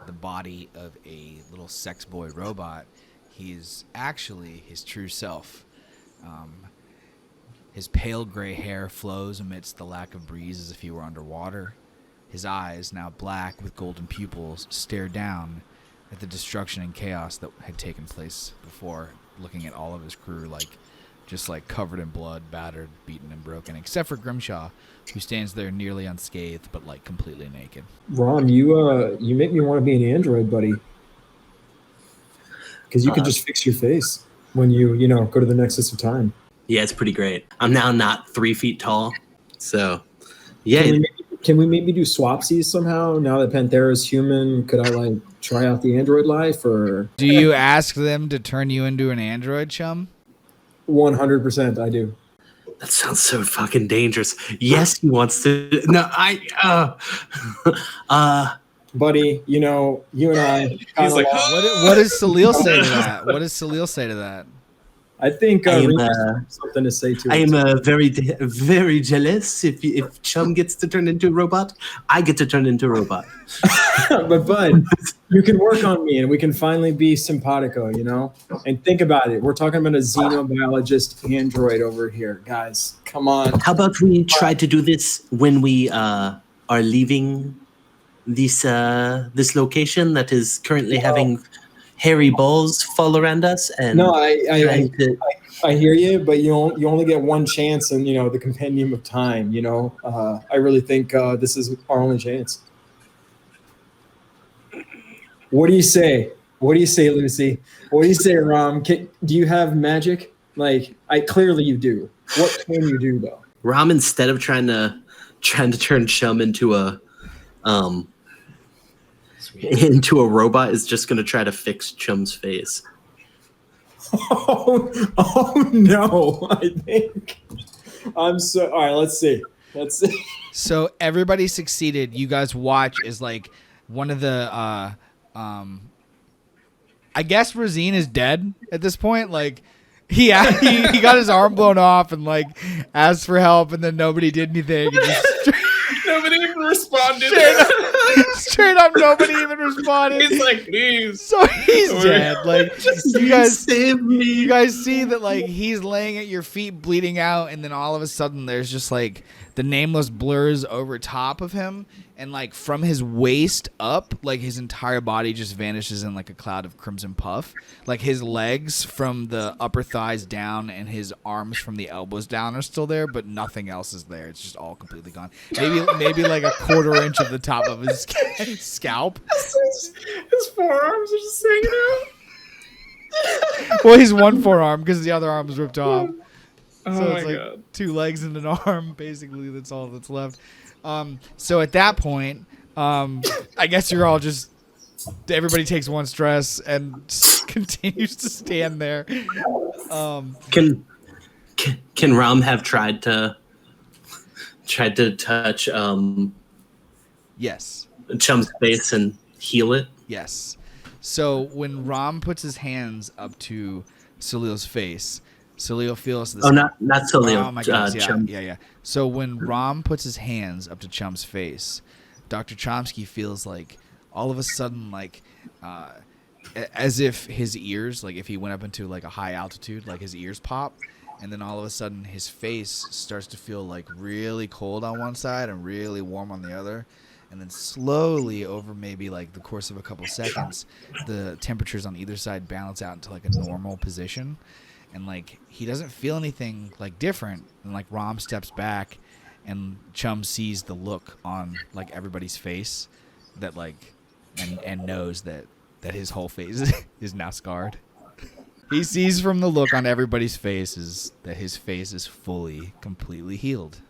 the body of a little sex boy robot. He's actually his true self. His pale gray hair flows amidst the lack of breeze as if he were underwater. His eyes, now black with golden pupils, stare down at the destruction and chaos that had taken place before, looking at all of his crew like just like covered in blood, battered, beaten, and broken, except for Grimshaw, who stands there nearly unscathed but like completely naked. Rom, you make me want to be an android, buddy. Because you can just fix your face when you go to the nexus of time. Yeah, it's pretty great. I'm now not 3 feet tall, so yeah. Can we maybe do swapsies somehow? Now that Panthera's human, could I like try out the android life, or do you ask them to turn you into an android, Chum? 100%, I do. That sounds so fucking dangerous. Yes, he wants to. No, buddy, you and I. He's like, what does Salil say to that? What does Salil say to that? I think I am, something to say to I it. am very jealous. If Chum gets to turn into a robot, I get to turn into a robot. But bud, you can work on me, and we can finally be simpatico. And think about it. We're talking about a xenobiologist android over here, guys. Come on. How about we try to do this when we are leaving this location that is currently having hairy balls fall around us? And no, I hear you, but you only get one chance in the compendium of time. I really think this is our only chance. What do you say? What do you say, Lucy? What do you say, Rom? Do you have magic? Clearly you do. What can you do though? Rom, instead of trying to turn Chum into a robot, is just going to try to fix Chum's face. Oh no! I think I'm so. All right, let's see. So everybody succeeded. You guys watch as like one of the I guess Razine is dead at this point. Like he got his arm blown off and like asked for help, and then nobody did anything. And just, nobody even responded. Straight up, nobody even responded. He's like, please. So he's dead. Like you guys save me. You guys see that like he's laying at your feet bleeding out, and then all of a sudden there's just like the nameless blurs over top of him, and like from his waist up, like his entire body just vanishes in like a cloud of crimson puff. Like his legs from the upper thighs down and his arms from the elbows down are still there, but nothing else is there. It's just all completely gone. Maybe like a quarter inch of the top of his scalp. His forearms are just hanging out. Well, he's one forearm because the other arm is ripped off. Oh So my it's like god. 2 legs and an arm, basically. That's all that's left. So at that point, I guess you're all just everybody takes one stress and continues to stand there. Can Rom have tried to touch Yes. Chum's face and heal it? Yes. So when Rom puts his hands up to Salil's face, Salil feels this. Oh, not Salil. Oh my goodness, Chum. yeah. So when Rom puts his hands up to Chum's face, Dr. Chomsky feels like all of a sudden, like, as if his ears, like if he went up into like a high altitude, like his ears pop, and then all of a sudden his face starts to feel like really cold on one side and really warm on the other. And then slowly over maybe like the course of a couple seconds, the temperatures on either side balance out into like a normal position. And like he doesn't feel anything like different. And like Rom steps back and Chum sees the look on like everybody's face that like and knows that his whole face is now scarred. He sees from the look on everybody's faces that his face is fully, completely healed.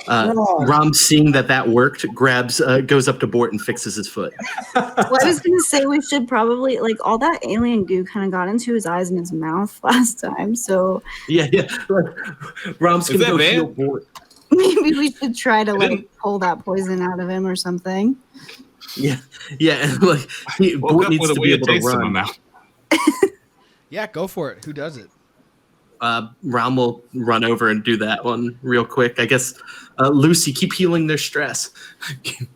Rom, seeing that worked, goes up to Bort and fixes his foot. Well, I was gonna say we should probably like all that alien goo kind of got into his eyes and his mouth last time, so Yeah. Rom's Is gonna go that heal bad? Bort. maybe we should try to like pull that poison out of him or something. Yeah. Like Woke Bort up needs with to a be weird able to taste in my run. mouth. Yeah, go for it. Who does it? Rom will run over and do that one real quick. I guess Lucy, keep healing their stress.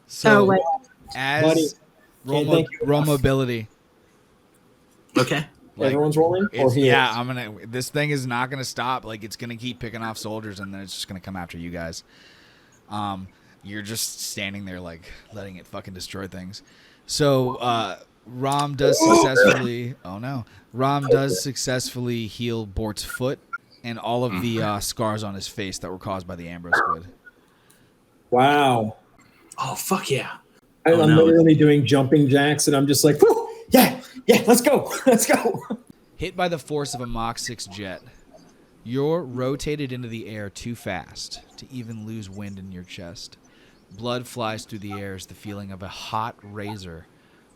So wait. Buddy, as roll, can't thank you roll enough. mobility. Okay. Like, Everyone's rolling? Or he yeah, is? I'm gonna. This thing is not gonna stop. Like it's gonna keep picking off soldiers, and then it's just gonna come after you guys. You're just standing there, like letting it fucking destroy things. So, Rom does successfully. Oh no, Rom does successfully heal Bort's foot and all of the scars on his face that were caused by the Ambro squid. Wow. Oh, fuck yeah. I'm no. literally doing jumping jacks, and I'm just like, whoo, yeah, let's go. Hit by the force of a Mach 6 jet, you're rotated into the air too fast to even lose wind in your chest. Blood flies through the air as the feeling of a hot razor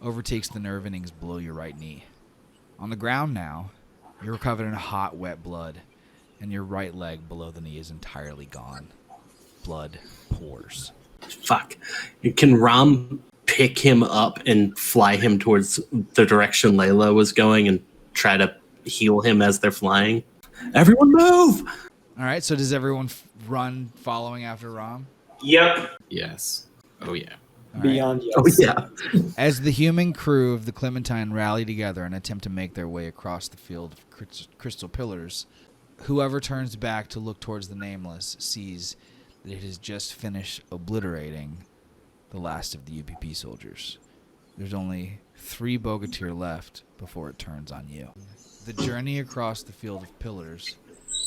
overtakes the nerve endings below your right knee. On the ground now, you're covered in hot, wet blood, and your right leg below the knee is entirely gone. Blood pours. Fuck. Can Rom pick him up and fly him towards the direction Layla was going and try to heal him as they're flying? Everyone move! All right, so does everyone run following after Rom? Yep. Yes. Oh yeah. All right. Beyond yes. Oh, yeah. As the human crew of the Clementine rally together and attempt to make their way across the field of crystal pillars, whoever turns back to look towards the Nameless sees that it has just finished obliterating the last of the UPP soldiers. There's only 3 Bogatyr left before it turns on you. The journey across the field of pillars,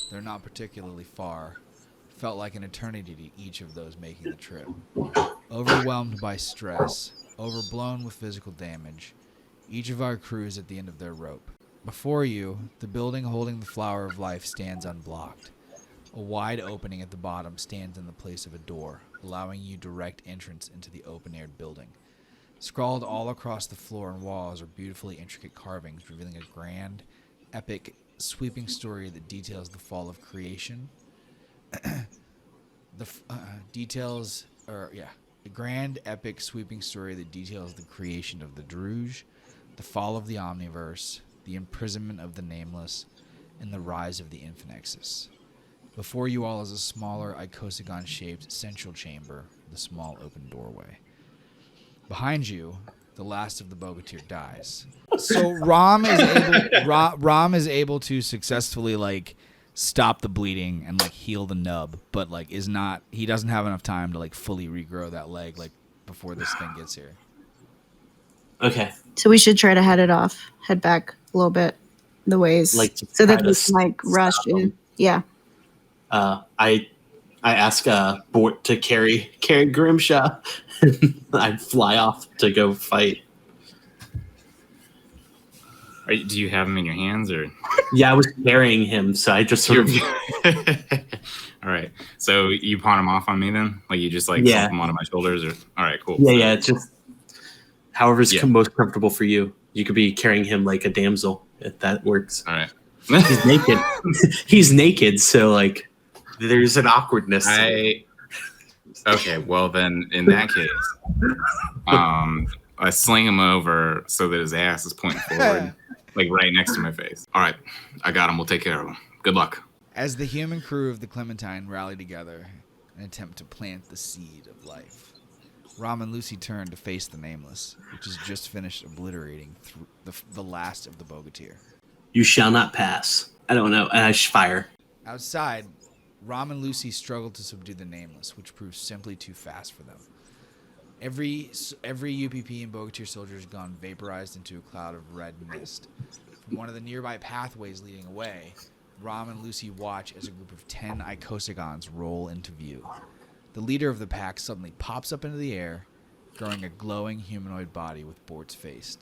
they're not particularly far, felt like an eternity to each of those making the trip. Overwhelmed by stress, overblown with physical damage, each of our crew is at the end of their rope. Before you, the building holding the Flower of Life stands unblocked. A wide opening at the bottom stands in the place of a door, allowing you direct entrance into the open-aired building. Scrawled all across the floor and walls are beautifully intricate carvings revealing a grand, epic, sweeping story that details the fall of creation. A grand, epic, sweeping story that details the creation of the Druge, the fall of the Omniverse, the imprisonment of the Nameless, and the rise of the Infinexus. Before you all is a smaller, icosagon-shaped central chamber the small open doorway. Behind you, the last of the Bogatyr dies. So Rom is able to successfully like stop the bleeding and like heal the nub, but like he doesn't have enough time to like fully regrow that leg like before this thing gets here. Okay. So we should try to head back a little bit the ways, Like to so that try we to can like rush stop in. them. Yeah. I ask Bort to carry Grimshaw, and I fly off to go fight. Do you have him in your hands or? Yeah, I was carrying him, so I just sort of. All right. So you pawn him off on me then? Like you just like Yeah. slap him onto my shoulders or? All right, cool. Yeah. It's just however's Yeah. most comfortable for you. You could be carrying him like a damsel if that works. All right. He's naked. He's naked, so like there's an awkwardness. Okay, well then in that case, I sling him over so that his ass is pointing forward, like right next to my face. All right, I got him. We'll take care of him. Good luck. As the human crew of the Clementine rally together and attempt to plant the seed of life, Rom and Lucy turn to face the Nameless, which has just finished obliterating the last of the Bogatyr. You shall not pass. I don't know. And I fire. Outside, Rom and Lucy struggle to subdue the Nameless, which proves simply too fast for them. Every UPP and Bogatyr soldier has gone vaporized into a cloud of red mist. From one of the nearby pathways leading away, Rom and Lucy watch as a group of 10 icosagons roll into view. The leader of the pack suddenly pops up into the air, growing a glowing humanoid body with Bort's face.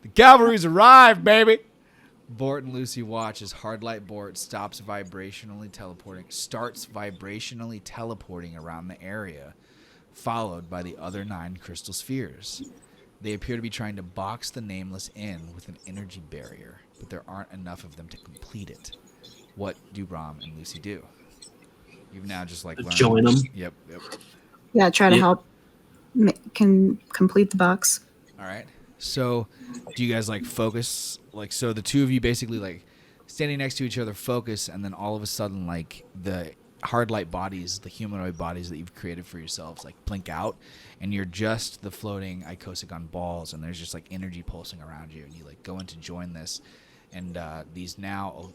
The cavalry's arrived, baby! Bort and Lucy watch as Hardlight Bort starts vibrationally teleporting around the area, followed by the other 9 crystal spheres. They appear to be trying to box the Nameless in with an energy barrier, but there aren't enough of them to complete it. What do Rom and Lucy do? You've now just like learned. Join them. Yep. Yeah, try to help can complete the box. All right. So, do you guys like focus? Like, so the two of you basically like standing next to each other focus, and then all of a sudden, like the hard light bodies, the humanoid bodies that you've created for yourselves, like blink out, and you're just the floating icosagon balls, and there's just like energy pulsing around you, and you like go in to join this, and these now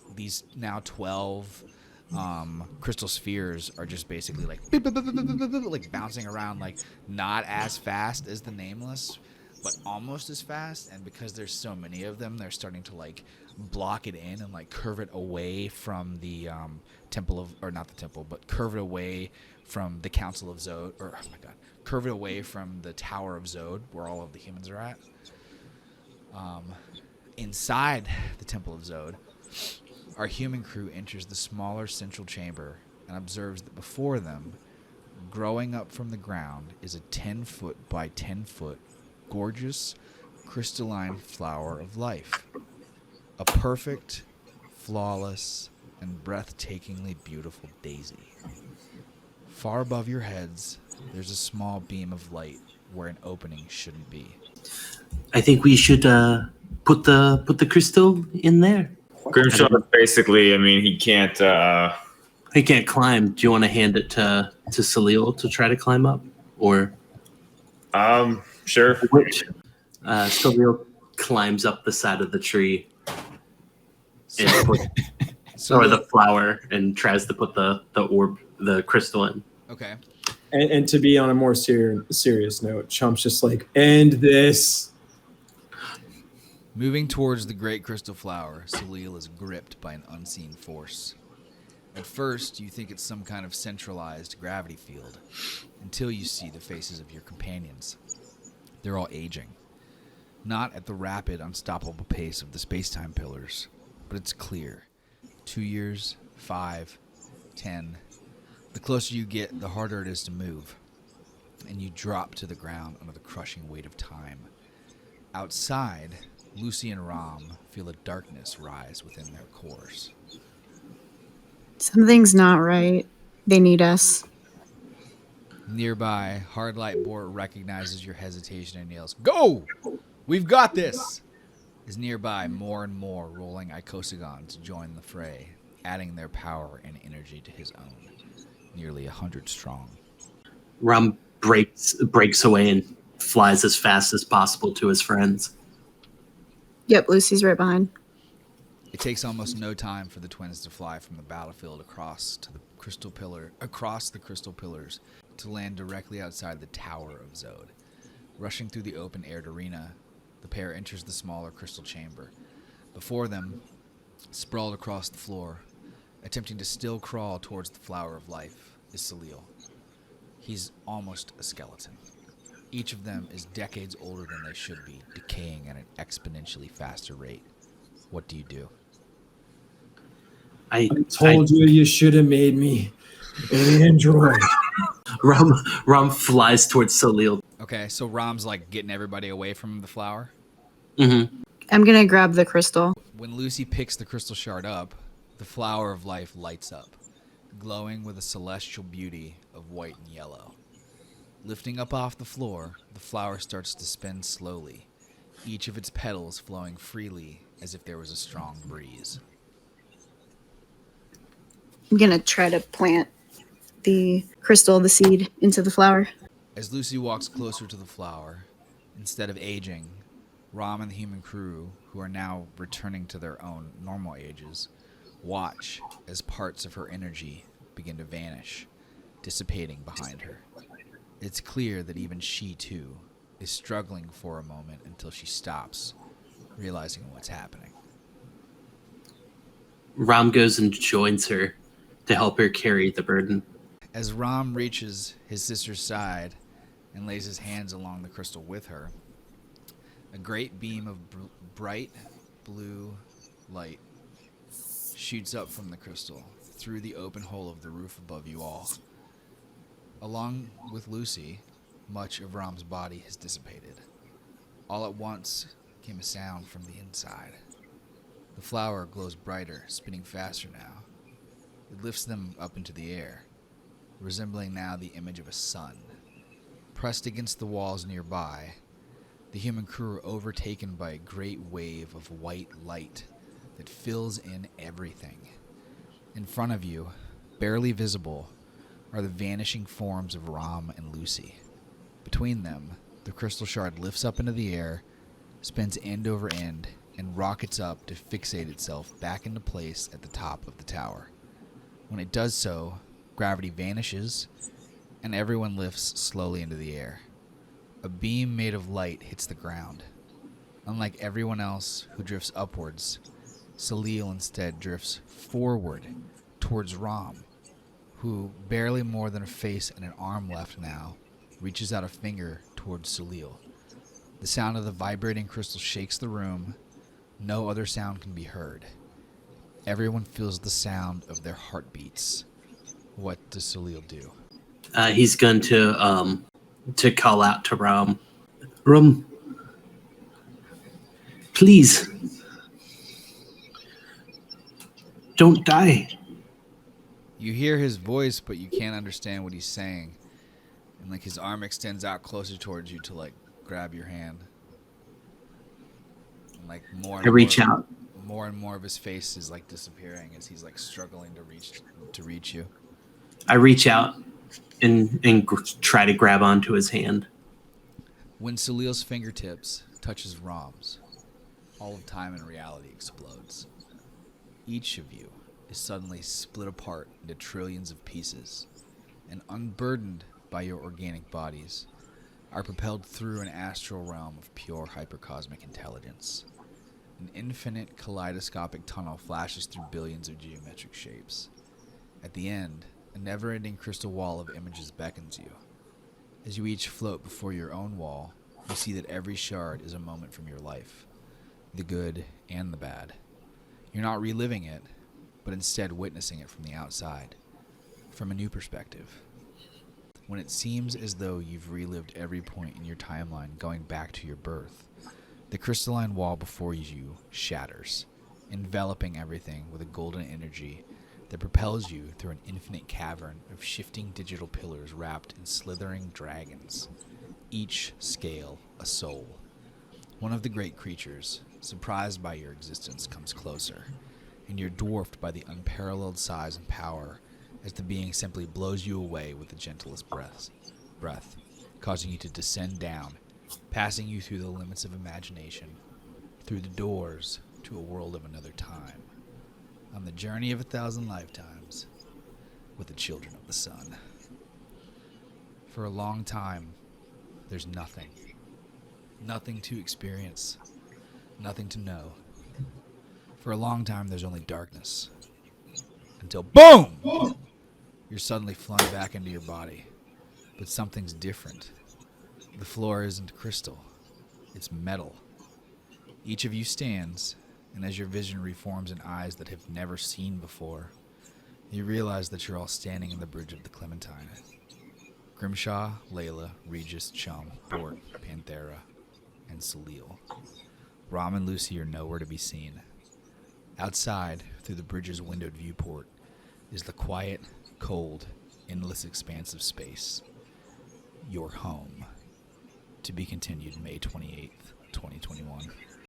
12 crystal spheres are just basically like like bouncing around, like not as fast as the Nameless, but almost as fast. And because there's so many of them, they're starting to like block it in and like curve it away from the curve it away from the Council of Zod, or curve it away from the Tower of Zod, where all of the humans are at. Inside the Temple of Zod, our human crew enters the smaller central chamber and observes that before them, growing up from the ground, is a 10-foot by 10-foot gorgeous crystalline flower of life. A perfect, flawless, and breathtakingly beautiful daisy. Far above your heads, there's a small beam of light where an opening shouldn't be. I think we should put the crystal in there. Grimshaw basically, I mean, he can't. He can't climb. Do you want to hand it to Salil to try to climb up, or? Sure. Which Salil climbs up the side of the tree, or the flower, and tries to put the crystal in. Okay. And to be on a more serious note, Chump's just like, end this. Moving towards the great crystal flower, Salil is gripped by an unseen force. At first, you think it's some kind of centralized gravity field, until you see the faces of your companions. They're all aging. Not at the rapid, unstoppable pace of the space-time pillars, but it's clear. 2 years, 5, 10. The closer you get, the harder it is to move, and you drop to the ground under the crushing weight of time. Outside, Lucy and Rom feel a darkness rise within their cores. Something's not right. They need us. Nearby, Hardlight Bort recognizes your hesitation and yells, "Go! We've got this!" As nearby, more and more rolling icosagons join the fray, adding their power and energy to his own. Nearly 100 strong. Rom breaks away and flies as fast as possible to his friends. Yep, Lucy's right behind. It takes almost no time for the twins to fly from the battlefield across the crystal pillars to land directly outside the Tower of Zod. Rushing through the open-aired arena, the pair enters the smaller crystal chamber. Before them, sprawled across the floor, attempting to still crawl towards the flower of life, is Celil. He's almost a skeleton. Each of them is decades older than they should be, decaying at an exponentially faster rate. What do you do? I told you should have made me an android. Rom flies towards Celil. Okay, so Rom's like getting everybody away from the flower. Mm-hmm. I'm gonna grab the crystal. When Lucy picks the crystal shard up, the flower of life lights up, glowing with a celestial beauty of white and yellow. Lifting up off the floor, the flower starts to spin slowly, each of its petals flowing freely as if there was a strong breeze. I'm gonna try to plant the crystal, the seed, into the flower. As Lucy walks closer to the flower, instead of aging, Rom and the human crew, who are now returning to their own normal ages, watch as parts of her energy begin to vanish, dissipating behind her. It's clear that even she, too, is struggling for a moment until she stops, realizing what's happening. Rom goes and joins her to help her carry the burden. As Rom reaches his sister's side and lays his hands along the crystal with her, a great beam of bright blue light shoots up from the crystal through the open hole of the roof above you all. Along with Lucy, much of Rom's body has dissipated. All at once came a sound from the inside. The flower glows brighter, spinning faster now. It lifts them up into the air, resembling now the image of a sun. Pressed against the walls nearby, the human crew are overtaken by a great wave of white light that fills in everything. In front of you, barely visible, are the vanishing forms of Rom and Lucy. Between them, the crystal shard lifts up into the air, spins end over end, and rockets up to fixate itself back into place at the top of the tower. When it does so, gravity vanishes, and everyone lifts slowly into the air. A beam made of light hits the ground. Unlike everyone else who drifts upwards, Celil instead drifts forward towards Rom, who, barely more than a face and an arm left now, reaches out a finger towards Celil. The sound of the vibrating crystal shakes the room. No other sound can be heard. Everyone feels the sound of their heartbeats. What does Celil do? He's going to call out to Rom. Rom, please, don't die. You hear his voice, but you can't understand what he's saying. And like his arm extends out closer towards you to like grab your hand. And like more and more of his face is like disappearing as he's like struggling to reach you. I reach out and try to grab onto his hand. When Celil's fingertips touches Rom's, all of time and reality explodes. Each of you is suddenly split apart into trillions of pieces, and unburdened by your organic bodies, are propelled through an astral realm of pure hypercosmic intelligence. An infinite kaleidoscopic tunnel flashes through billions of geometric shapes. At the end, a never-ending crystal wall of images beckons you. As you each float before your own wall, you see that every shard is a moment from your life, the good and the bad. You're not reliving it, but instead witnessing it from the outside, from a new perspective. When it seems as though you've relived every point in your timeline going back to your birth, the crystalline wall before you shatters, enveloping everything with a golden energy that propels you through an infinite cavern of shifting digital pillars wrapped in slithering dragons, each scale a soul. One of the great creatures, surprised by your existence, comes closer, and you're dwarfed by the unparalleled size and power as the being simply blows you away with the gentlest breath. causing you to descend down, passing you through the limits of imagination, through the doors to a world of another time, on the journey of 1,000 lifetimes with the children of the sun. For a long time, there's nothing. Nothing to experience. Nothing to know. For a long time, there's only darkness. Until BOOM! You're suddenly flung back into your body. But something's different. The floor isn't crystal. It's metal. Each of you stands, and as your vision reforms in eyes that have never seen before, you realize that you're all standing in the bridge of the Clementine. Grimshaw, Layla, Regis, Chum, Bort, Panthera, and Salil. ROM and Lucy are nowhere to be seen. Outside, through the bridge's windowed viewport, is the quiet, cold, endless expanse of space. Your home. To be continued May 28th, 2021.